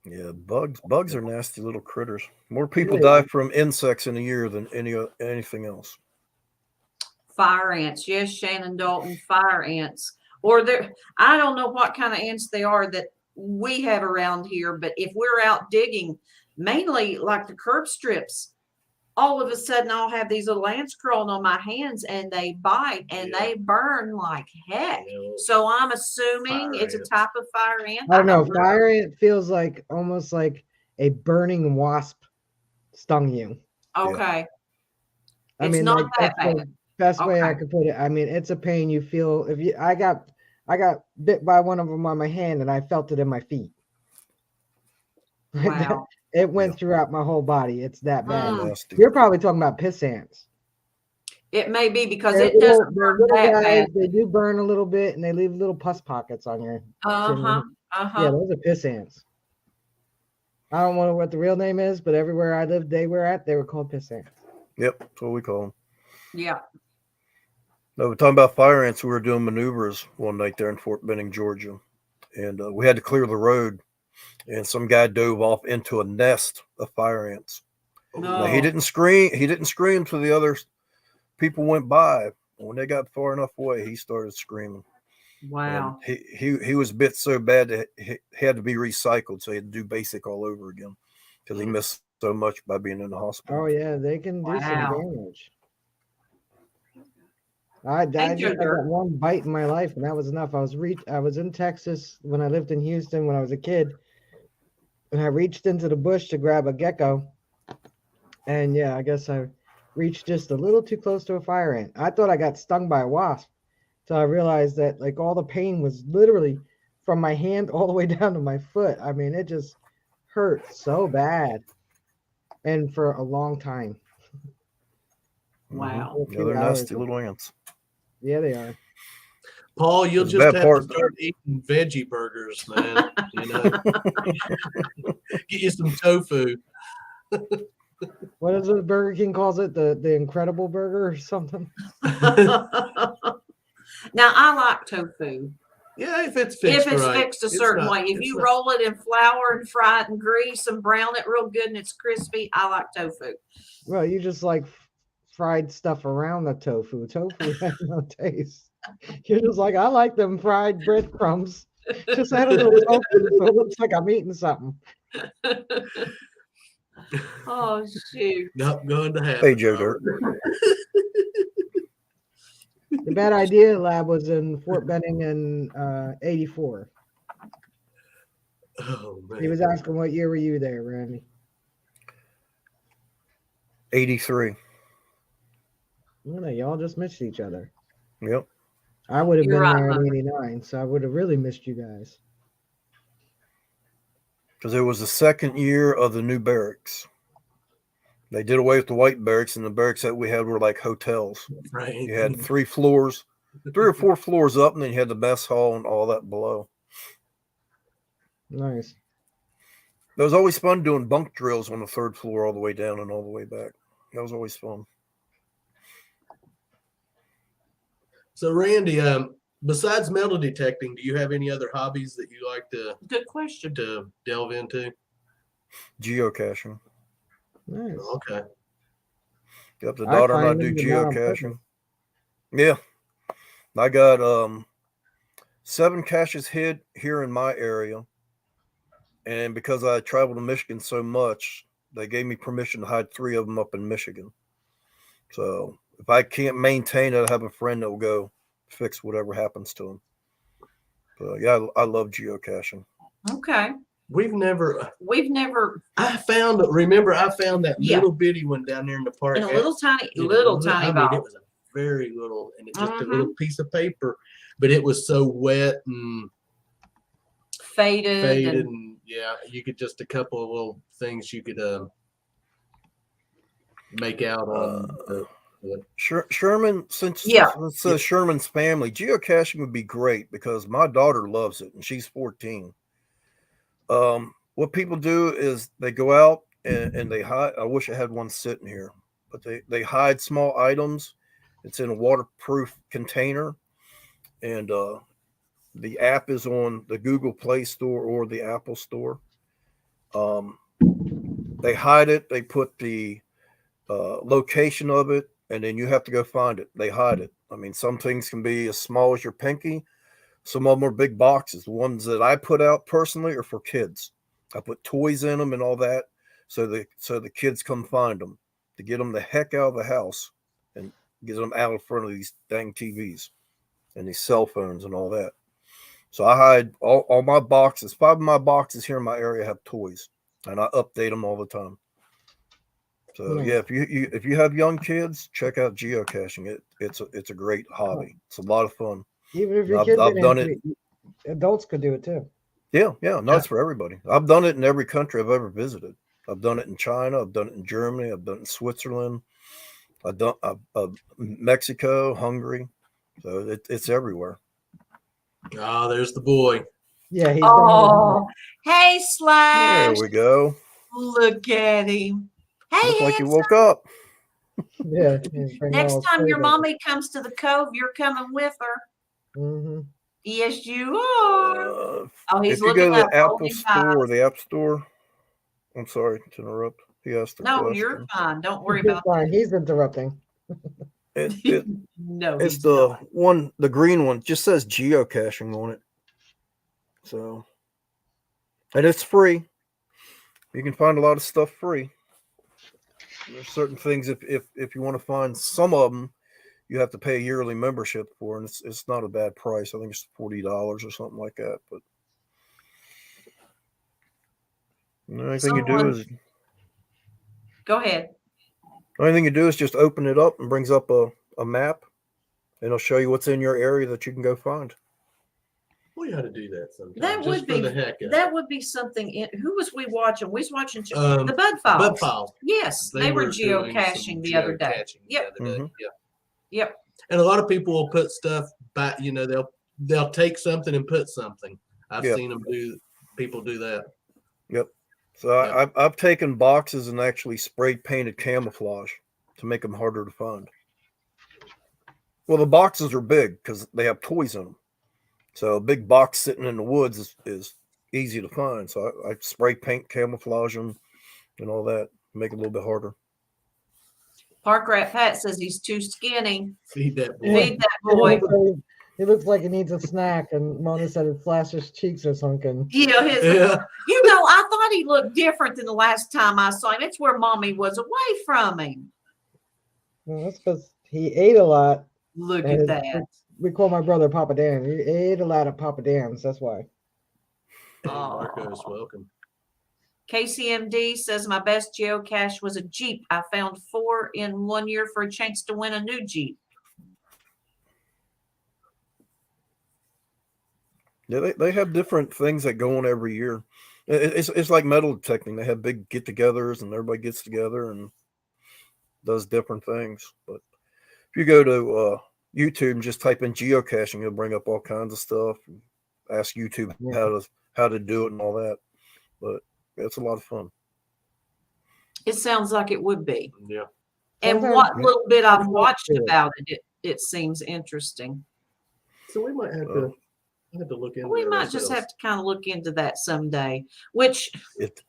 Yeah, bugs are nasty little critters. More people die from insects in a year than anything else. Fire ants. Yes, Shannon Dalton, fire ants. Or I don't know what kind of ants they are that we have around here, but if we're out digging, mainly like the curb strips. All of a sudden, I'll have these little ants crawling on my hands, and they bite and they burn like heck. So I'm assuming it's a type of fire ant. I don't know. Fire ant feels like almost like a burning wasp stung you. Okay. I It's mean, not like, that that's the bad. best way I Okay. could put it. I mean, it's a pain you feel. I got bit by one of them on my hand, and I felt it in my feet. Wow. It went throughout my whole body. It's that bad. Nasty. You're probably talking about piss ants. It may be because They're it doesn't they're burn little that guys. bad. They do burn a little bit, and they leave little pus pockets on your Uh-huh. Yeah, those are piss ants. I don't know what the real name is, but everywhere I lived, they were called piss ants. Yep, that's what we call them. Yeah. No, we're talking about fire ants. We were doing maneuvers one night there in Fort Benning, Georgia, and we had to clear the road. And some guy dove off into a nest of fire ants. No. Now, he didn't scream. He didn't scream till the other people went by. When they got far enough away, he started screaming. Wow. And he was bit so bad that he had to be recycled, so he had to do basic all over again because he missed so much by being in the hospital. Oh yeah, they can do some Wow. damage. I got one bite in my life, and that was enough. I was in Texas when I lived in Houston when I was a kid, and I reached into the bush to grab a gecko, and yeah, I guess I reached just a little too close to a fire ant. I thought I got stung by a wasp, so I realized that like all the pain was literally from my hand all the way down to my foot. I mean, it just hurt so bad, and for a long time. Wow. Mm-hmm. Yeah, they're nasty little ants. Yeah, they are. Paul, you'll just have to start eating veggie burgers, man. You know, get you some tofu. What is it? Burger King calls it the Incredible Burger or something. Now I like tofu. Yeah, if it's fixed fixed a certain way. If you roll it in flour and fry it in grease and brown it real good and it's crispy, I like tofu. Well, you just like fried stuff around the tofu. Tofu has no taste. You're just like, I like them fried breadcrumbs. Just add a little tofu so it looks like I'm eating something. Oh shoot! Not going to happen. Hey, Joe Dirt. The Bad Idea Lab was in Fort Benning in '84. Oh man! He was asking, what year were you there, Randy? 83. Well, y'all just missed each other. Yep. I would have been there in '89, so I would have really missed you guys. Because it was the second year of the new barracks. They did away with the white barracks, and the barracks that we had were like hotels. Right. You had 3 or 4 floors up, and then you had the mess hall and all that below. Nice. It was always fun doing bunk drills on the 3rd floor all the way down and all the way back. That was always fun. So, Randy, besides metal detecting, do you have any other hobbies that you like to? Good question. To delve into? Geocaching. Nice. Okay. Yep, the daughter and I do geocaching. Yeah. I got 7 caches hid here in my area. And because I travel to Michigan so much, they gave me permission to hide 3 of them up in Michigan. So if I can't maintain it, I have a friend that will go fix whatever happens to them. So yeah, I love geocaching. Okay. We've never. I found that little bitty one down there in the park. In a little tiny ball. I mean, it was a very little, and it's just a little piece of paper, but it was so wet and faded, and yeah, you could just a couple of little things you could make out on. Sherman, since it says Sherman's family, geocaching would be great because my daughter loves it and she's 14. What people do is they go out and they hide. I wish I had one sitting here, but they hide small items. It's in a waterproof container, and the app is on the Google Play Store or the Apple Store. They hide it. They put the location of it, and then you have to go find it. They hide it. I mean, some things can be as small as your pinky. Some of them are big boxes. The ones that I put out personally are for kids. I put toys in them and all that. so the kids come find them to get them the heck out of the house and get them out in front of these dang TVs and these cell phones and all that. So I hide all my boxes. 5 of my boxes here in my area have toys, and I update them all the time. So Nice. yeah, if you have young kids, check out geocaching. It's a great hobby. It's a lot of fun. Even if your I've kids done it. adults could do it too. Yeah, no, it's for everybody. I've done it in every country I've ever visited. I've done it in China. I've done it in Germany. I've done it in Switzerland. I've done Mexico, Hungary. So it's everywhere. Oh, there's the boy. Yeah. He's Oh, hey, There Slash. we go. Look at him. Hey, Looks like you handsome. woke up. Yeah. Next time your mommy comes to the cove, you're coming with her. Mm-hmm. Yes, you are. Oh, he's If you looking go to up. the Apple Holding Store or eyes. the App Store, I'm sorry to interrupt. He asked a No, question. you're fine. Don't worry You're about fine. He's interrupting. It No, it's he's the not. one, the green one, just says geocaching on it. So, and it's free. You can find a lot of stuff free. There's certain things if you want to find some of them, you have to pay a yearly membership for, and it's not a bad price. I think it's $40 or something like that. But the only thing you do is Go ahead. the only thing you do is just open it up and brings up a map, and it'll show you what's in your area that you can go find. We ought to do that sometime. That just would for be the heck of it. that would be something. Who was we watching? We was watching Um, the Bud Files. Bud Files. Yes, they were doing geocaching some the other day. geocaching the Yep. other day. Mhm. Yeah. Yep. And a lot of people will put stuff back. They'll take something and put something. I've Yep. seen people do that. Yep. So I've taken boxes and actually spray painted camouflage to make them harder to find. Well, the boxes are big because they have toys in them. So a big box sitting in the woods is easy to find. So I spray paint camouflage them and all that, make it a little bit harder. Park Rat Pat says he's too skinny. Feed that boy. Feed that boy. He looks like he needs a snack, and Mona said his Slash's cheeks are sunken. Yeah, I thought he looked different than the last time I saw him. It's where Mommy was away from him. Well, that's because he ate a lot. Look And at that. We call my brother Papa Dan. He ate a lot of Papa Dan's. That's why. Hey, Marcos, welcome. KCMD says my best geocache was a Jeep. I found 4 in 1 year for a chance to win a new Jeep. Yeah, they have different things that go on every year. It's like metal detecting. They have big get-togethers, and everybody gets together and does different things. But if you go to YouTube and just type in geocaching, it'll bring up all kinds of stuff. Ask YouTube how to do it and all that. But it's a lot of fun. It sounds like it would be. Yeah. And Sometimes- what little bit I've watched Yeah. about it seems interesting. So we might have to look into We that might just ourselves. have to kind of look into that someday. Which It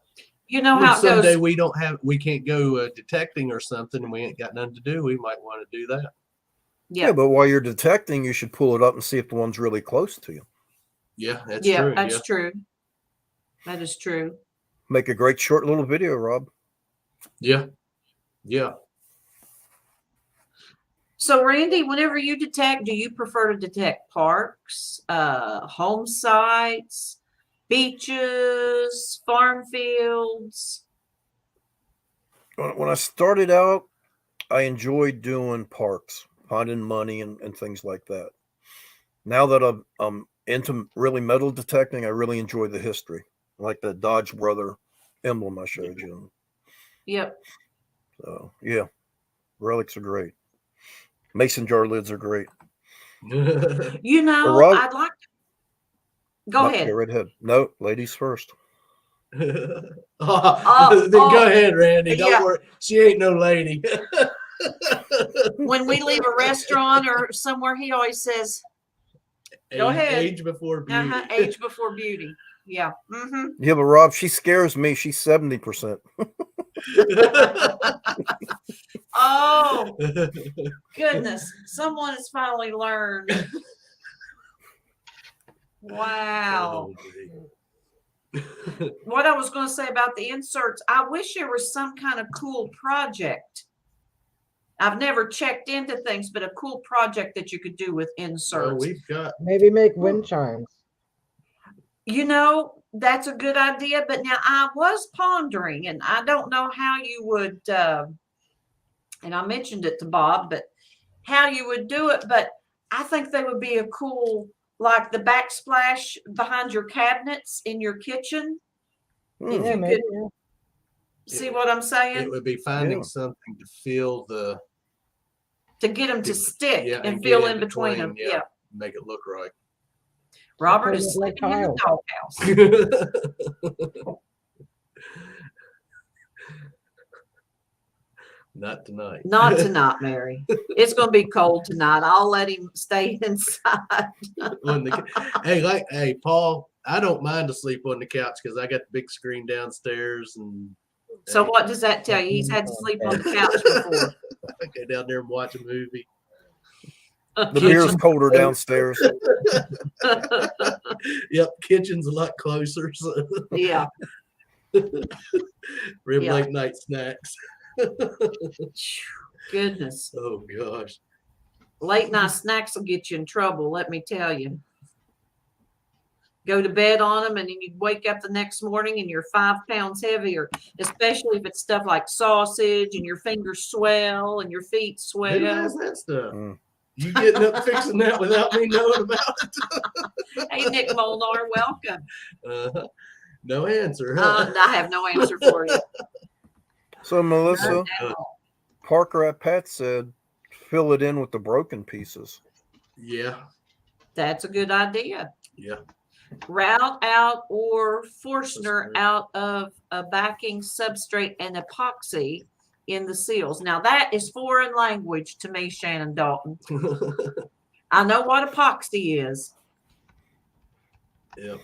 you know When how it someday goes. we can't go detecting or something, and we ain't got nothing to do. We might want to do that. Yeah, but while you're detecting, you should pull it up and see if the one's really close to you. Yeah, that's yeah, true. that's true. That is true. Make a great short little video, Rob. Yeah. Yeah. So, Randy, whenever you detect, do you prefer to detect parks, home sites, beaches, farm fields? When I started out, I enjoyed doing parks, finding money and things like that. Now that I'm into really metal detecting, I really enjoy the history, like the Dodge Brother emblem I showed you. Yep. So yeah, relics are great. Mason jar lids are great. You know, Rob- I'd like to go ahead. Go right ahead. No, ladies first. Then go ahead, Randy. Don't worry. She ain't no lady. When we leave a restaurant or somewhere, he always says, Go ahead. Age before beauty. age before beauty. Yeah. Mm-hmm. Yeah, but Rob, she scares me. She's 70%. Oh, goodness. Someone has finally learned. Wow. what I was going to say about the inserts, I wish there was some kind of cool project. I've never checked into things, but a cool project that you could do with inserts. Well, we've got Maybe make wind chimes. You know, that's a good idea. But now I was pondering, and I don't know how you would, and I mentioned it to Bob, but how you would do it. But I think they would be a cool, like the backsplash behind your cabinets in your kitchen. If Yeah, you maybe. could Yeah. see what I'm it saying, would be finding Yeah. something to fill the to get them to stick yeah, and get fill in between them. yeah, make it look right. Robert Put is it like sleeping in the tiles. doghouse. Not tonight. Not tonight, Mary. It's going to be cold tonight. I'll let him stay inside. Hey, Paul, I don't mind to sleep on the couch because I got the big screen downstairs, and So what does that tell you? He's had to sleep on the couch before. I go down there and watch a movie. The beer's colder downstairs. Yep, kitchen's a lot closer. So Yeah. Rib Yeah. late night snacks. Goodness. Oh gosh. Late night snacks will get you in trouble, let me tell you. Go to bed on them, and then you wake up the next morning and you're 5 pounds heavier, especially if it's stuff like sausage and your fingers swell and your feet Who swell. has that stuff? Mm. You getting up fixing that without me knowing about it? Hey, Nick Molnar, welcome. No answer. Huh? I have no answer for you. So Melissa, None at all. Parker at Pat said, fill it in with the broken pieces. Yeah. That's a good idea. Yeah. Route out or Forstner Forstner. out of a backing substrate and epoxy in the seals. Now that is foreign language to me, Shannon Dalton. I know what epoxy is. Yeah.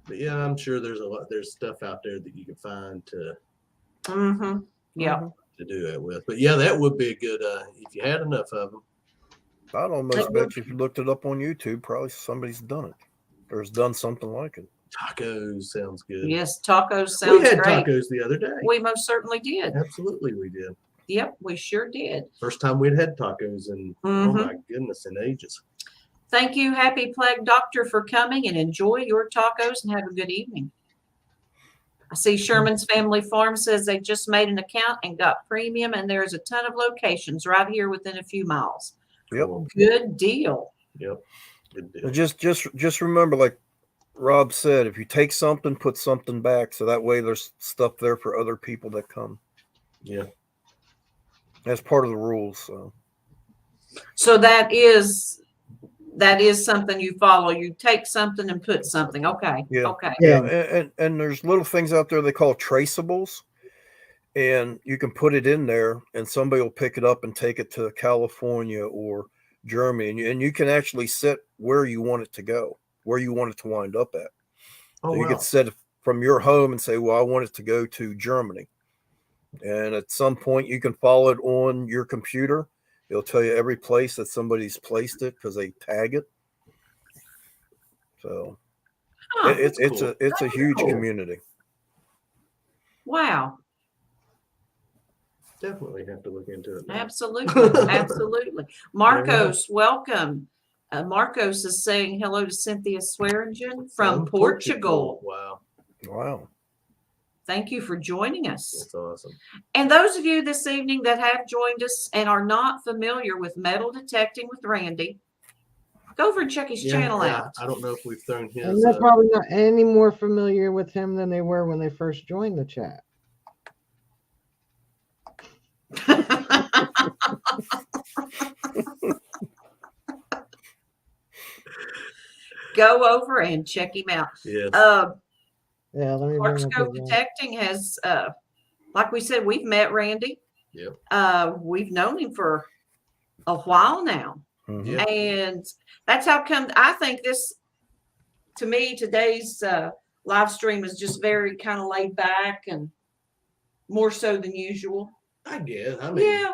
But yeah, I'm sure there's stuff out there that you can find to Mm-hmm. Yeah. do that with. But yeah, that would be a good if you had enough of them. I'd almost bet you if you looked it up on YouTube, probably somebody's done it or has done something like it. Tacos sounds good. Yes, tacos sounds we had great. tacos the other day. We most certainly did. Absolutely, we did. Yep, we sure did. First time we'd had tacos in oh my goodness, in ages. Thank you, Happy Plague Doctor, for coming, and enjoy your tacos and have a good evening. I see Sherman's Family Farm says they just made an account and got premium, and there's a ton of locations right here within a few miles. Yep. Cool. Good deal. Yep. Good deal. Just remember, like Rob said, if you take something, put something back, so that way there's stuff there for other people that come. Yeah. That's part of the rules. So that is something you follow. You take something and put something. Okay. Yeah. Okay. Yeah. And there's little things out there they call traceables, and you can put it in there, and somebody will pick it up and take it to California or Germany, and you can actually set where you want it to go, where you want it to wind up at. Oh, So you wow. could set it from your home and say, well, I want it to go to Germany. And at some point you can follow it on your computer. It'll tell you every place that somebody's placed it because they tag it. So Huh. it's a huge community. Wow. Definitely have to look into it now. Absolutely. Absolutely. Marcos, welcome. Marcos is saying hello to Cynthia Swearingen from Portugal. Wow. Wow. Thank you for joining us. That's awesome. And those of you this evening that have joined us and are not familiar with metal detecting with Randy, go over and check his channel out. I don't know if we've thrown his. And they're probably not any more familiar with him than they were when they first joined the chat. Go over and check him out. Yes. Yeah, let me Clark bring up Scope his, Detecting has, like we said, we've met Randy. Yep. We've known him for a while now. Mhm. Yeah. And that's how come I think this, to me, today's live stream is just very kind of laid back and more so than usual. I guess. I mean, Yeah.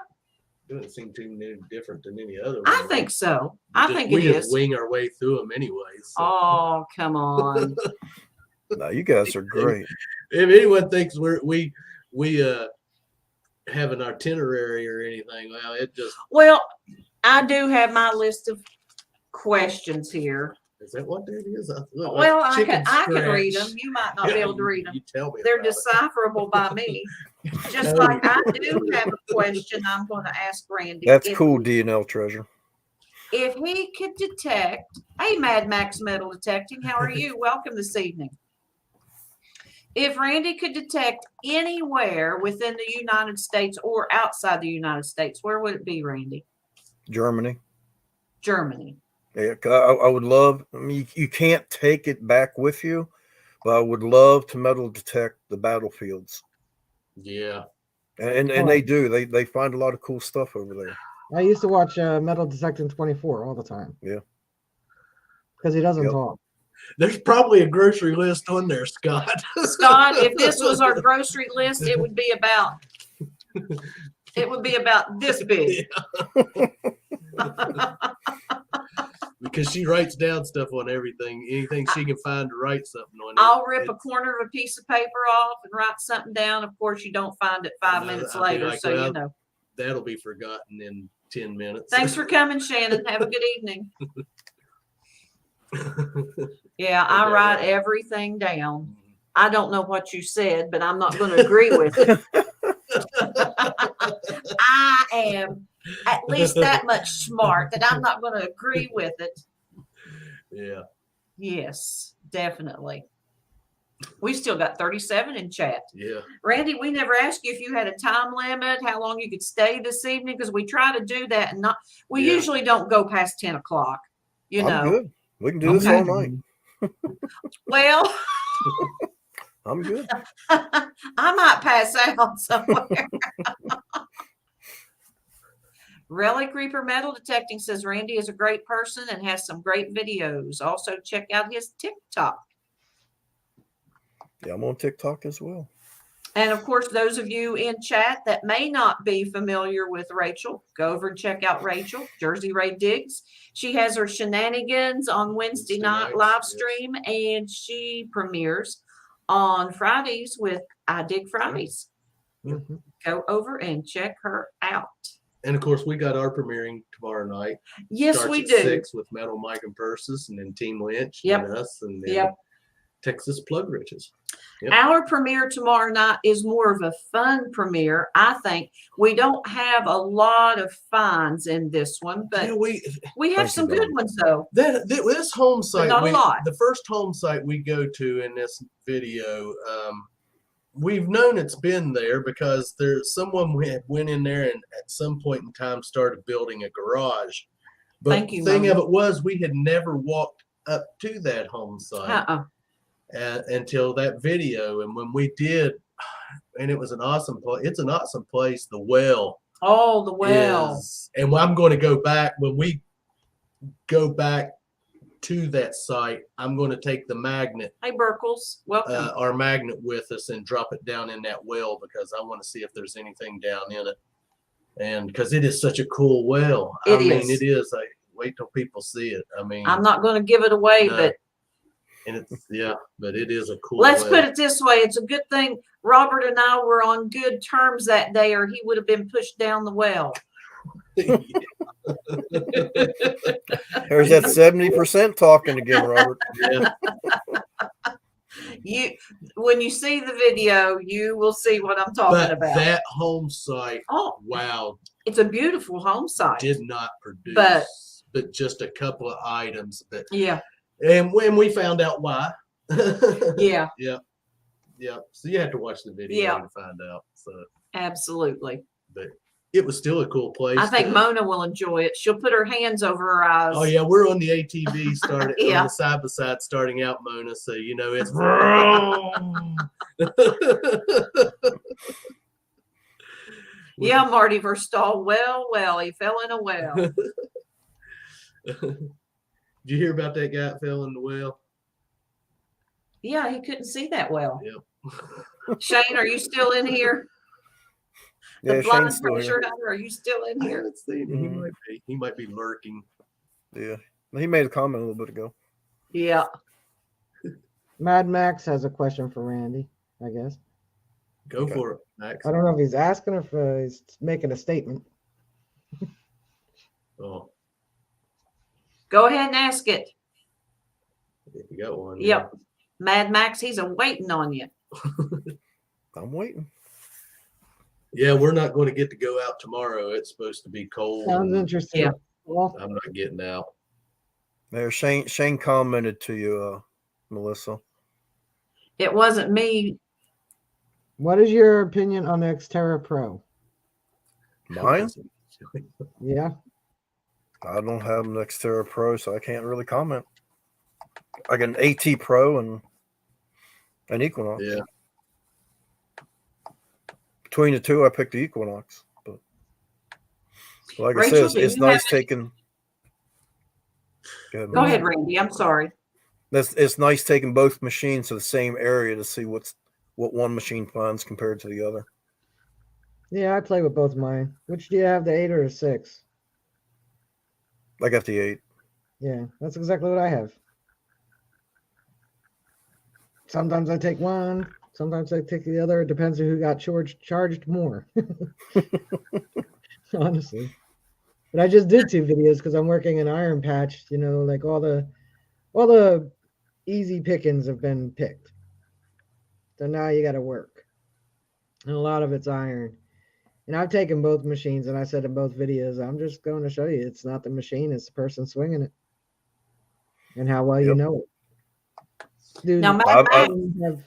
doesn't seem too different than any other one. I think so. I think we it just is. wing our way through them anyway. So. Oh, come on. No, you guys are great. If anyone thinks we have an itinerary or anything, well, it just. Well, I do have my list of questions here. Is that what that is? Well, I can read them. You might not be able to read them. You tell me. They're decipherable by me. Just like I do have a question I'm going to ask Randy. That's cool, DNL treasure. If he could detect, hey, Mad Max Metal Detecting, how are you? Welcome this evening. If Randy could detect anywhere within the United States or outside the United States, where would it be, Randy? Germany. Germany. Yeah, I would love. I mean, you can't take it back with you, but I would love to metal detect the battlefields. Yeah, and they do. They find a lot of cool stuff over there. I used to watch Metal Detecting 24 all the time. Yeah, because he doesn't talk. There's probably a grocery list on there, Scott. Scott, if this was our grocery list, it would be about this big. Yeah. Because she writes down stuff on everything, anything she can find to write something on. I'll rip a corner of a piece of paper off and write something down. Of course, you don't find it 5 minutes later, like, so well, you know. That'll be forgotten in 10 minutes. Thanks for coming, Shannon. Have a good evening. Yeah, I write everything down. I don't know what you said, but I'm not going to agree with it. I am at least that much smart that I'm not going to agree with it. Yeah. Yes, definitely. We still got 37 in chat. Yeah. Randy, we never asked you if you had a time limit, how long you could stay this evening, because we try to do that and not. We usually don't go past 10 o'clock. You know. I'm good. We can do this all night. Well. I'm good. I might pass out somewhere. Relic Reaper Metal Detecting says Randy is a great person and has some great videos. Also, check out his TikTok. Yeah, I'm on TikTok as well. And of course, those of you in chat that may not be familiar with Rachel, go over and check out Rachel, Jersey Ray Diggs. She has her shenanigans on Wednesday night live stream, and she premieres on Fridays with I Dig Fridays. Mm-hmm. Go over and check her out. And of course, we got our premiering tomorrow night. Yes, Starts we at do. 6 with Metal Mike and Persis, and then Team Lynch and us, and then Texas Plug Riches. Yep. Our premiere tomorrow night is more of a fun premiere. I think we don't have a lot of finds in this one, but we have some good ones though. This home site, but not a lot. The first home site we go to in this video, we've known it's been there because there's someone went in there and at some point in time started building a garage. But the thing of it was, we had never walked up to that home site. Until that video, and when we did, and it was an awesome place. It's an awesome place. The well. Oh, the well. And I'm going to go back when we go back to that site. I'm going to take the magnet. Hey, Burkles, welcome. Our magnet with us and drop it down in that well because I want to see if there's anything down in it. And because it is such a cool well. I mean, it is. Wait till people see it. I mean, I'm not going to give it away, but. And it's but it is a cool. Let's put it this way: it's a good thing Robert and I were on good terms that day, or he would have been pushed down the well. There's that 70% talking again, Robert. Yeah. When you see the video, you will see what I'm talking about. That home site, wow, it's a beautiful home site. Did not produce, but just a couple of items. But and when we found out why. Yeah. So you have to watch the video to find out. So absolutely. But it was still a cool place. I think Mona will enjoy it. She'll put her hands over her eyes. Oh yeah, we're on the ATV on the side by side starting out, Mona. So you know it's yeah, Marty Verstahl. Well, he fell in a well. Did you hear about that guy that fell in the well? Yeah, he couldn't see that well. Yep. Shane, are you still in here? Yeah, blood Shane's still pressure here. hunter, are you still in I here? haven't seen him. Mhm. He might be lurking. Yeah, he made a comment a little bit ago. Yeah. Mad Max has a question for Randy, I guess. Go Okay. for it, Max. I don't know if he's asking or if he's making a statement. Oh, Go ahead and ask it. if you got one. Yep. Mad Max, he's a waiting on you. I'm waiting. Yeah, we're not going to get to go out tomorrow. It's supposed to be cold. Sounds and interesting. Yeah. Well, I'm not getting out. There, Shane commented to you, Melissa. It wasn't me. what is your opinion on the Xterra Pro? Mine? Yeah. I don't have an Xterra Pro, so I can't really comment. I got an AT Pro and an Equinox. Yeah. Between the two, I picked the Equinox. But like Rachel, I said, do it's you have nice any- taking. Go Melissa. ahead, Randy. I'm sorry. It's nice taking both machines to the same area to see what one machine finds compared to the other. Yeah, I play with both mine. Which do you have, the 8 or the 6? I got the 8. Yeah, that's exactly what I have. Sometimes I take one, sometimes I take the other. It depends on who got charged more. Honestly. But I just did 2 videos because I'm working an iron patch, like all the easy pickings have been picked. So now you gotta work. And a lot of it's iron. And I've taken both machines, and I said in both videos, I'm just going to show you it's not the machine, it's the person swinging it. And how well you Yep. know it. Do Now, Mad I- Max, have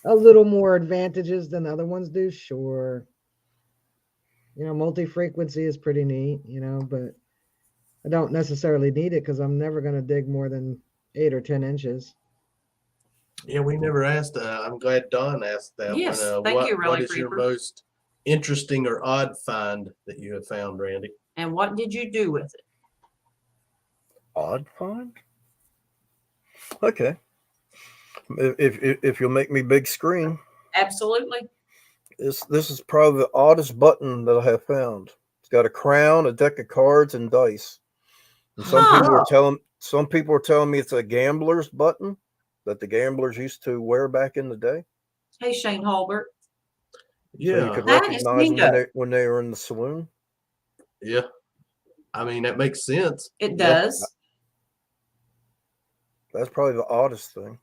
a little more advantages than other ones do? Sure. Multi-frequency is pretty neat, but I don't necessarily need it because I'm never going to dig more than 8 or 10 inches. Yeah, we never asked. I'm glad Don asked that Yes, one. thank you, What Really is your Creeper. most interesting or odd find that you have found, Randy? and what did you do with it? Odd find? Okay. If you'll make me big screen, Absolutely. this is probably the oddest button that I have found. It's got a crown, a deck of cards, and dice. And some people are telling me it's a gambler's button that the gamblers used to wear back in the day. Hey, Shane Holbert. So you Yeah, could That is recognize them neato. when they were in the saloon. yeah. I mean, that makes sense. It Yeah. does. That's probably the oddest thing.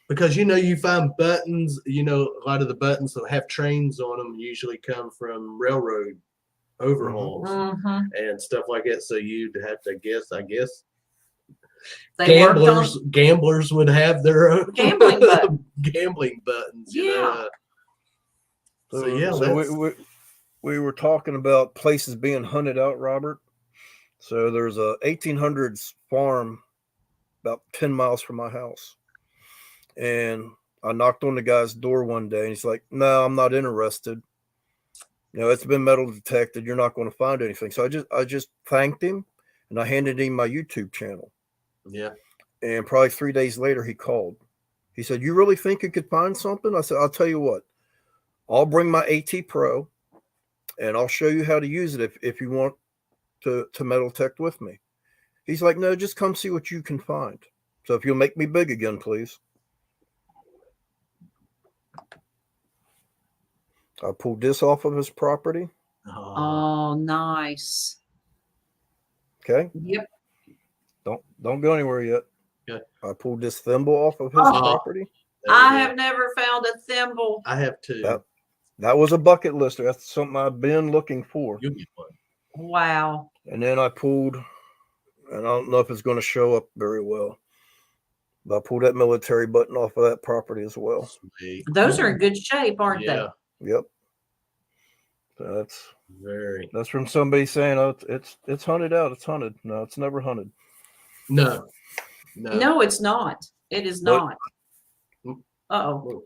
Because you find buttons. A lot of the buttons that have trains on them usually come from railroad overhauls Mm-hmm. and stuff like that. So you'd have to guess. I guess They worked on gamblers would have their own Gambling button. gambling buttons. Yeah. So yeah, So we were talking about places being hunted out, Robert. So there's a 1800s farm about 10 miles from my house. And I knocked on the guy's door one day and he's like, "No, I'm not interested. It's been metal detected. You're not going to find anything." So I just thanked him and I handed him my YouTube channel. yeah. And probably 3 days later, he called. He said, "You really think you could find something?" I said, "I'll tell you what, I'll bring my AT Pro and I'll show you how to use it if you want to metal detect with me." He's like, "No, just come see what you can find. So if you'll make me big again, please." I pulled this off of his property. Oh, nice. Okay. Yep. Don't go anywhere yet. Okay. I pulled this thimble off of his Oh. property. I have never found a thimble. I have two. That was a bucket lister. That's something I've been looking for. You'll get one. Wow. And then I pulled, and I don't know if it's going to show up very well, but I pulled that military button off of that property as well. Sweet. Those are in good shape, aren't Yeah, Yep. So very. that's from somebody saying, "Oh, it's hunted out. It's hunted." No, it's never hunted. No. they? No, it's not. It is But- not. Uh-oh.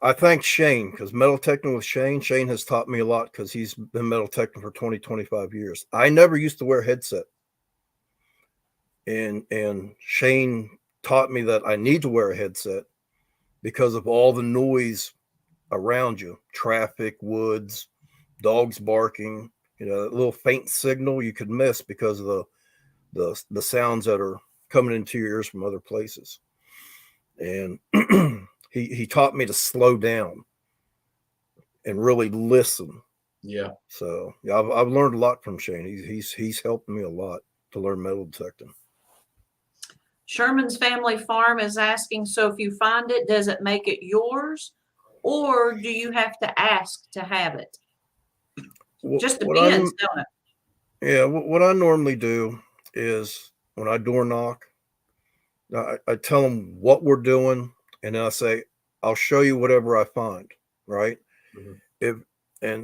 I thank Shane because metal detecting with Shane has taught me a lot because he's been metal detecting for 25 years. I never used to wear a headset. And Shane taught me that I need to wear a headset because of all the noise around you, traffic, woods, dogs barking, a little faint signal you could miss because of the sounds that are coming into your ears from other places. And he taught me to slow down and really listen. Yeah. So yeah, I've learned a lot from Shane. He's helped me a lot to learn metal detecting. Sherman's Family Farm is asking, so if you find it, does it make it yours, or do you have to ask to have it? Just depends, don't it? Yeah, what I normally do is when I door knock, I tell them what we're doing, and then I say, I'll show you whatever I find, right? Mm-hmm.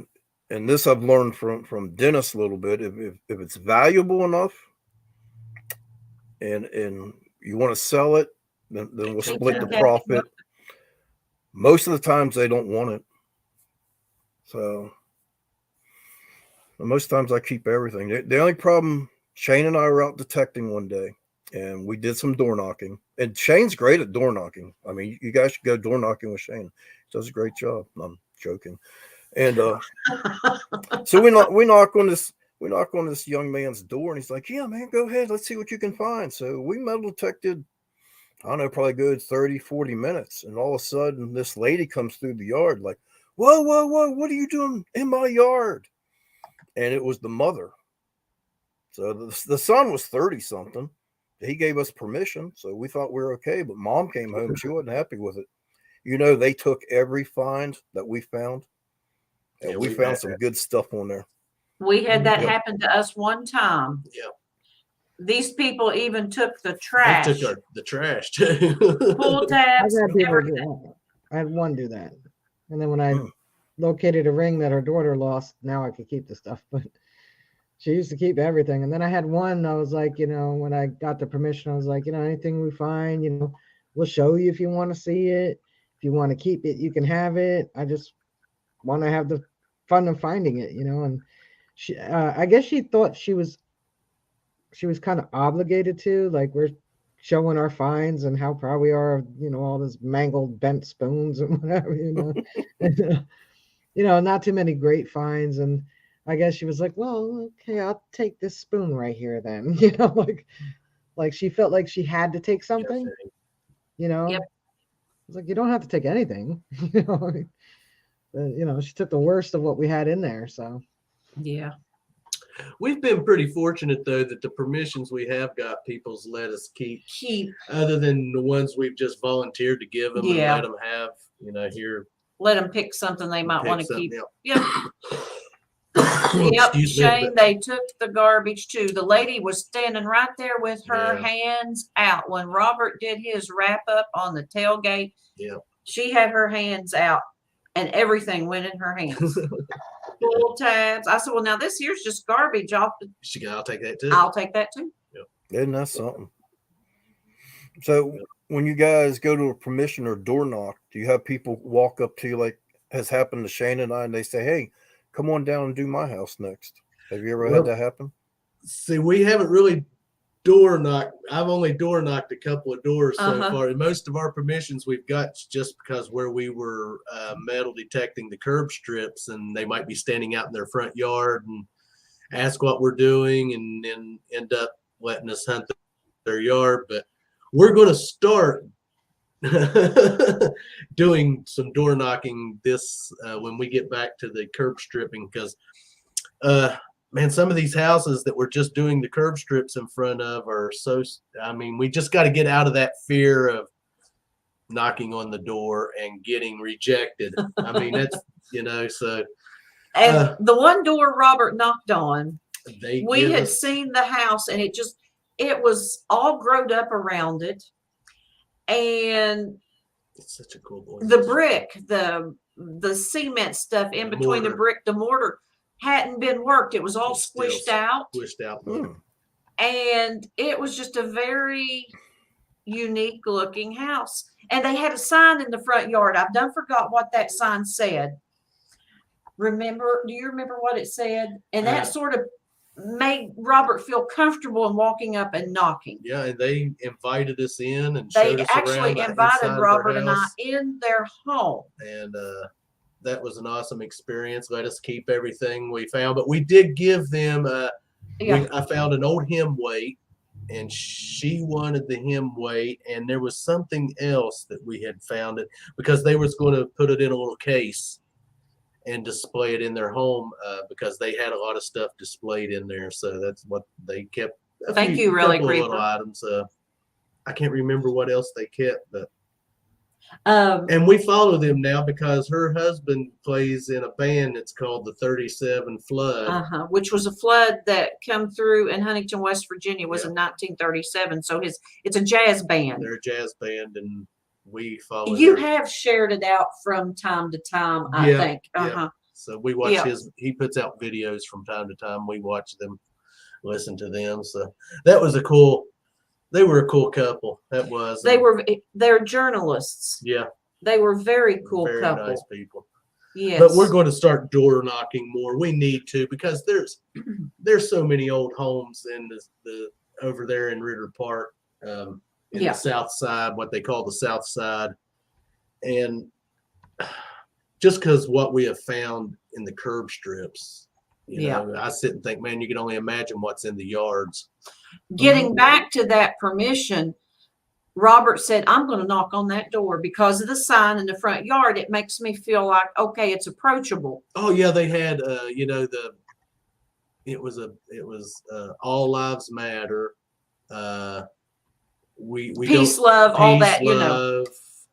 And this I've learned from Dennis a little bit. If it's valuable enough and you want to sell it, then we'll split the profit. Most of the times they don't want it. So most times I keep everything. The only problem, Shane and I were out detecting one day and we did some door knocking. And Shane's great at door knocking. I mean, you guys should go door knocking with Shane. He does a great job. I'm joking. And so we knock on this young man's door, and he's like, "Yeah, man, go ahead. Let's see what you can find." So we metal detected, I don't know, probably a good 30, 40 minutes. And all of a sudden, this lady comes through the yard like, whoa, what are you doing in my yard? And it was the mother. So the son was 30-something. He gave us permission, so we thought we were okay. But mom came home. She wasn't happy with it. They took every find that we found. And yeah, we found some good stuff on there. We had that happen to us one time. Yeah. These people even took the trash. They took the trash too. Pull tabs. I had one do that. And then when I located a ring that her daughter lost, now I could keep the stuff. But she used to keep everything. And then I had one, I was like, when I got the permission, I was like, anything we find, we'll show you if you want to see it. If you want to keep it, you can have it. I just want to have the fun of finding it, and she I guess she thought she was kind of obligated to, like, we're showing our finds and how proud we are of, all this mangled bent spoons and whatever, not too many great finds. And I guess she was like, well, okay, I'll take this spoon right here then, like she felt like she had to take something, Yep. It's like, you don't have to take anything, she took the worst of what we had in there. So, yeah. We've been pretty fortunate, though, that the permissions we have got, people's let us keep, other than the ones we've just volunteered to give them and let them have, here. Let them pick something they might want to keep. Yep. Yep, Shane, they took the garbage too. The lady was standing right there with her hands out when Robert did his wrap up on the tailgate. Yeah, she had her hands out, and everything went in her hands. Pull tabs. I said, "Well, now this here's just garbage." I'll take that too. I'll take that too. Yep. Isn't that something? So when you guys go to a permission or door knock, do you have people walk up to you like has happened to Shane and I, and they say, "Hey, come on down and do my house next"? Have you ever had that happen? See, we haven't really door knocked. I've only door knocked a couple of doors so far. And most of our permissions we've got just because where we were metal detecting the curb strips, and they might be standing out in their front yard and ask what we're doing, and then end up letting us hunt their yard. But we're going to start doing some door knocking this when we get back to the curb stripping, because man, some of these houses that we're just doing the curb strips in front of are we just got to get out of that fear of knocking on the door and getting rejected. I mean, that's, so. And the one door Robert knocked on, we had seen the house, and it was all growed up around it. And it's such a cool boy. The brick, the cement stuff in between the brick, the mortar hadn't been worked. It was all squished out. And it was just a very unique looking house. And they had a sign in the front yard. I've done forgot what that sign said. Do you remember what it said? And that sort of made Robert feel comfortable in walking up and knocking. Yeah, and they invited us in and they showed us actually around invited Robert and I in their home. And that was an awesome experience. Let us keep everything we found, but we did give them. I found an old hem weight, and she wanted the hem weight, and there was something else that we had found it because they was going to put it in a little case and display it in their home because they had a lot of stuff displayed in there. So that's what they kept. Thank you, really, couple of Creeper. little items. I can't remember what else they kept, but. And we follow them now because her husband plays in a band that's called the 37 Flood. Which was a flood that come through in Huntington, West Virginia, was in 1937. So it's a jazz band. They're a jazz band, and we follow. You have shared it out from time to time, I think. Yeah. So we watch he puts out videos from time to time. We watch them, listen to them. So that was they were a cool couple. That was. They're journalists. Yeah. They were very cool very couple. Nice people. Yes. But we're going to start door knocking more. We need to because there's so many old homes in the over there in Ritter Park, in the South Side, what they call the South Side, and just because what we have found in the curb strips, you know, I sit and think, man, you can only imagine what's in the yards. Getting back to that permission, Robert said, I'm going to knock on that door because of the sign in the front yard. It makes me feel like, okay, it's approachable. Oh yeah. They had, it was All Lives Matter. We peace, love, all that, love,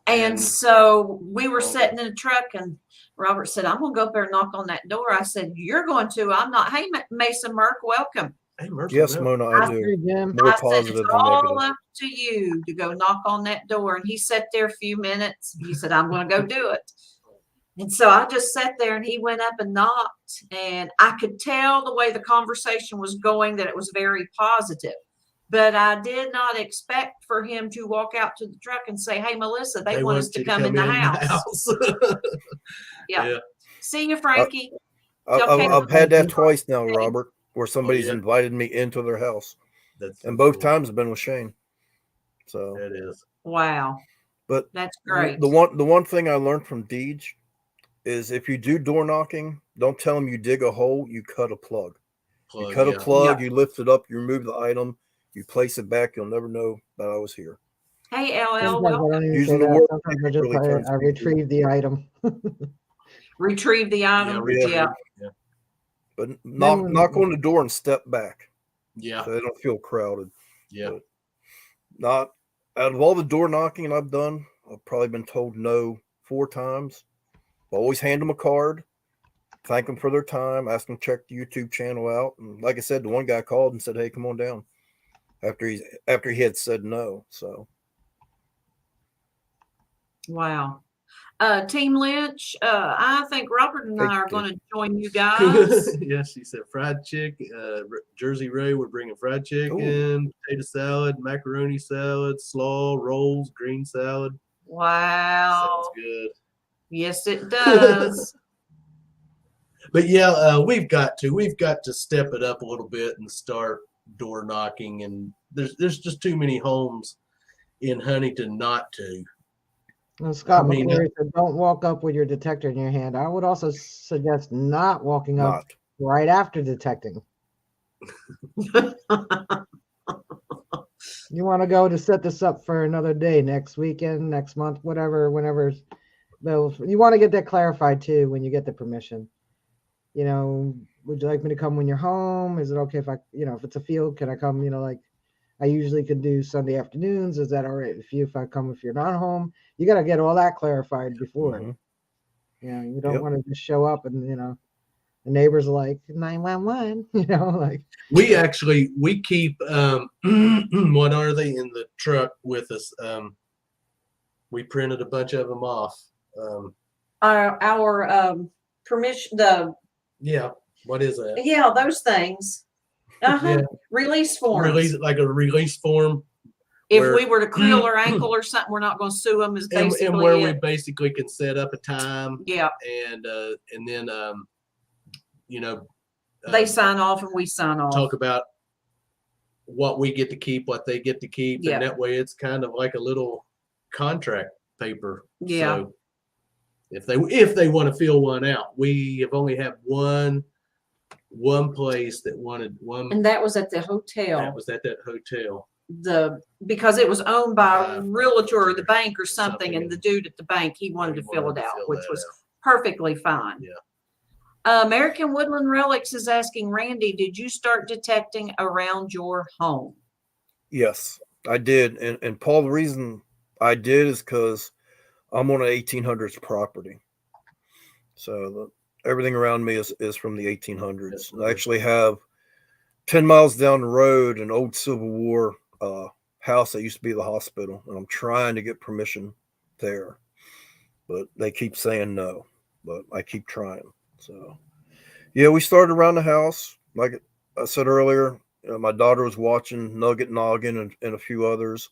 And so we were sitting in a truck and Robert said, I'm going to go up there and knock on that door. I said, you're going to, I'm not. Hey, Mason Merck, welcome. Hey, Mercy, yes, Mona, I do. More positive it's than all negative. up to you to go knock on that door. And he sat there a few minutes. He said, I'm going to go do it. And so I just sat there and he went up and knocked. And I could tell the way the conversation was going that it was very positive. But I did not expect for him to walk out to the truck and say, hey, Melissa, they want us to come in the house. Yeah. See you, Frankie. I've had that twice now, Robert, where somebody's invited me into their house. And both times have been with Shane. So it is. Wow. But that's great. The one thing I learned from Deej is if you do door knocking, don't tell them you dig a hole, you cut a plug. You cut a plug, you lift it up, you remove the item, you place it back, you'll never know that I was here. Hey, LL, using the word, I retrieve the item. Retrieve the item. Yeah. But knock on the door and step back. Yeah. So they don't feel crowded. Yeah. But not out of all the door knocking I've done, I've probably been told no 4 times. I always hand them a card, thank them for their time, ask them to check the YouTube channel out. And like I said, the one guy called and said, hey, come on down. After he had said no. So wow. Team Lynch, I think Robert and I are going to join you guys. Yes, she said fried chicken. Jersey Ray, we're bringing fried chicken, potato salad, macaroni salad, slaw, rolls, green salad. Wow. Sounds good. Yes, it does. But yeah, we've got to step it up a little bit and start door knocking. And there's just too many homes in Huntington not to. Well, Scott McCleary said, don't walk up with your detector in your hand. I would also suggest not walking up right after detecting. You want to go to set this up for another day, next weekend, next month, whatever, whenever. You want to get that clarified too when you get the permission. You know, would you like me to come when you're home? Is it okay if if it's a field, can I come, like I usually could do Sunday afternoons? Is that all right if I come if you're not home? You got to get all that clarified before. Mm-hmm. You don't want to just show up and, the neighbors are like 911, like. We keep, what are they in the truck with us? We printed a bunch of them off. Our permission, what is that? Yeah, those things. Release forms. Like a release form. If we were to creel or ankle or something, we're not going to sue them. Is basically and where we basically can set up a time. Yeah. And then they sign off and we sign off. Talk about what we get to keep, what they get to keep, and that way it's kind of like a little contract paper. Yeah. So if they want to fill one out. We have only had one place that wanted one. And that was at the hotel. That was at that hotel. Because it was owned by a realtor or the bank or something, and the dude at the bank, he wanted to fill it out, which was perfectly fine. Yeah. American Woodland Relics is asking Randy, did you start detecting around your home? Yes, I did. And Paul, the reason I did is because I'm on an 1800s property. So everything around me is from the 1800s. I actually have 10 miles down the road an old Civil War house that used to be the hospital, and I'm trying to get permission there, but they keep saying no, but I keep trying. So yeah, we started around the house. Like I said earlier, my daughter was watching Nugget Noggin and a few others,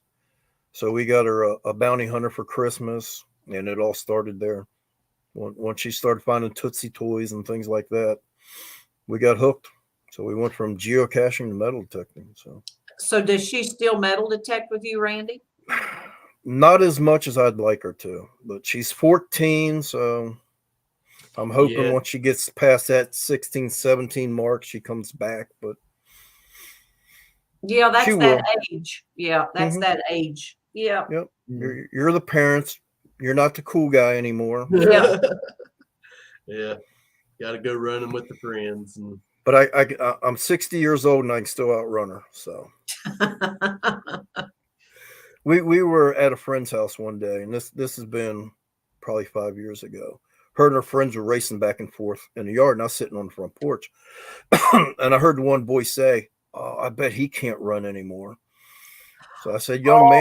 so we got her a bounty hunter for Christmas, and it all started there. Once she started finding Tootsie toys and things like that, we got hooked. So we went from geocaching to metal detecting. So does she still metal detect with you, Randy? Not as much as I'd like her to, but she's 14, so I'm hoping once she gets past that 16, 17 mark, she comes back. But yeah, that's that age. Yeah, that's that age. Yeah. Yep. You're the parents. You're not the cool guy anymore. Yeah. Yeah. Got to go running with the friends. But I'm 60 years old and I can still outrun her. So we were at a friend's house one day, and this has been probably 5 years ago. Her and her friends were racing back and forth in the yard, and I was sitting on the front porch. And I heard the one boy say, "Oh, I bet he can't run anymore." So I said, young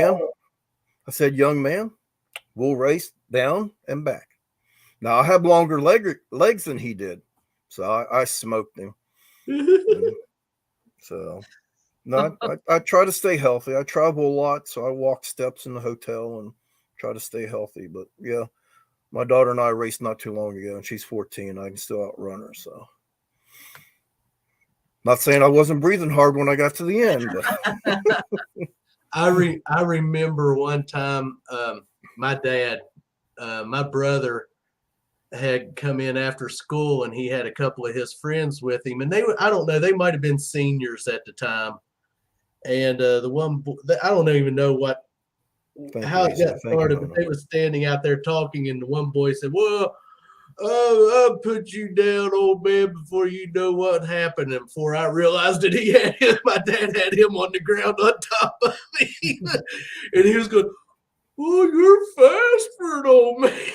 man, we'll race down and back. Now I have longer legs than he did, so I smoked him. So no, I try to stay healthy. I travel a lot, so I walk steps in the hotel and try to stay healthy. But yeah, my daughter and I raced not too long ago, and she's 14. I can still outrun her. So not saying I wasn't breathing hard when I got to the end, but I remember one time my dad, my brother had come in after school, and he had a couple of his friends with him, and I don't know, they might have been seniors at the time. And the one, I don't even know how it got started, but they were standing out there talking, and the one boy said, "Well, I'll put you down, old man, before you know what happened." And before I realized it, my dad had him on the ground on top of me. And he was going, "Oh, you're fast for an old man."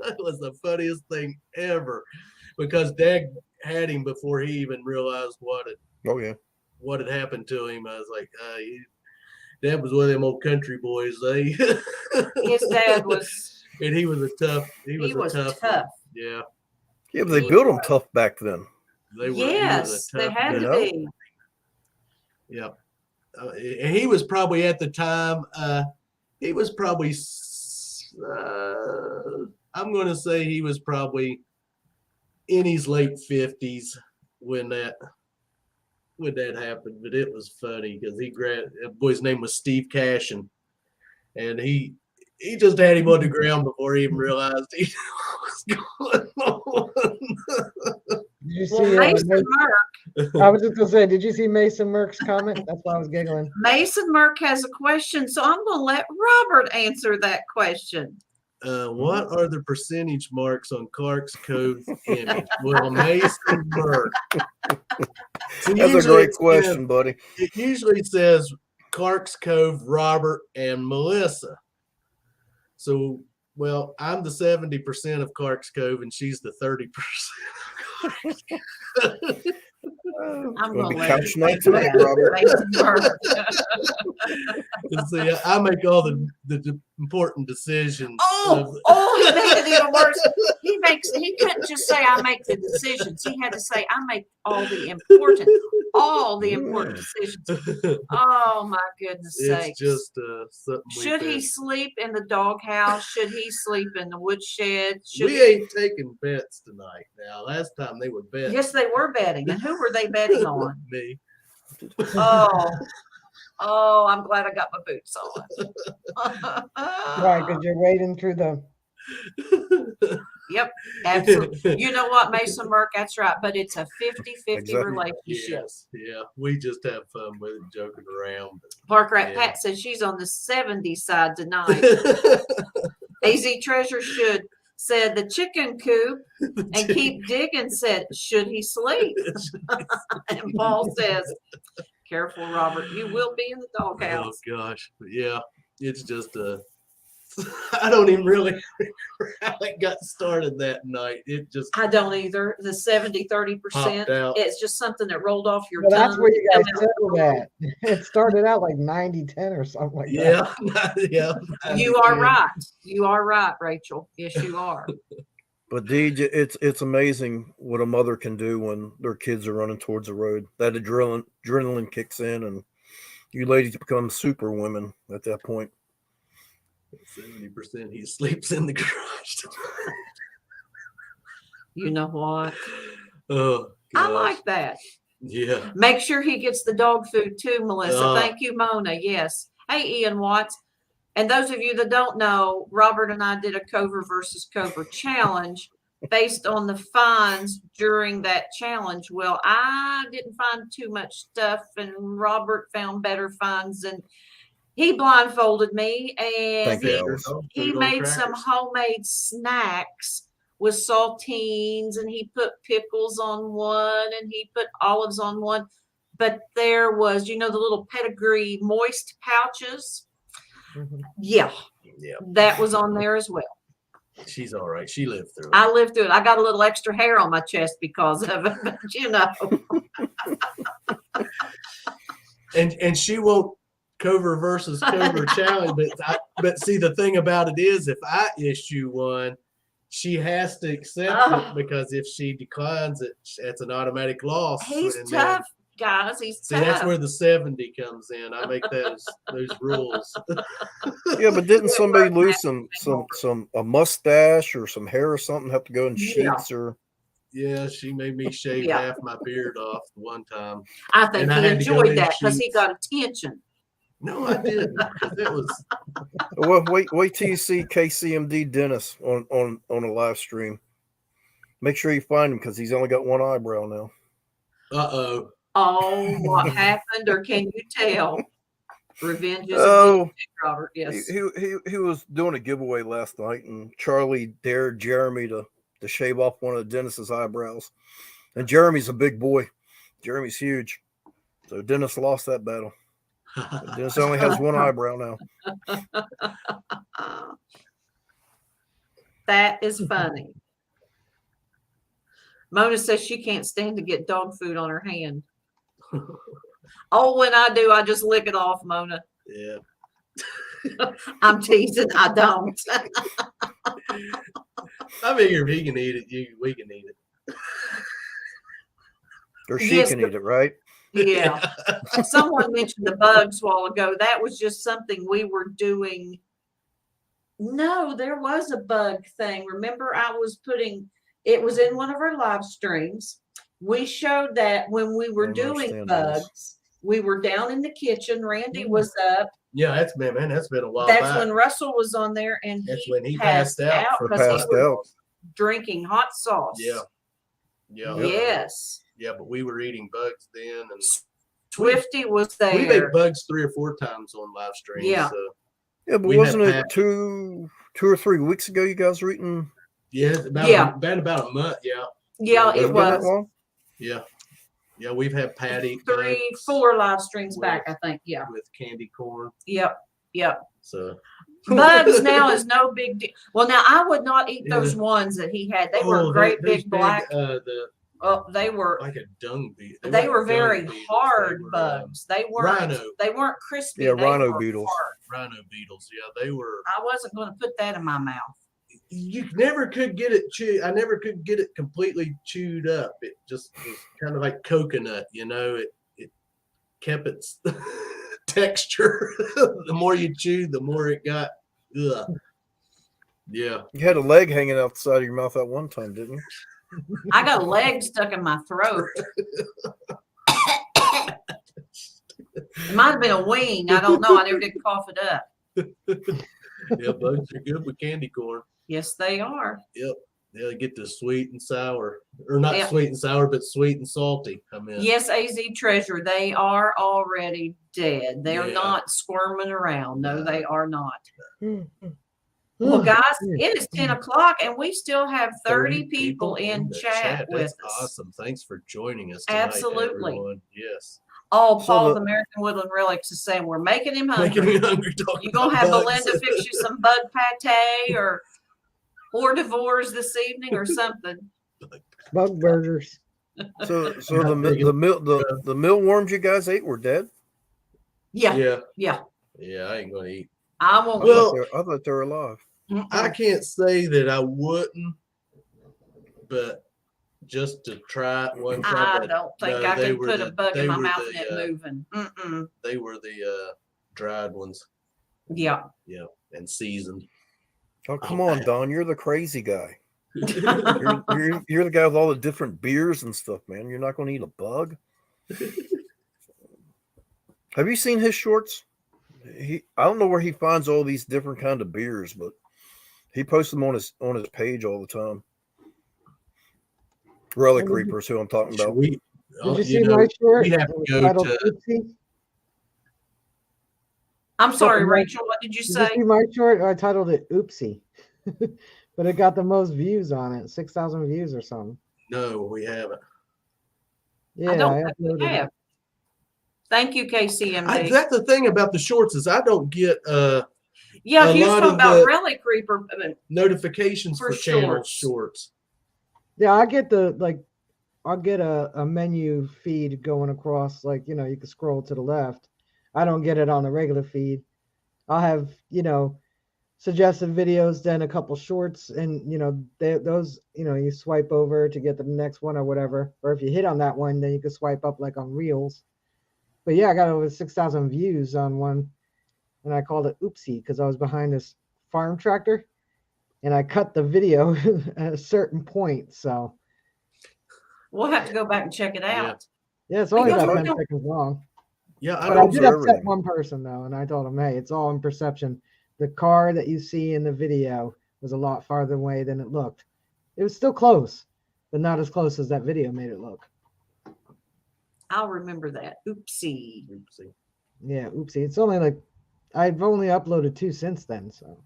That was the funniest thing ever, because Dad had him before he even realized what had happened to him. I was like, Dad was one of them old country boys, eh? His dad was, and he was a tough. He was tough. Yeah. Yeah, but they built them tough back then. Yes, they had to be. Yeah. And he was probably at the time, he was probably, I'm going to say he was probably in his late 50s when that happened. But it was funny because the boy's name was Steve Cashin, and he just had him on the ground before he even realized he was going on. Did you see Mason Merck? I was just gonna say, did you see Mason Merck's comment? That's why I was giggling. Mason Merck has a question, so I'm going to let Robert answer that question. What are the percentage marks on Clark's Cove image? Well, Mason Merck. That's a great question, buddy. It usually says Clark's Cove, Robert, and Melissa. So, well, I'm the 70% of Clark's Cove, and she's the 30%. I'm going to couch night tonight, Robert. See, I make all the important decisions. He made it even worse. He couldn't just say I make the decisions. He had to say I make all the important decisions. Oh my goodness sakes! It's just something. Should he sleep in the doghouse? Should he sleep in the woodshed? We ain't taking bets tonight. Now, last time they were betting. Yes, they were betting, and who were they betting on? Me. Oh, I'm glad I got my boots on. Right, because you're wading through the. Yep, absolutely. You know what, Mason Merck? That's right. But it's a 50-50 Exactly. relationship. Yes, yeah. We just have fun with it, joking around. Park Rat Yeah. Pat says she's on the 70 side tonight. AZ Treasure said the chicken coop, and Keep Digging said, should he sleep? And Paul says, careful, Robert, you will be in the doghouse. Oh gosh, but yeah, it's just I don't even really remember how it got started that night. It just I don't either. The 70-30%. popped out. It's just something that rolled off your Well, tongue. that's where you guys settled at. It started out like 90-10 or something like that. Yeah, yeah. You are right. You are right, Rachel. Yes, you are. But Deej, it's amazing what a mother can do when their kids are running towards the road. That adrenaline kicks in, and you ladies become super women at that point. 70% he sleeps in the garage. You know what? Oh, I gosh. like that. Yeah. Make sure he gets the dog food too, Melissa. Thank you, Mona. Yes. Hey, Ian Watts. And those of you that don't know, Robert and I did a Cover versus Cover challenge based on the finds during that challenge. Well, I didn't find too much stuff, and Robert found better finds, and he blindfolded me, and Thank you, he made some homemade snacks with saltines, and he put pickles on one, and he put olives on one. But there was, the little pedigree moist pouches. Mhm. Yeah, that was on there as well. She's all right. She lived through it. I lived through it. I got a little extra hair on my chest because of it, but And she won't Cover versus Cover challenge, but see, the thing about it is, if I issue one, she has to accept it, because if she declines it, it's an automatic loss. He's And tough, guys. He's see, tough. that's where the 70 comes in. I make those rules. Yeah, but didn't somebody lose a mustache or some hair or something, have to go in sheets or? Yeah, she made me shave half my beard off one time. I think he enjoyed that because he sheets. got attention. No, I didn't. That was. Well, wait till you see KCMD Dennis on a live stream. Make sure you find him, because he's only got one eyebrow now. Uh-oh. Oh, what happened, or can you tell? Revenge is Oh, Robert. Yes. He was doing a giveaway last night, and Charlie dared Jeremy to shave off one of Dennis's eyebrows. And Jeremy's a big boy. Jeremy's huge. So Dennis lost that battle. Dennis only has one eyebrow now. That is funny. Mona says she can't stand to get dog food on her hand. Oh, when I do, I just lick it off, Mona. Yeah. I'm teasing. I don't. I figure if he can eat it, we can eat it. Or she can eat it, right? Yeah. Someone mentioned the bugs a while ago. That was just something we were doing. No, there was a bug thing. Remember, it was in one of our live streams. We showed that when we were doing bugs, we were down in the kitchen. Randy was up. Yeah, that's been a while. That's when Russell was on there, and that's when he passed out because he was drinking hot sauce. Yeah. Yes. Yeah, but we were eating bugs then, and Swifty was there. We ate bugs 3 or 4 times on live stream. Yeah. So yeah, but wasn't it 2 or 3 weeks ago you guys were eating? Yeah, been about a month. Yeah. Yeah, it was. Yeah. Yeah, we've had Patty 3-4 live streams back, I think. Yeah. With candy corn. Yep. So bugs now is no big deal. Well, now I would not eat those ones that he had. They were great big black. They were like a dung beetle. They were very hard bugs. They weren't. Rhino. They weren't crispy. Yeah, rhino beetles. Rhino beetles. Yeah, they were. I wasn't going to put that in my mouth. You never could get it chewed. I never could get it completely chewed up. It just was kind of like coconut, It kept its texture. The more you chewed, the more it got. Ugh. Yeah. You had a leg hanging out the side of your mouth at one time, didn't you? I got a leg stuck in my throat. It might have been a wing. I don't know. I never did cough it up. Yeah, bugs are good with candy corn. Yes, they are. Yep. They get the sweet and sour, or not Yep. sweet and sour, but sweet and salty. I mean, Yes, AZ Treasure, they are already dead. They're Yeah. not squirming around. No, No. they are not. Mm-hmm. Well, guys, Mm. it is 10 o'clock and we still have 30 people in the chat with That's us. awesome. Thanks for joining us tonight, Absolutely. everyone. Yes. Oh, So Paul, the- the American Woodland Relics is saying we're making him Making hungry. me hungry talking You gonna about have bugs. Belinda fix you some bug pate or hors d'oeuvres this evening or something? Bug burgers. So not the big the mealworms you guys ate were dead. Yeah, Yeah. yeah. Yeah, I ain't gonna eat. I won't. Well, I thought they were alive. I can't say that I wouldn't, but just to try it one time. I but don't think no, I they can were put a bug in they my were mouth the, and it moving. Mm-mm. They were the dried ones. Yeah. Yeah, and seasoned. Oh, come on, Don. You're the crazy guy. You're the guy with all the different beers and stuff, man. You're not going to eat a bug. Have you seen his shorts? I don't know where he finds all these different kind of beers, but he posts them on his page all the time. Relic Reapers, who I'm talking about. Did Did you see my short? We have to go Titled to. Oopsie? I'm sorry, Something like- Rachel. What did you Did you say? see my short? I titled it Oopsie. But it got the most views on it, 6,000 views or something. No, we haven't. Yeah, I don't I think we uploaded it. have. Thank you, KCMD. That's the thing about the shorts is I don't get Yeah, a if you're lot talking of about the- Relic Reaper, notifications For for channel shorts. shorts. Yeah, I get I'll get a menu feed going across, like, you can scroll to the left. I don't get it on the regular feed. I'll have, suggested videos, then a couple shorts, and those, you swipe over to get the next one or whatever. Or if you hit on that one, then you can swipe up like on Reels. But yeah, I got over 6,000 views on one, and I called it Oopsie because I was behind this farm tractor, and I cut the video at a certain point. So we'll have to go back and check it out. yeah, it's only Because about we 10 don't- seconds long. Yeah, I But I don't. did observe upset everything. one person though, and I told him, hey, it's all in perception. The car that you see in the video was a lot farther away than it looked. It was still close, but not as close as that video made it look. I'll remember that. Oopsie. Oopsie. Yeah, oopsie. It's only like I've only uploaded 2 since then, so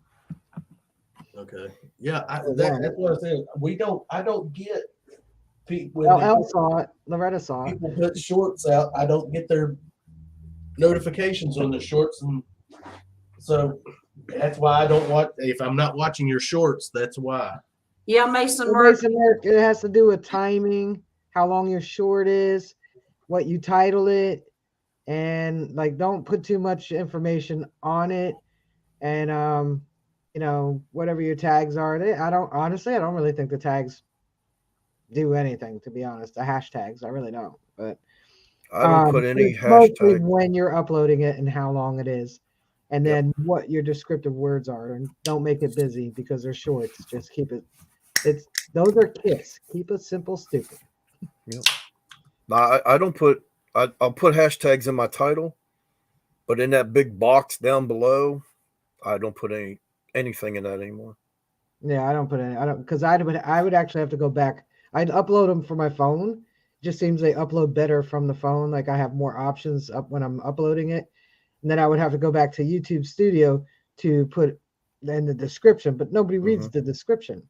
Okay. Yeah, Or one. that's what I said. I don't get people when well, they Elle saw it, Loretta saw it. people put shorts out. I don't get their notifications on the shorts, and so that's why I don't watch. If I'm not watching your shorts, that's why. Yeah, Mason Well, Murphy. Mason, it has to do with timing, how long your short is, what you title it, and like don't put too much information on it, and whatever your tags are. I don't really think the tags do anything, to be honest. The hashtags, I really don't. But I don't put any it's mostly hashtag. when you're uploading it and how long it is, and then what your descriptive words are. And don't make it busy because they're shorts. Just keep it. Those are KISS. Keep it simple, stupid. Yep. I don't put. I'll put hashtags in my title, but in that big box down below, I don't put anything in that anymore. Yeah, I don't put any. I don't, because I would actually have to go back. I'd upload them for my phone. Just seems they upload better from the phone. Like I have more options up when I'm uploading it, and then I would have to go back to YouTube Studio to put in the description. But nobody reads the description.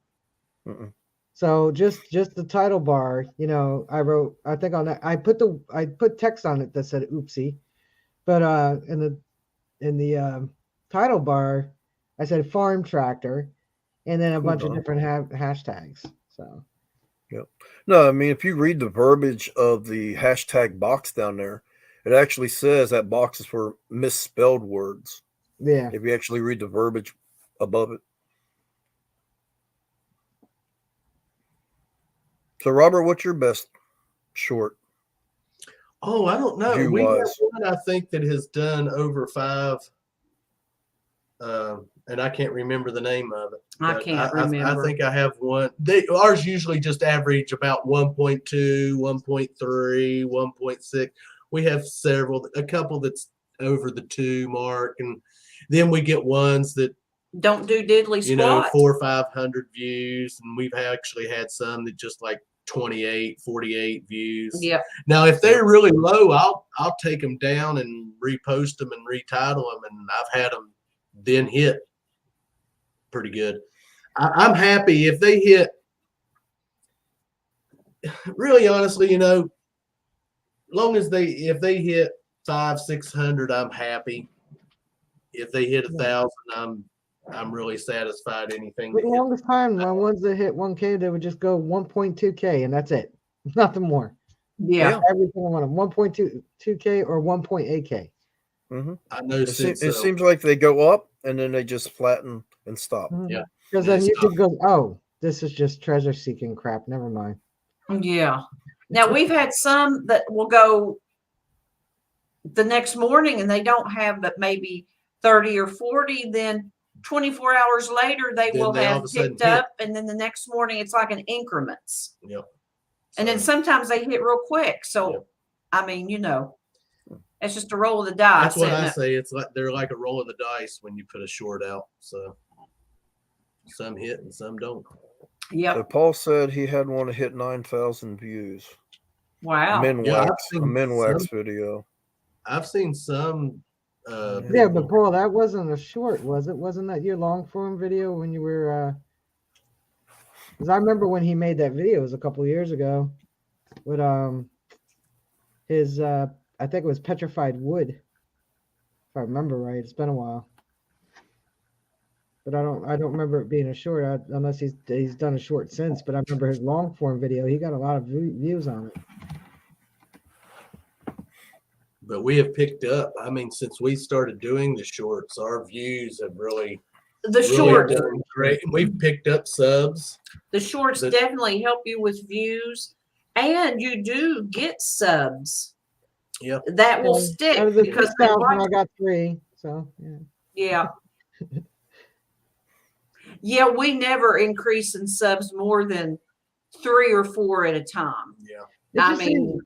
Mm-mm. So just the title bar, I wrote. I think on that I put text on it that said "oopsie," but in the title bar, I said farm tractor, and then a bunch of different hashtags. So. Yep. No, I mean, if you read the verbiage of the hashtag box down there, it actually says that box is for misspelled words. Yeah. If you actually read the verbiage above it. So, Robert, what's your best short? Oh, I don't know. We have one I think that has done over 5, and I can't remember the name of it. I can't remember. I think I have one. Ours usually just average about 1.2, 1.3, 1.6. We have a couple that's over the 2 mark, and then we get ones that don't do diddly you know, squat. 400 or 500 views, and we've actually had some that just like 28, 48 views. Yep. Now, if they're really low, I'll take them down and repost them and retitle them, and I've had them then hit pretty good. I'm happy if they hit. Really, honestly, you know, long as if they hit 500-600, I'm happy. If they hit 1,000, I'm really satisfied. Anything. The longest time, the ones that hit 1K, they would just go 1.2K, and that's it. Nothing more. Yeah. Every single one of them, 1.2K or 1.8K. Mm-hmm. I know. It seems like they go up and then they just flatten and stop. Mm-hmm. Yeah. Because then YouTube goes, oh, this is just treasure seeking crap. Never mind. Yeah. Now we've had some that will go the next morning and they don't have but maybe 30 or 40. Then 24 hours later, they will have picked up. And then the next morning, it's like in increments. Yep. And then sometimes they hit real quick. So, I mean, you know, it's just a roll of the dice. That's what I say. It's like they're like a roll of the dice when you put a short out. So some hit and some don't. Yeah. So Paul said he had one to hit 9,000 views. Wow. A men wax video. I've seen some. Yeah, but Paul, that wasn't a short, was it? Wasn't that your long form video when you were? Because I remember when he made that video, it was a couple of years ago, with his I think it was petrified wood, if I remember right. It's been a while, but I don't remember it being a short unless he's done a short since. But I remember his long form video; he got a lot of views on it. But we have picked up. I mean, since we started doing the shorts, our views have really done great. And we've picked up subs. The shorts definitely help you with views, and you do get subs. Yep. That will stick because I got 3. So yeah. Yeah, we never increase in subs more than 3 or 4 at a time. Yeah. I mean,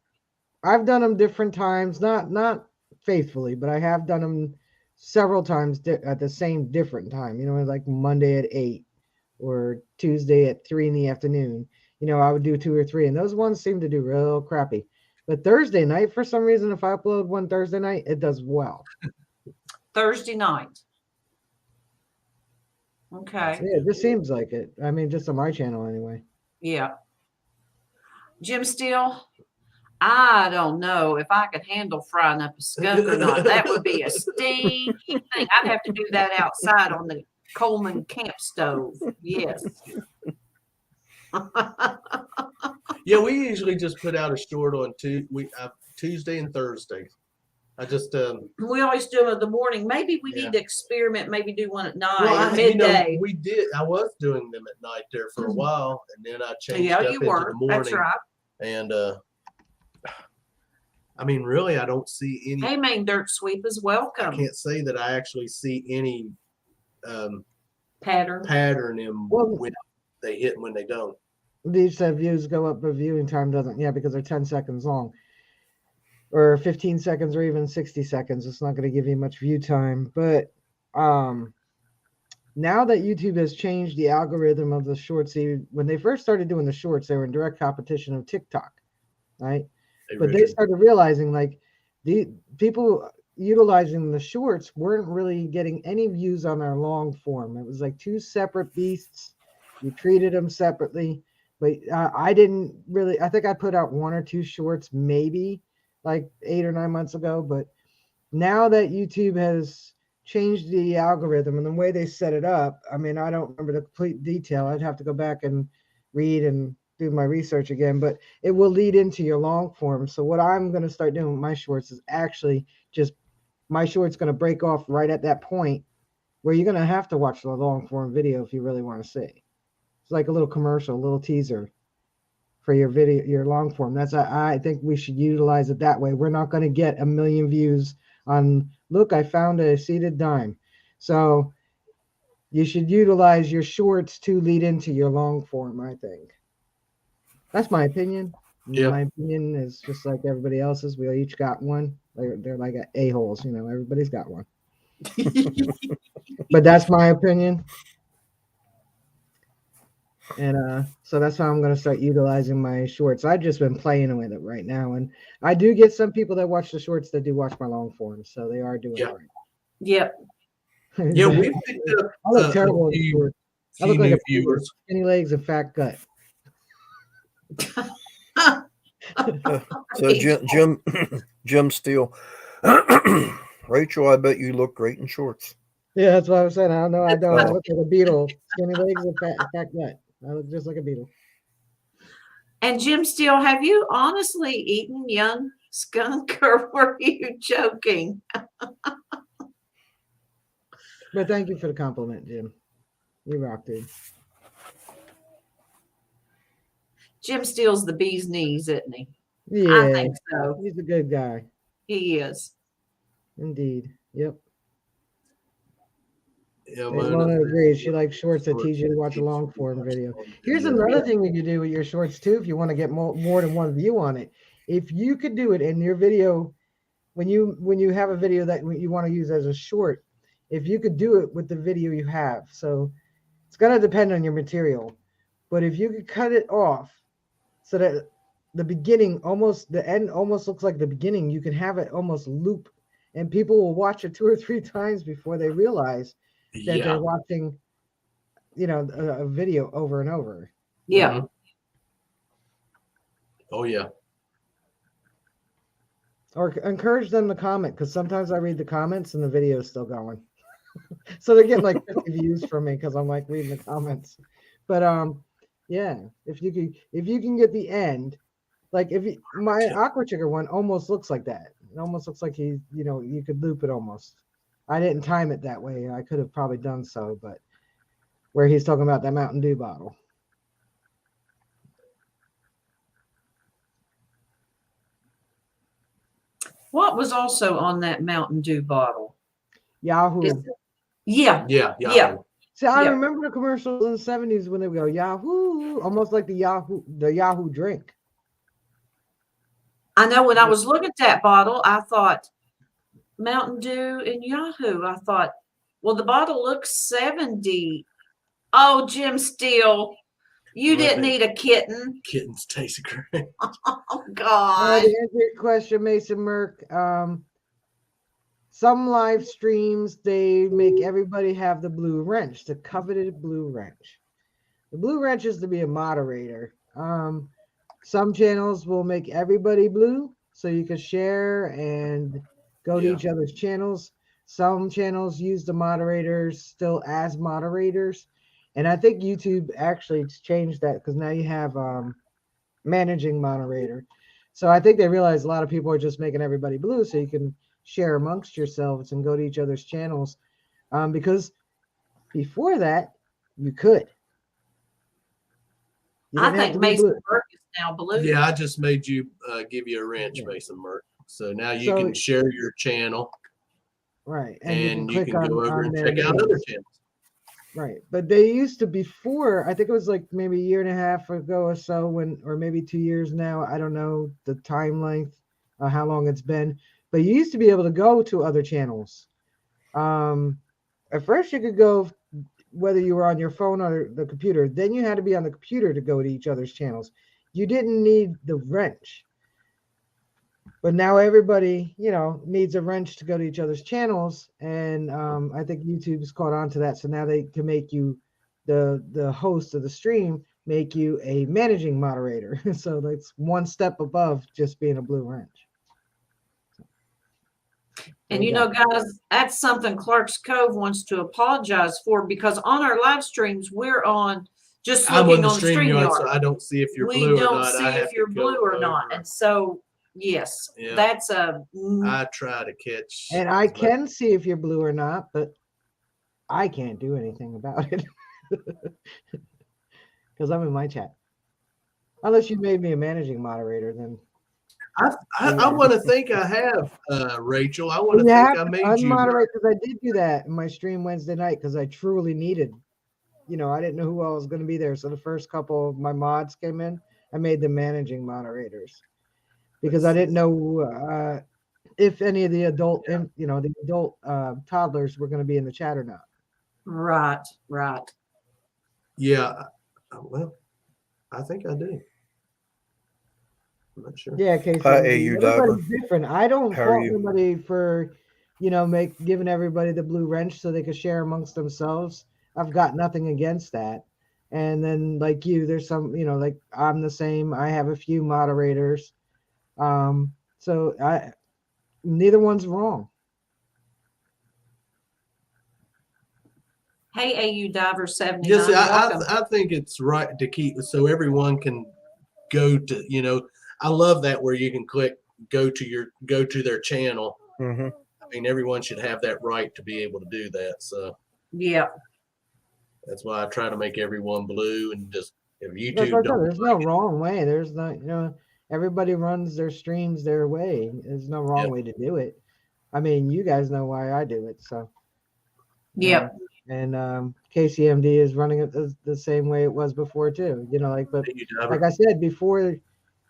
I've done them different times, not faithfully, but I have done them several times at the same different time. You know, like Monday at 8 or Tuesday at 3 in the afternoon. You know, I would do 2 or 3, and those ones seem to do real crappy. But Thursday night, for some reason, if I upload one Thursday night, it does well. Thursday night. Okay. Yeah, it just seems like it. I mean, just on my channel anyway. Yeah. Jim Steele, I don't know if I could handle frying up a skunk or not. That would be a stinky thing. I'd have to do that outside on the Coleman camp stove. Yes. Yeah, we usually just put out a short on Tuesday and Thursday. I just we always do them in the morning. Maybe we need to experiment. Maybe do one at night or You midday. know, we did. I was doing them at night there for a while, and then I changed up into the morning. That's right. And I mean, really, I don't see any. Hey, Main Dirt Sweep is welcome. I can't say that I actually see any pattern in when they hit and when they don't. These views go up, but viewing time doesn't. Yeah, because they're 10 seconds long, or 15 seconds, or even 60 seconds. It's not going to give you much view time. But now that YouTube has changed the algorithm of the shorts, when they first started doing the shorts, they were in direct competition of TikTok, right? But they started realizing like the people utilizing the shorts weren't really getting any views on their long form. It was like 2 separate beasts. You treated them separately. But I didn't really, I think I put out 1 or 2 shorts, maybe like 8 or 9 months ago. But now that YouTube has changed the algorithm and the way they set it up, I mean, I don't remember the complete detail. I'd have to go back and read and do my research again, but it will lead into your long form. So what I'm going to start doing with my shorts is actually just my shorts going to break off right at that point where you're going to have to watch the long form video if you really want to see. It's like a little commercial, a little teaser for your video, your long form. I think we should utilize it that way. We're not going to get 1 million views on, look, I found a seated dime. So you should utilize your shorts to lead into your long form, I think. That's my opinion. Yeah. My opinion is just like everybody else's. We each got one. They're like a-holes, you know, everybody's got one. But that's my opinion. And so that's how I'm going to start utilizing my shorts. I've just been playing with it right now. And I do get some people that watch the shorts that do watch my long form. So they are doing it right. Yep. Yeah, we picked up I look terrible in the shorts. I look like a viewers. Skinny legs and fat gut. So Jim Steele, Rachel, I bet you look great in shorts. Yeah, that's what I was saying. I don't know. I don't. I look like a beetle. Skinny legs and fat gut. I look just like a beetle. And Jim Steele, have you honestly eaten young skunk, or were you joking? But thank you for the compliment, Jim. You rock, dude. Jim Steele's the bee's knees, isn't he? Yeah, I think so. He's a good guy. He is. Indeed. Yep. Yeah, Mona agrees. She likes shorts that teach you to watch a long form video. Here's another thing you can do with your shorts too, if you want to get more than one view on it. If you could do it in your video, when you have a video that you want to use as a short, if you could do it with the video you have. So it's gonna depend on your material. But if you could cut it off so that the beginning the end almost looks like the beginning, you can have it almost loop, and people will watch it 2 or 3 times before they realize that they're watching, a video over and over. Yeah. Mm-hmm. Oh yeah. Or encourage them to comment, because sometimes I read the comments and the video is still going. So they're getting like 50 views from me because I'm like reading the comments. But yeah, if you can get the end, like my Aqua Chicken one almost looks like that. It almost looks like you could loop it almost. I didn't time it that way. I could have probably done so, but where he's talking about that Mountain Dew bottle. What was also on that Mountain Dew bottle? Yahoo. Yeah. See, I remember the commercials in the 70s when they would go Yahoo, almost like the Yahoo drink. I know when I was looking at that bottle, I thought Mountain Dew and Yahoo. I thought, well, the bottle looks 70. Oh, Jim Steele, you didn't eat a kitten. Kittens taste great. Oh God. To answer your question, Mason Merck, some live streams, they make everybody have the blue wrench, the coveted blue wrench. The blue wrench is to be a moderator. Some channels will make everybody blue so you can share and go to each other's channels. Some channels use the moderators still as moderators. And I think YouTube actually changed that, because now you have managing moderator. So I think they realize a lot of people are just making everybody blue so you can share amongst yourselves and go to each other's channels. Because before that, you could. I think Mason Burke is now blue. Yeah, I just made you give you a wrench, Mason Merck. So now you can share your channel. Right. And you can go over and check out other channels. Right. But they used to, before, I think it was like maybe a year and a half ago or so, or maybe 2 years now. I don't know the time length, how long it's been. But you used to be able to go to other channels. At first you could go whether you were on your phone or the computer. Then you had to be on the computer to go to each other's channels. You didn't need the wrench. But now everybody, needs a wrench to go to each other's channels. And I think YouTube's caught on to that. So now they can make you, the host of the stream, make you a managing moderator. So that's one step above just being a blue wrench. And guys, that's something Clark's Cove wants to apologize for, because on our live streams, we're on just looking on the StreamYard. So I don't see if you're blue or not. We don't see if you're blue or not. And so, yes, that's I try to catch. And I can see if you're blue or not, but I can't do anything about it because I'm in my chat. Unless you made me a managing moderator, then. I want to think I have, Rachel. I want to think I made you unmoderate, because I did do that in my stream Wednesday night, because I truly needed, I didn't know who all was going to be there. So the first couple of my mods came in, I made them managing moderators, because I didn't know if any of the adult, the adult toddlers were going to be in the chat or not. Right, right. Yeah. Well, I think I do. I'm not sure. Yeah, Casey. Hi, AU Diver. Everybody's different. I don't How are fault you? anybody for, giving everybody the blue wrench so they could share amongst themselves. I've got nothing against that. And then like you, there's some, like I'm the same. I have a few moderators. So neither one's wrong. Hey, AU Diver 79. Yes, welcome. I think it's right to keep so everyone can go to, I love that where you can click go to their channel. Mm-hmm. I mean, everyone should have that right to be able to do that. So Yeah. that's why I try to make everyone blue and just if That's YouTube what I said, don't there's no wrong way. There's no, everybody runs their streams their way. There's no wrong way to do it. I mean, you guys know why I do it. So, Yeah. And KCMD is running it the same way it was before too. But like I said before,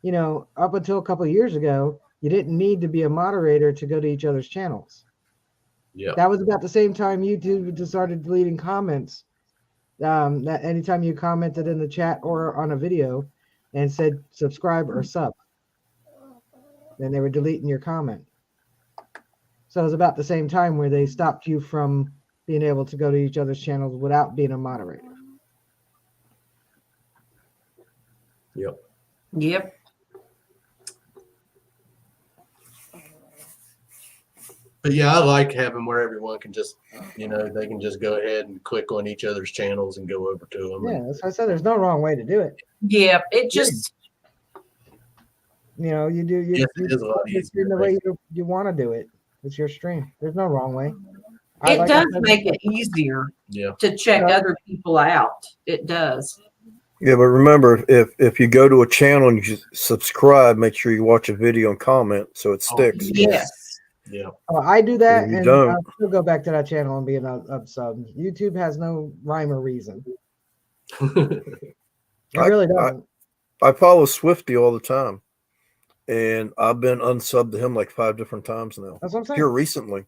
up until a couple of years ago, you didn't need to be a moderator to go to each other's channels. Yeah. That was about the same time YouTube just started deleting comments. That anytime you commented in the chat or on a video and said subscribe or sub, then they were deleting your comment. So it was about the same time where they stopped you from being able to go to each other's channels without being a moderator. Yep. Yep. But yeah, I like having where everyone can just, they can just go ahead and click on each other's channels and go over to them. Yeah, that's what I said. There's no wrong way to do it. Yeah. It just, you do Yes, it is a lot it's easier. in the way you want to do it. It's your stream. There's no wrong way. it does make it easier to check other people out. It does. Yeah, but remember, if you go to a channel and you subscribe, make sure you watch a video and comment so it sticks. Yes. Yeah. Oh, I do that, you and don't. I'll still go back to that channel and be an up sub. YouTube has no rhyme or reason. It really doesn't. I follow Swifty all the time, and I've been unsubbed to him like 5 different times now. That's what I'm saying. Here recently.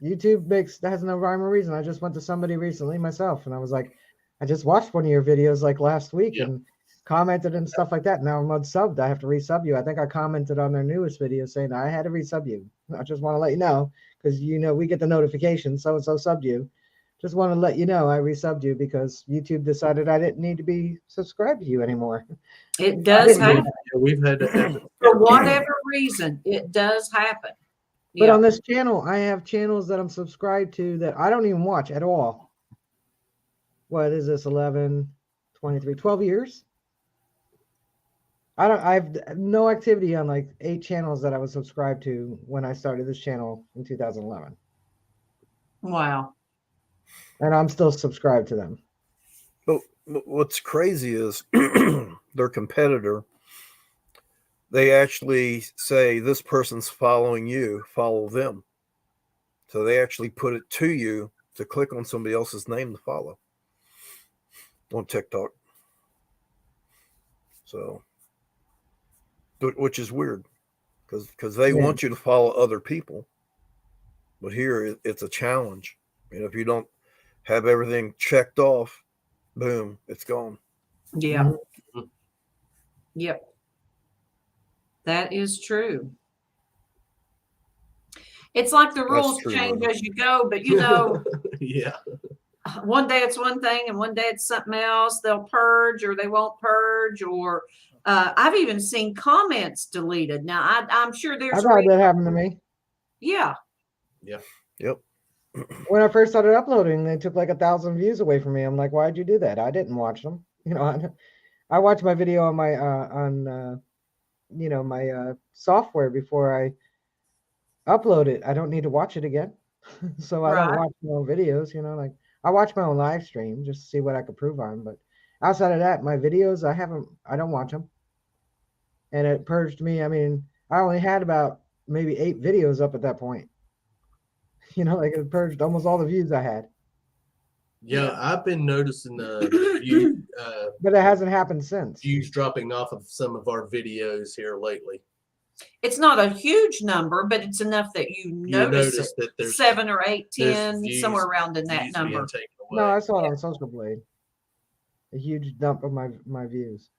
YouTube has no rhyme or reason. I just went to somebody recently myself, and I was like, I just watched one of your videos like last week and commented and stuff like that. Now I'm unsubbed. I have to resub you. I think I commented on their newest video saying I had to resub you. I just want to let you know because we get the notification. So and so subbed you. Just want to let you know I resubbed you because YouTube decided I didn't need to be subscribed to you anymore. It does happen. We've had to For whatever reason, it does happen. But on this channel, I have channels that I'm subscribed to that I don't even watch at all. What is this? 11, 23, 12 years? I have no activity on like 8 channels that I was subscribed to when I started this channel in 2011. Wow. And I'm still subscribed to them. But what's crazy is their competitor, they actually say this person's following you, follow them. So they actually put it to you to click on somebody else's name to follow on TikTok. So, which is weird because they want you to follow other people. But here it's a challenge. If you don't have everything checked off, boom, it's gone. Yeah. Mm-hmm. Yep. That is true. It's like the rules change as you go, but yeah. One day it's one thing and one day it's something else. They'll purge or they won't purge, or I've even seen comments deleted. Now I'm sure there's I've had that happen to me. Yeah. Yeah. Yep. When I first started uploading, they took like 1,000 views away from me. I'm like, why'd you do that? I didn't watch them. I watched my video on my my software before I upload it. I don't need to watch it again. So I don't watch my own videos, like I watch my own live stream just to see what I could prove on. But outside of that, my videos, I don't watch them. And it purged me. I mean, I only had about maybe 8 videos up at that point. Like it purged almost all the views I had. Yeah, I've been noticing views, but it hasn't happened since. Views dropping off of some of our videos here lately. It's not a huge number, but it's enough that you notice it. That there's 7 or 8, 10, views, somewhere around in that number. Taken No, I saw it on Social Blade. A huge dump of my views.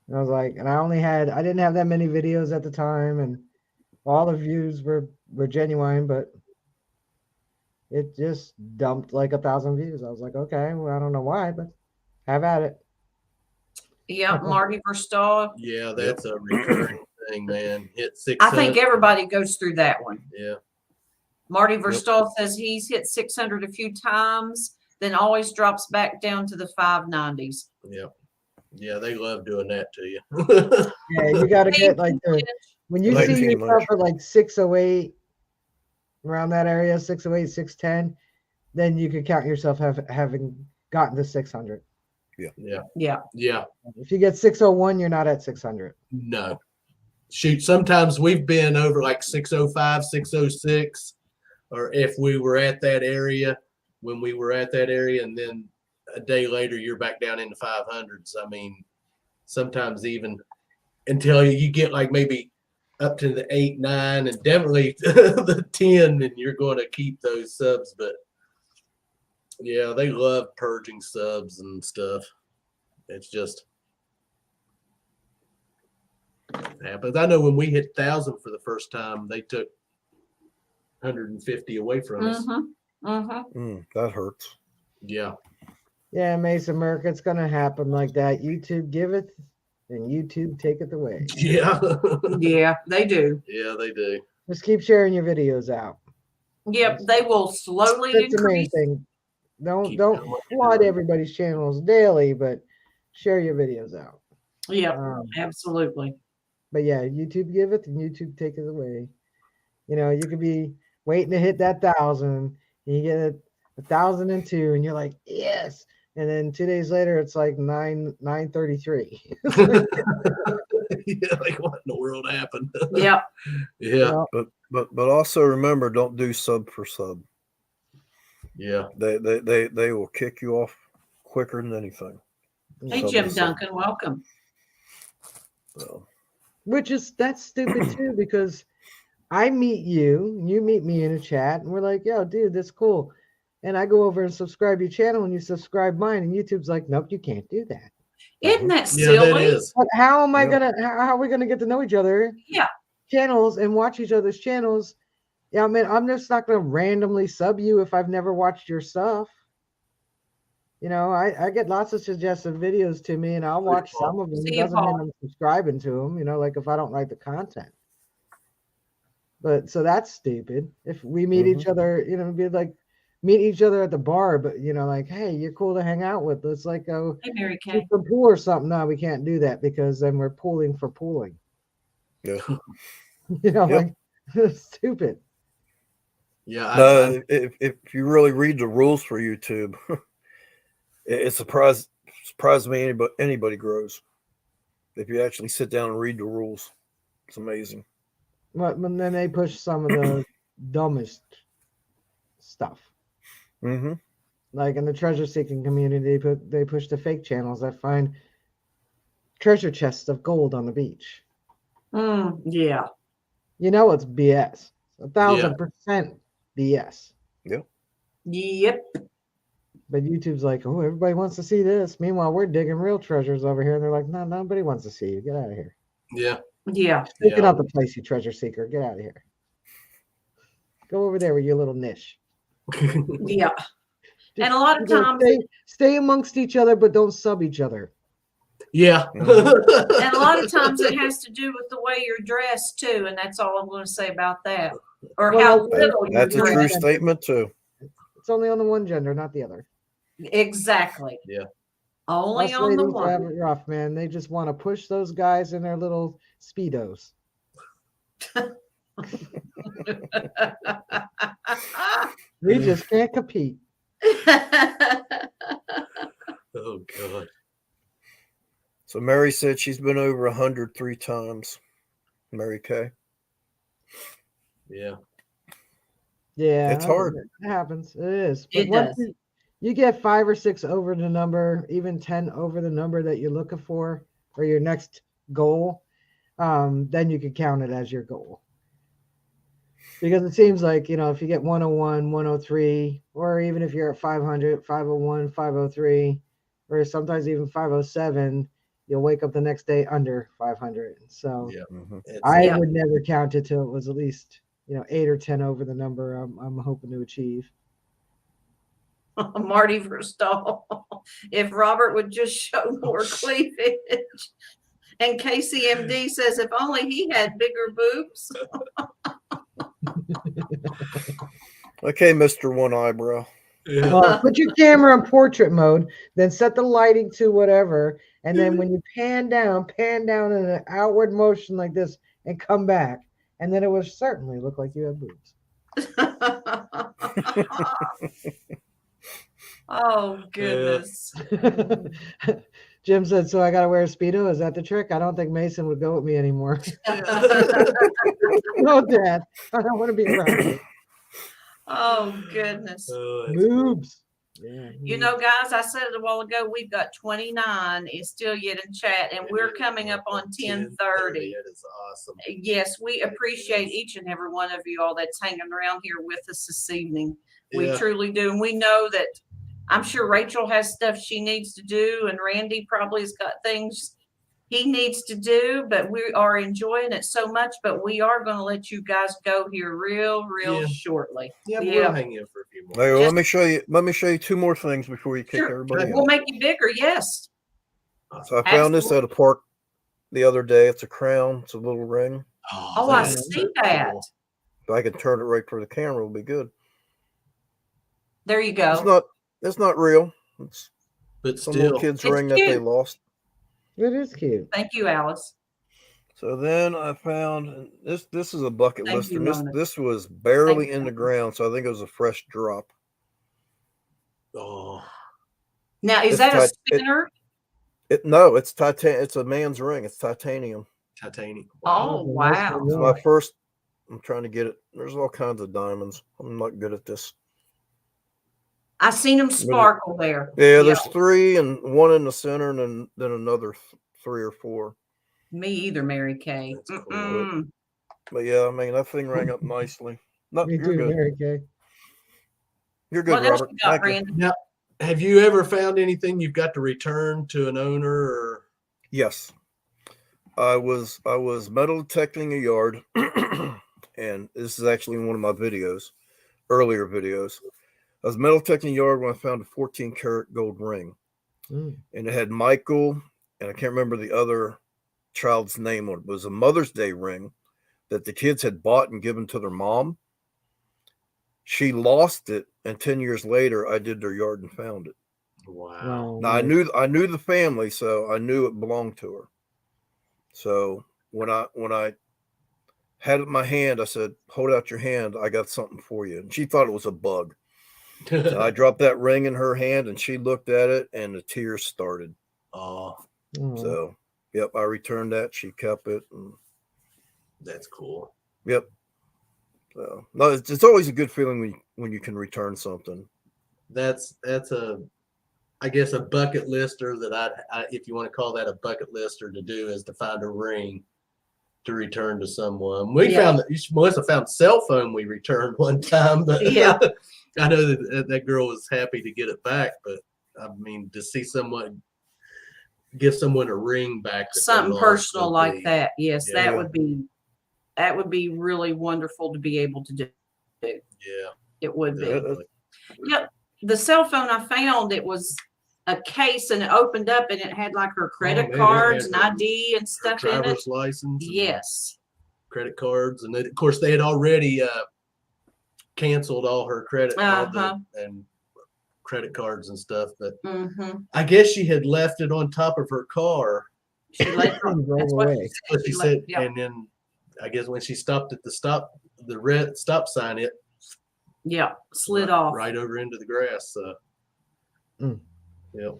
And I was like, and I didn't have that many videos at the time, and all the views were genuine, but it just dumped like 1,000 views. I was like, okay, well, I don't know why, but have at it. Yeah, Marty Verstahl. Yeah, that's a recurring thing, man. Hit 600. I think everybody goes through that one. Yeah. Marty Verstahl says he's hit 600 a few times, then always drops back down to the 590s. Yeah. Yeah, they love doing that to you. Yeah, you got to get like when you see yourself at like 608, around that area, 608, 610, then you could count yourself having gotten to 600. Yeah. If you get 601, you're not at 600. No. Shoot, sometimes we've been over like 605, 606, or if we were at that area, when we were at that area, and then a day later you're back down in the 500s. I mean, sometimes even until you get like maybe up to the 8, 9, and definitely the 10, and you're going to keep those subs. But yeah, they love purging subs and stuff. It's just happens. I know when we hit 1,000 for the first time, they took 150 away from us. That hurts. Yeah. Yeah, Mason Merck, it's gonna happen like that. YouTube giveth, and YouTube taketh away. Yeah. Yeah, they do. Yeah, they do. Just keep sharing your videos out. Yep, they will slowly That's the main increase. thing. Don't Keep doing what you're flood doing. everybody's channels daily, but share your videos out. Yep, Um, absolutely. But yeah, YouTube giveth and YouTube taketh away. You know, you could be waiting to hit that 1,000, and you get 1,002, and you're like, yes. And then 2 days later, it's like 933. Yeah, like what in the world happened? Yep. Yeah. But also remember, don't do sub for sub. Yeah. They will kick you off quicker than anything. Hey, Sub Jim to sub. Duncan, welcome. So, That's stupid too, because I meet you, you meet me in a chat, and we're like, yo, dude, that's cool. And I go over and subscribe your channel, and you subscribe mine, and YouTube's like, nope, you can't do that. Isn't that Yeah, silly? that is. But how am I Yeah. gonna? How are we gonna get to know each other? Yeah. Channels and watch each other's channels. Yeah, I mean, I'm just not gonna randomly sub you if I've never watched your stuff. You know, I get lots of suggested videos to me, and I'll watch some of them. See It you, doesn't mean Paul. I'm subscribing to them. You know, like if I don't like the content. But so that's stupid. If we meet each other, you know, be like meet each other at the bar, but you know, like, hey, you're cool to hang out with. Let's like go Hey, Mary shoot Kay. some pool or something. No, we can't do that because then we're pooling for pooling. yeah. You know, Yep. like stupid. Yeah. No, if you really read the rules for YouTube, it surprised me anybody grows. If you actually sit down and read the rules, it's amazing. But then they push some of the dumbest stuff. Mm-hmm. Like in the treasure seeking community, they push the fake channels that find treasure chests of gold on the beach. Yeah. You know it's BS. 1,000% BS. Yep. But YouTube's like, oh, everybody wants to see this. Meanwhile, we're digging real treasures over here. And they're like, no, nobody wants to see you. Get out of here. Yeah. Yeah. Taking out the place, you treasure seeker. Get out of here. Go over there with your little niche. Yeah. And a lot of times, stay amongst each other, but don't sub each other. Yeah. and a lot of times it has to do with the way you're dressed too, and that's all I'm going to say about that. Or Well, how little you're That's a true dressed. statement too. It's only on the one gender, not the other. Exactly. Yeah. Only Us on the ladies have one. it rough, man. They just want to push those guys in their little speedos. We just can't compete. Oh God. So Mary said she's been over 103 times. Mary Kay. Yeah. Yeah, It's hard. It happens. It is. But It once does. you get 5 or 6 over the number, even 10 over the number that you're looking for, or your next goal, then you can count it as your goal. Because it seems like, if you get 101, 103, or even if you're at 500, 501, 503, or sometimes even 507, you'll wake up the next day under 500. So Yeah. I Yeah. would never count it till it was at least, 8 or 10 over the number I'm hoping to achieve. Marty Verstahl. If Robert would just show more cleavage. And KCMD says if only he had bigger boobs. Okay, Mr. One Eyebrow. Yeah. Put your camera in portrait mode, then set the lighting to whatever, and then when you pan down in an outward motion like this and come back, and then it will certainly look like you have boobs. Oh goodness. Jim said, so I got to wear a Speedo? Is that the trick? I don't think Mason would go with me anymore. No, Dad. I don't want to be around you. Oh goodness. Boobs. Yeah. You know, guys, I said it a while ago, we've got 29 is still yet in chat, and we're coming up on 10:30. That is awesome. Yes, we appreciate each and every one of you all that's hanging around here with us this evening. We Yeah. truly do. And we know that I'm sure Rachel has stuff she needs to do, and Randy probably has got things he needs to do, but we are enjoying it so much. But we are going to let you guys go here real Yeah. shortly. Yeah, we'll hang in for a few more. Hey, well, Just- let me show you two more things before you kick Sure. everybody We'll out. make you bigger, yes. So I found this at a park the other day. It's a crown. It's a little ring. Oh, I that's see so that. cool. If I can turn it right for the camera, it'll be good. There you go. It's not real. It's But some still, little kid's It's ring that they cute. lost. It is cute. Thank you, Alice. So then I found this. This is a bucket Thank lister. you, This Mona. this was barely Thank in the you. ground, so I think it was a fresh drop. oh, Now, is It's that a tight- spinner? No, it's titanium. It's a man's ring. It's titanium. titanium. Oh, wow. It's my first. I'm trying to get it. There's all kinds of diamonds. I'm not good at this. I seen them sparkle there. Yeah, there's three and one in the center, and then another three or four. Me either, Mary Kay. That's cool. Mm-mm. But yeah, I mean that thing rang up nicely. No, Me you're too, good. Mary Kay. You're good, What else Robert. you got, Thank you. Randy? Now, have you ever found anything you've got to return to an owner? Or Yes, I was metal detecting a yard, and this is actually in one of my videos, earlier videos. I was metal detecting a yard when I found a 14 karat gold ring, and it had Michael, and I can't remember the other child's name on it. It was a Mother's Day ring that the kids had bought and given to their mom. She lost it, and 10 years later, I did their yard and found it. wow. Now I knew the family, so I knew it belonged to her. So when I had it in my hand, I said, "Hold out your hand. I got something for you." And she thought it was a bug. So I dropped that ring in her hand, and she looked at it, and the tears started. Oh, So, yep, I returned that. She kept it, and that's cool. yep. So no, it's always a good feeling when you can return something. That's I guess a bucket lister that I if you want to call that a bucket lister to do is to find a ring to return to someone. We found that Melissa found a cell phone we returned one time, but Yeah. I know that girl was happy to get it back, but I mean to see someone give someone a ring back, that they Something lost personal would like be- that. Yes, Yeah. that would be really wonderful to be able to do. Yeah, It would be. definitely. Yep. The cell phone I found, it was a case and it opened up and it had like her credit man, it cards and had her- ID and Her stuff in it. driver's license, and Yes. credit cards, and of course they had already canceled all her credit and credit cards and stuff. But Mm-hmm. I guess she had left it on top of her car. She let And drove that's what away. But she She said, left- yeah. and then I guess when she stopped at the red stop sign, it slid right, off. right over into the grass. So, Mm. yep.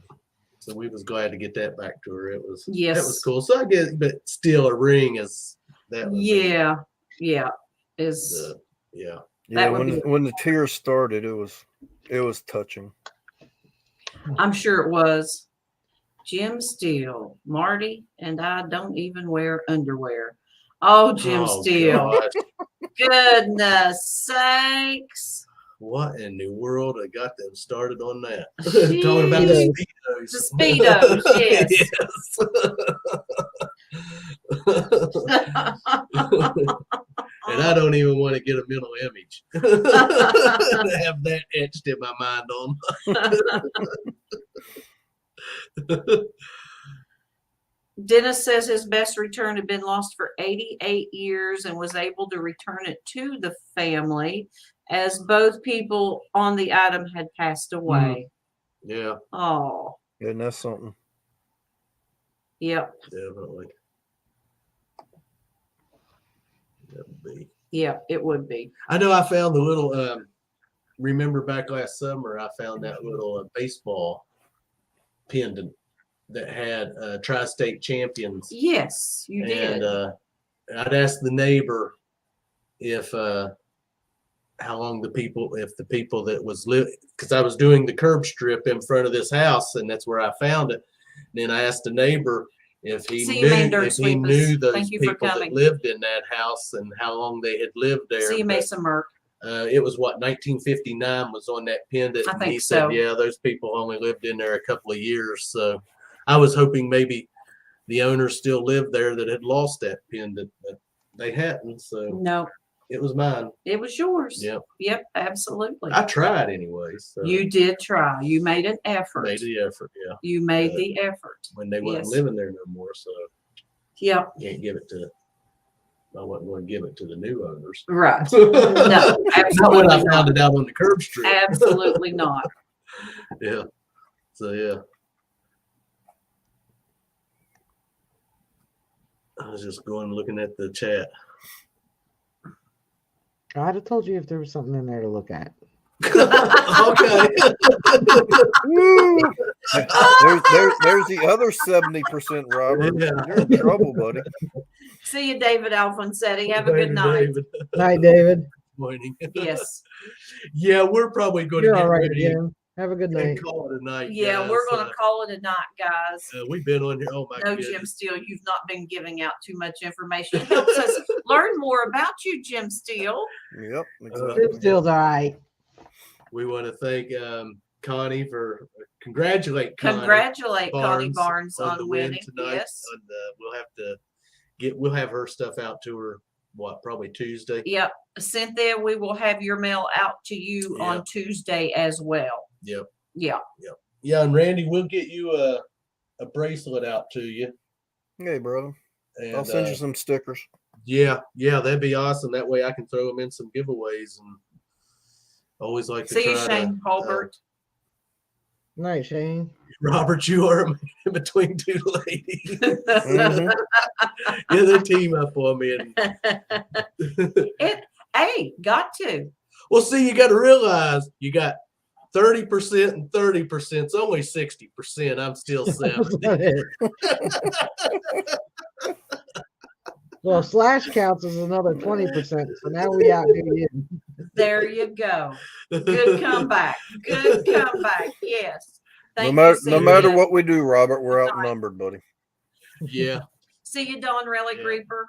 So we was glad to get that back to her. It was Yes. that was cool. So I guess, but still, a ring is that. would be Yeah. Is the- yeah. Yeah, That would be- when the tears started, it was touching. I'm sure it was. Jim Steele, Marty, and I don't even wear underwear. Oh, Jim Oh, Steele. gosh. goodness sakes. What in the world? I got them started on that. Jeez. Talking about the The Speedos, yes. And I don't even want to get a mental image. To have that etched in my mind on. Dennis says his best return had been lost for 88 years and was able to return it to the family as both people on the item had passed away. Yeah. Oh. And that's something. Yep. Definitely. That would be. Yeah, it would be. I know I found the little, remember back last summer, I found that little baseball pendant that had tri-state champions. Yes, you did. And I'd asked the neighbor if how long the people that was living, because I was doing the curb strip in front of this house, and that's where I found it. And then I asked the neighbor if he knew those people that lived in that house and how long they had lived there. See you, Mason Merck. It was what 1959 was on that pendant, I and think he so. said, yeah, those people only lived in there a couple of years. So I was hoping maybe the owners still lived there that had lost that pendant, but they hadn't. So No, it was mine. it was yours. Yep. Yep, absolutely. I tried anyway. So You did try. You made an effort. made the effort. Yeah. You made the effort. When they weren't Yes. living there no more, so Yep. can't give it to. I wasn't going to give it to the new owners. Right. No, absolutely Not when I not. found it out on the curb strip. Absolutely not. Yeah. So yeah. I was just going looking at the chat. I'd have told you if there was something in there to look at. Okay. Woo! There's the other 70%, Robert. Yeah. You're in trouble, buddy. See you, David Alfonsetti. Have a good night. David. Night, David. Morning. Yes. Yeah, we're probably going to You're get all right, ready Jim. Have a good night. and call it a night. Yeah, guys. we're going to call it a night, guys. We've been on here. Oh my No, goodness. Jim Steele, you've not been giving out too much information. It helps us learn more about you, Jim Steele. Yep. Exactly. Jim Steele's all right. We want to thank Connie for congratulate Connie Connie Barnes on the on win winning. tonight. Yes. And we'll have her stuff out to her. What, probably Tuesday? Yep. Cynthia, we will have your mail out to you on Tuesday as well. Yep. Yeah. Yeah, and Randy, we'll get you a bracelet out to you. Hey, brother. And, I'll send you some stickers. Yeah, that'd be awesome. That way I can throw them in some giveaways, and always like to See you, try Shane Holbert. Night, Shane. Robert, you are in between two ladies. Mhm. Yeah, they team up on me. Hey, got to. Well, see, you got to realize you got 30% and 30%. It's only 60%. I'm still 70. Well, Slash counts as another 20%. So now we outdo you. There you go. Good comeback. Good comeback. Yes. No Thank you, matter, no matter Cynthia. what we do, Robert, we're Good night. outnumbered, buddy. Yeah, See you, Dawn Relic Yeah. Reaper.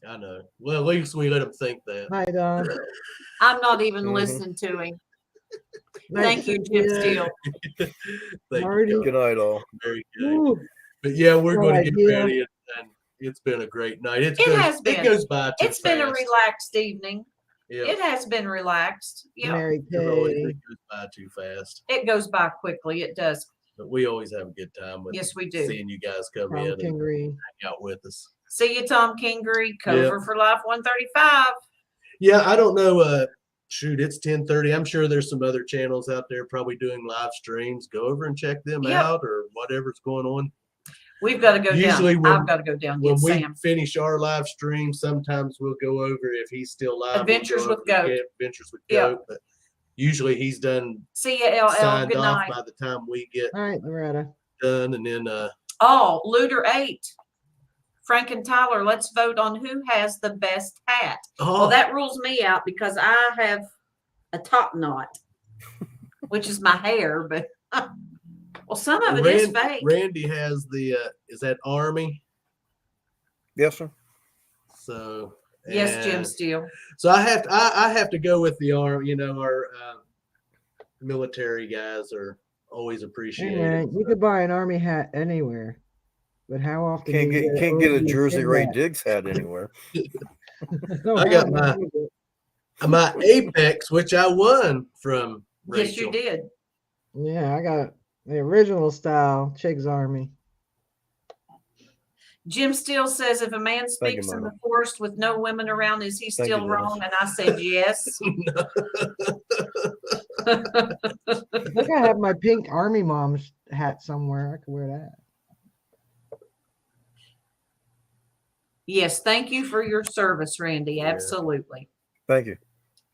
I know. Well, at least we let them think that. Night, Don. I'm not even Mhm. listening to him. Night, Thank you, Jim Cynthia. Steele. Thank Marty. you. Good night, all. Very good. Woo. But yeah, we're Good going to get idea. ready, and it's been a great night. It has been. It goes by too It's been a fast. relaxed evening. Yeah, It has been relaxed. Yeah. Mary it always Kay. it goes by too fast. It goes by quickly. It does. But we always have a good time with Yes, we do. seeing you guys come Tom in and Kingery. hang out with us. See you, Tom Kingery, Cover for Life 135. Yeah, I don't know. Shoot, it's 10:30. I'm sure there's some other channels out there probably doing live streams. Go over and check them Yep. out, or whatever's going on. We've got to go Usually down. when- I've got to go down. When Get we Sam. finish our live stream, sometimes we'll go over if he's still live. we'll Adventures go with over and Goat. get Adventures with Yeah. Goat. But usually he's done See you, LL. signed Good off night. by the time we get All right, Loretta. done, and then Oh, Looter 8. Frank and Tyler, let's vote on who has the best hat. Well, that rules me out because I have a top knot, which is my hair, but well, some of it is fake. Randy has the is that Army? Yes, sir. So Yes, Jim And Steele. so I have to go with the arm. You know, our military guys are always Hey appreciated. man, you could buy an army hat anywhere, but how often do you Can't get a OG Jersey kid Ray hat? Diggs hat anywhere. No, I got hell no. my Apex, which I won from Rachel. Yes, you did. Yeah, I got the original style Chig's Army. Jim Steele says, if a man Thank speaks you, in Mona. the forest with no women around, is he Thank you, still wrong? Dennis. And I said, yes. I think I have my pink Army Mom hat somewhere. I could wear that. Yes, thank you for your service, Randy. Yeah. Absolutely. Thank you.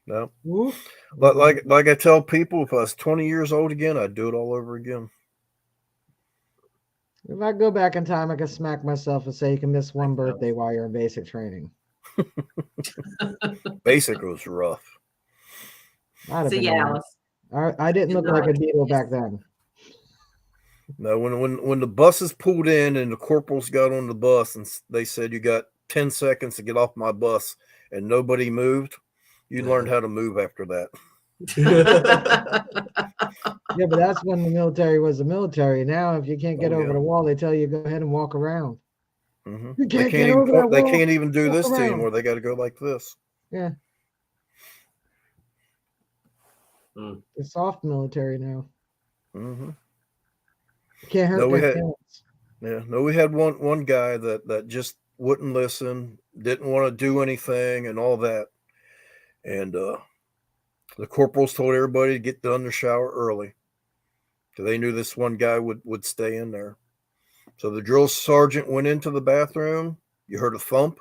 No, Woof. like I tell people, if I was 20 years old again, I'd do it all over again. If I go back in time, I could smack myself and say you can miss one birthday while you're in basic training. Basic was rough. I'd have See, been all Alice. I didn't look like a beetle back then. No, when the buses pulled in and the corporals got on the bus and they said you got 10 seconds to get off my bus and nobody moved, you learned how to move after that. Yeah, but that's when the military was the military. Now, if you can't get Oh, over yeah. the wall, they tell you go ahead and walk around. Mm-hmm. You They can't can't get even over that they wall. can't even do Walk this around. anymore. They got to go like this. Yeah. Mm. The soft military now. Mm-hmm. You can't hurt No, we their had- feelings. Yeah, no, we had one guy that just wouldn't listen, didn't want to do anything, and all that. And the corporals told everybody to get done their shower early, because they knew this one guy would stay in there. So the drill sergeant went into the bathroom. You heard a thump,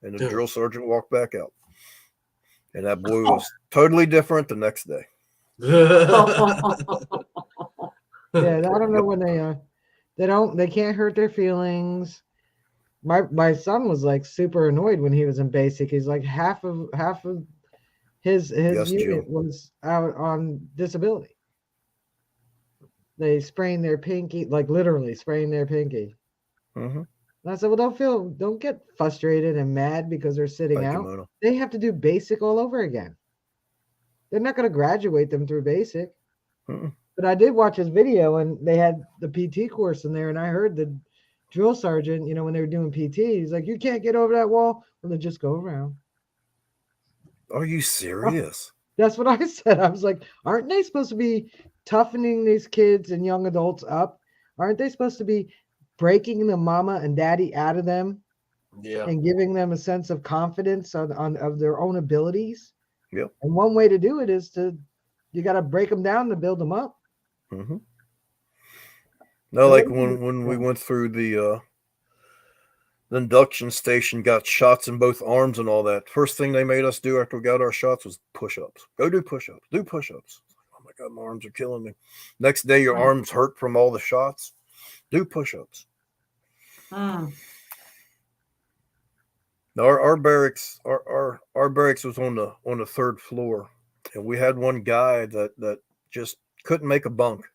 and the drill sergeant walked back out. And that boy was totally different the next day. Yeah, I don't know when they can't hurt their feelings. My son was like super annoyed when he was in basic. He's like half of his Yes, unit Jim. was out on disability. They sprained their pinky, like literally sprained their pinky. Mm-hmm. And I said, well, don't get frustrated and mad because they're sitting Thank you, out. Mona. They have to do basic all over again. They're not going to graduate them through basic. Mm-mm. But I did watch his video, and they had the PT course in there, and I heard the drill sergeant, when they were doing PT, he's like, you can't get over that wall. Well, then just go around. Are you serious? That's what I said. I was like, aren't they supposed to be toughening these kids and young adults up? Aren't they supposed to be breaking the mama and daddy out of them and giving them a sense of confidence of their own abilities? Yep. And one way to do it is you got to break them down to build them up. Mm-hmm. No, like when we went through the induction station, got shots in both arms and all that. First thing they made us do after we got our shots was push-ups. Go do push-ups. Do push-ups. Oh my God, my arms are killing me. Next day, your arms hurt from all the shots. Do push-ups. Mm. Now our barracks, our barracks was on the third floor, and we had one guy that just couldn't make a bunk.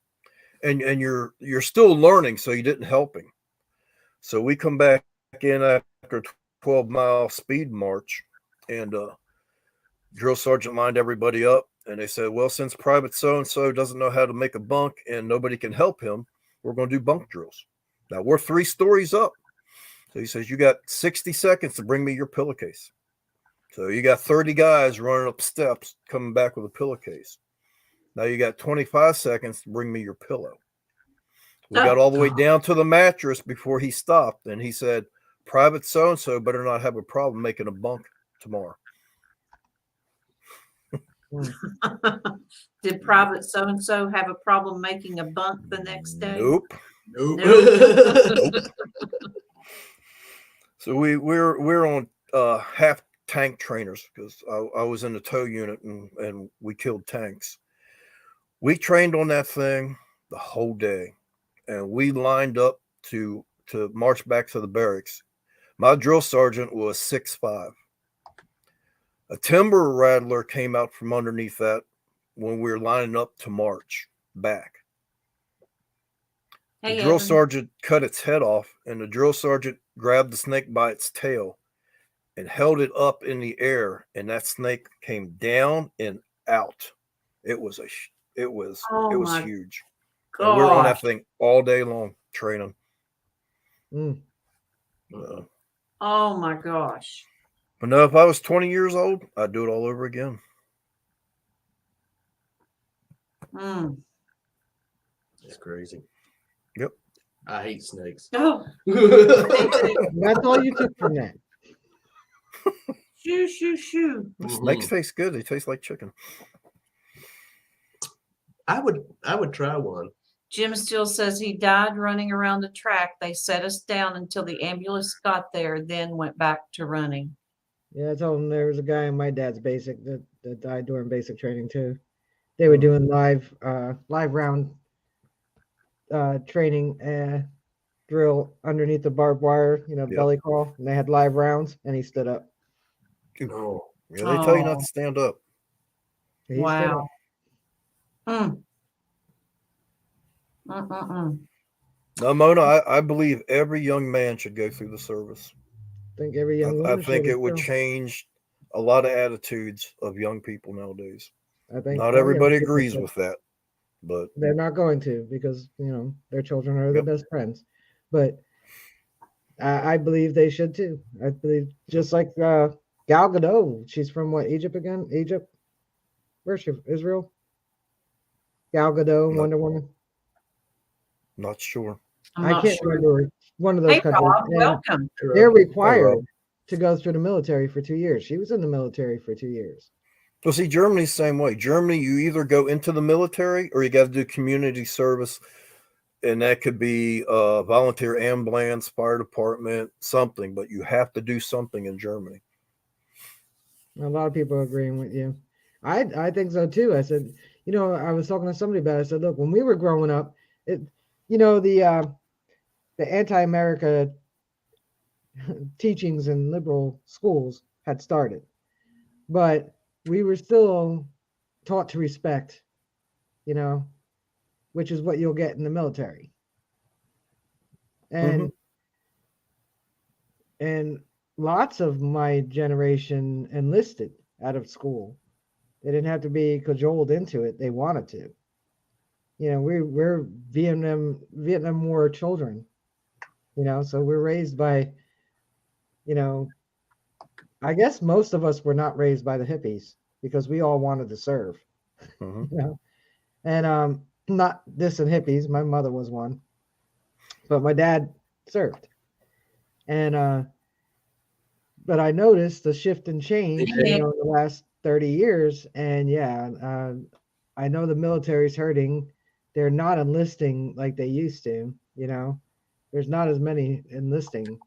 And you're still learning, so you didn't help him. So we come back in after a 12-mile speed march, and drill sergeant lined everybody up, and they said, well, since Private so-and-so doesn't know how to make a bunk and nobody can help him, we're going to do bunk drills. Now, we're 3 stories up. So he says, you got 60 seconds to bring me your pillowcase. So you got 30 guys running up steps, coming back with a pillowcase. Now you got 25 seconds to bring me your pillow. We got all the way down to the mattress before he stopped. And he said, Private so-and-so better not have a problem making a bunk tomorrow. Did Private so-and-so have a problem making a bunk the next day? Nope. Nope. So we're on half tank trainers, because I was in the tow unit and we killed tanks. We trained on that thing the whole day, and we lined up to march back to the barracks. My drill sergeant was 6'5". A timber rattler came out from underneath that when we were lining up to march back. Hey, the drill Evan. sergeant cut its head off, and the drill sergeant grabbed the snake by its tail and held it up in the air, and that snake came down and out. It was Oh it was my huge. And we were on that gosh. thing all day long training. Mm. Oh my gosh. But no, if I was 20 years old, I'd do it all over again. Mm. It's crazy. Yep. I hate snakes. Oh, That's all you took from that. shoo, shoo, shoo. Snakes taste good. They taste like chicken. I would try one. Jim Steele says he died running around the track. They set us down until the ambulance got there, then went back to running. Yeah, I told him there was a guy in my dad's basic that died during basic training too. They were doing live round training drill underneath the barbed wire, belly crawl, and they had live rounds, and he stood up. Oh. Yeah, they tell you not to stand up. He stood Wow. up. No, Mona, I believe every young man should go through the service. I think every young woman I think should it would as well. change a lot of attitudes of young people nowadays. I think Not all everybody young people agrees should. with that, but They're not going to, because their children are their best friends. But I believe they should too. I believe, just like Gal Gadot. She's from what, Egypt again? Egypt? Where's she? Israel? Gal Gadot, Wonder Woman. not sure. I can't remember one of those Hey, countries. Rob, And welcome. they're required to go through the military for 2 years. She was in the military for 2 years. Well, see, Germany's the same way. Germany, you either go into the military or you got to do community service, and that could be volunteer ambulance, fire department, something. But you have to do something in Germany. A lot of people are agreeing with you. I think so too. I said, I was talking to somebody about it. I said, look, when we were growing up, the anti-America teachings in liberal schools had started, but we were still taught to respect, which is what you'll get in the military. And and lots of my generation enlisted out of school. They didn't have to be cajoled into it. They wanted to. We're Vietnam War children, so we're raised by, I guess most of us were not raised by the hippies, because we all wanted to serve. And not dissing hippies. My mother was one, but my dad served. And but I noticed the shift and change, in the last 30 years. And I know the military's hurting. They're not enlisting like they used to, there's not as many enlisting,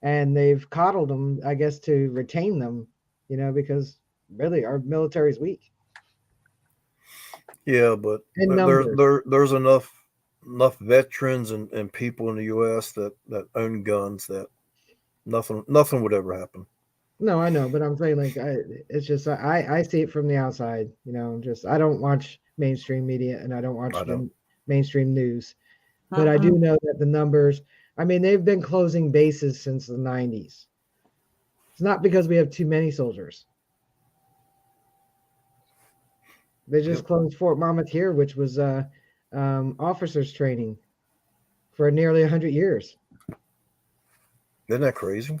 and they've coddled them, I guess, to retain them, because really our military's weak. Yeah, but there's enough veterans and people in the U.S. that own guns that nothing would ever happen. No, I know, but I'm saying, like, it's just I see it from the outside. I don't watch mainstream media, and I don't watch the mainstream news, but I do know that the numbers. I mean, they've been closing bases since the 90s. It's not because we have too many soldiers. They just closed Fort Monmouth here, which was officers training for nearly 100 years. Isn't that crazy?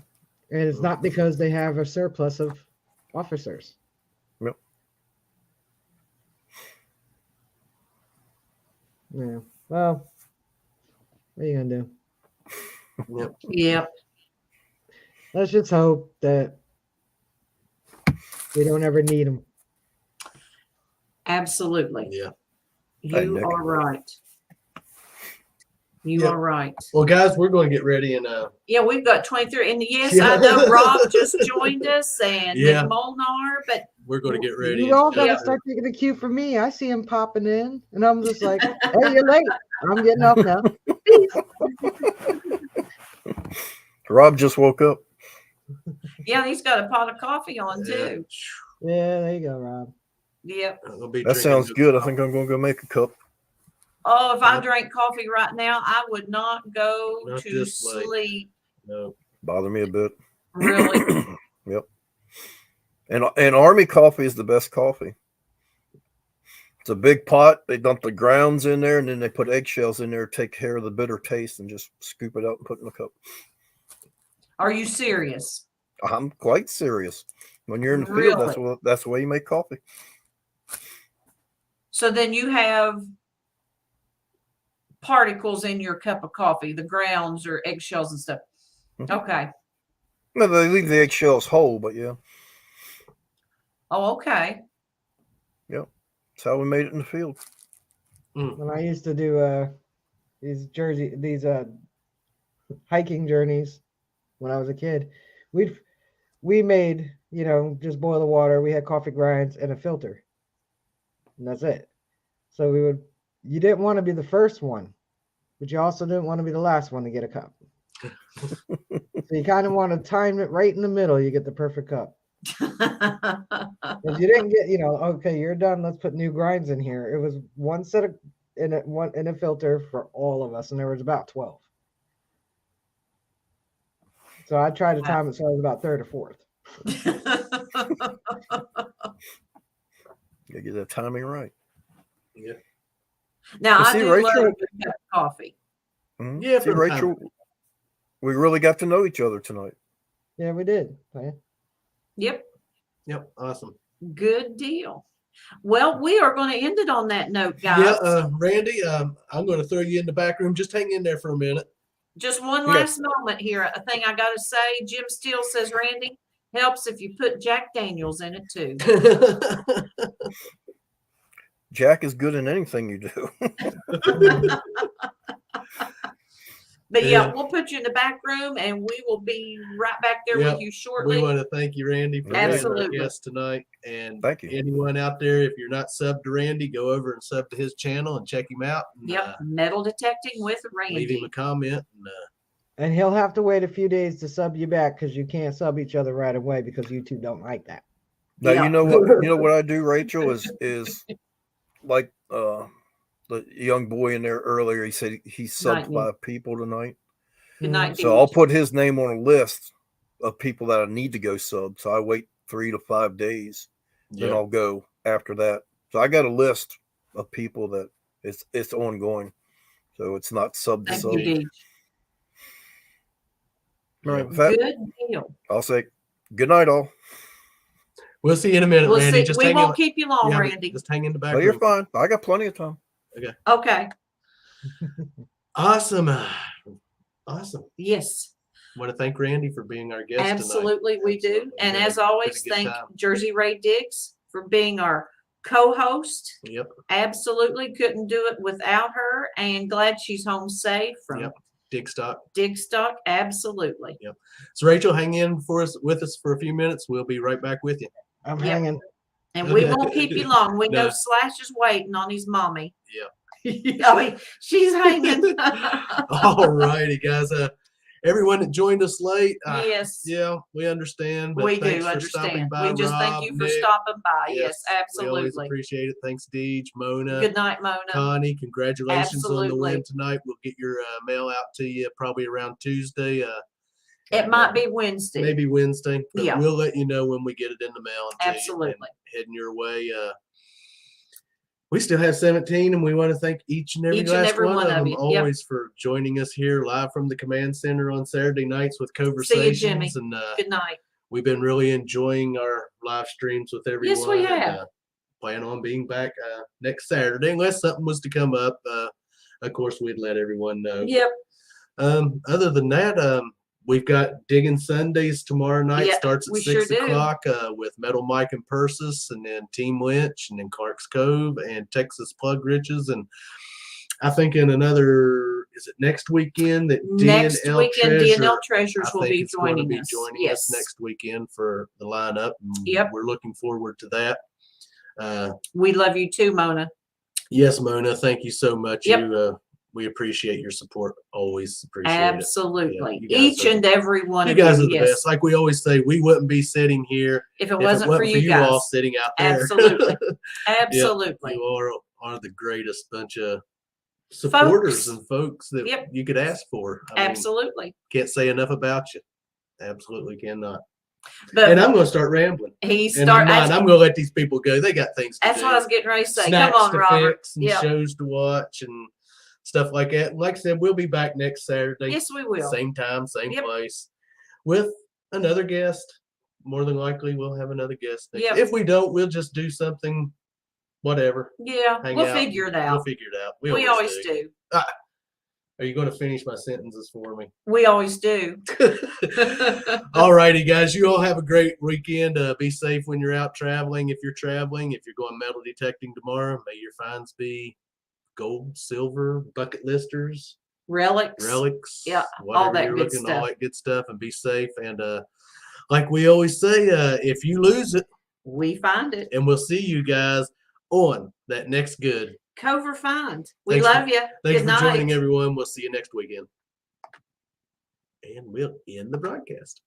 And it's not because they have a surplus of officers. Yep. Yeah. Well, what are you gonna do? Yep. Let's just hope that we don't ever need them. Absolutely. Yeah. You are right. You are right. Well, guys, we're going to get ready and yeah, we've got 23, and yes, I know Rob just joined us, and Nick Molnar, but we're going to get ready. You all got to start taking a cue from me. I see him popping in, and I'm just like, "Hey, you're late. I'm getting up now." Rob just woke up. Yeah, he's got a pot of coffee on too. Yeah, there you go, Rob. Yep. That sounds good. I think I'm going to go make a cup. Oh, if I drank coffee right now, I would not go to sleep. No. Bother me a bit. Really? Yep. And Army coffee is the best coffee. It's a big pot. They dump the grounds in there, and then they put eggshells in there to take care of the bitter taste, and just scoop it out and put it in a cup. Are you serious? I'm quite serious. When you're in the field, Really? that's the way you make coffee. So then you have particles in your cup of coffee, the grounds or eggshells and stuff. Mhm. Okay. No, they leave the eggshells whole, but yeah. Oh, okay. Yep. That's how we made it in the field. When I used to do these hiking journeys when I was a kid, we made, just boil the water. We had coffee grinds and a filter, and that's it. So you didn't want to be the first one, but you also didn't want to be the last one to get a cup. So you kind of want to time it right in the middle. You get the perfect cup. If you didn't get, okay, you're done. Let's put new grinds in here. It was one set of in a filter for all of us, and there was about 12. So I tried to time it so I was about third or fourth. You get that timing right. Yeah. Now I see, do Rachel, love a good cup of coffee. Mhm. Yeah, See, from time Rachel, we really got to know each other tonight. Yeah, we did. Yep. Yep. Awesome. Good deal. Well, we are going to end it on that note, guys. Yeah, Randy, I'm going to throw you in the back room. Just hang in there for a minute. Just one Yeah. last moment here. A thing I got to say, Jim Steele says, Randy, helps if you put Jack Daniels in it too. Jack is good in anything you do. But yeah, Yeah. we'll put you in the back room and we will be right back there Yep. with you shortly. We want to thank you, Randy, for being our Absolutely. guest tonight. And Thank you. anyone out there, if you're not subbed to Randy, go over and sub to his channel and check him out. And, Yep. Metal detecting with leave him a Randy. comment. And he'll have to wait a few days to sub you back because you can't sub each other right away because YouTube don't like that. Now Yeah. you know what I do, Rachel, is like the young boy in there earlier. He said he subbed Night, 5 people tonight. Good night, So I'll put his name on a list of people that I need to go sub. So I wait 3 to 5 days, then Yeah. I'll go after that. So I got a list of people that it's ongoing. So it's not sub to Thank sub. you, Deej. All right, with that, Good deal. I'll say good night, all. We'll see you in a minute, We'll Randy. see. Just We hang won't in, keep you long, yeah, Randy. Just hang in the back Oh, you're room. fine. I got plenty of time. Okay. Awesome. Awesome. Yes. Want to thank Randy for being our guest Absolutely, tonight. we do. Absolutely. And Been a- as always, been a good thank time. Jersey Ray Diggs for being our co-host. Yep. Absolutely couldn't do it without her, and glad she's home safe from Yep. Digstock. Digstock. Absolutely. So Rachel, hang in with us for a few minutes. We'll be right back with you. I'm Yep. hanging. And we won't keep you long. We know No. Slash is waiting on his mommy. Yeah. I mean, she's hanging. All righty, guys. Everyone that joined us late. Yes. Yeah, we understand. But We thanks do for stopping understand. by. We just Rob, thank you for Nick. stopping by. Yes, We always absolutely. appreciate it. Thanks, Deej, Mona, Good night, Mona. Connie. Congratulations on the Absolutely. win tonight. We'll get your mail out to you probably around Tuesday. It and, might be Wednesday. maybe Wednesday. But Yeah. we'll let you know when we get it in the mail. And Absolutely. heading your way. We still have 17, and we want to thank each and every last one of them you. Yep. always for joining us here live from the command center on Saturday nights with See you, conversations. Jimmy. And Good night. we've been really enjoying our live streams with everyone. Yes, we have. And, plan on being back next Saturday unless something was to come up. Of course, we'd let everyone know. Yep. Other than that, we've got Digging Sundays tomorrow night. Yep, Starts at we 6 sure do. o'clock with Metal Mike and Persis, and then Team Lynch, and then Clark's Cove and Texas Plug Riches. And I think in another, is it next weekend that Next DNL weekend, Treasure, DNL Treasures I will think be it's going to joining be us. joining Yes. us next weekend for the lineup. And Yep. We're looking forward to that. We love you too, Mona. Yes, Mona, thank you so much. Yep. We appreciate your support. Always appreciate Absolutely. Yeah, you guys Each are- and every one it. of You guys are you. the Yes. best. Like we always say, we wouldn't be sitting here If it if wasn't for you guys. all sitting out there. Absolutely. Absolutely. You are the greatest bunch of supporters Folks. and folks that Yep. you could ask for. I mean, Absolutely. can't say enough about you. Absolutely cannot. But And I'm going to start rambling. he And I'm started. going to let these people go. They got things to That's do. what I was getting ready to say. Snacks Come on, to Robert. fix and Yep. shows to watch and stuff like that. And like I said, we'll be back next Saturday. Yes, we will. Same time, same Yep. place, with another guest. More than likely, we'll have another guest. Yep. If we don't, we'll just do something, whatever. Yeah, Hang we'll out. figure it out. We'll figure it out. We always do. Are you going to finish my sentences for me? We always do. All righty, guys. You all have a great weekend. Be safe when you're out traveling. If you're traveling, if you're going metal detecting tomorrow, may your finds be gold, silver, bucket listers, Relics. yeah, whatever all that you're good looking, stuff. all that good stuff, and be safe. And like we always say, if you lose it, we find it. And we'll see you guys on that next good. Cover find. We Thanks love you. Thanks Good for night. joining, everyone. We'll see you next weekend. And we'll end the broadcast.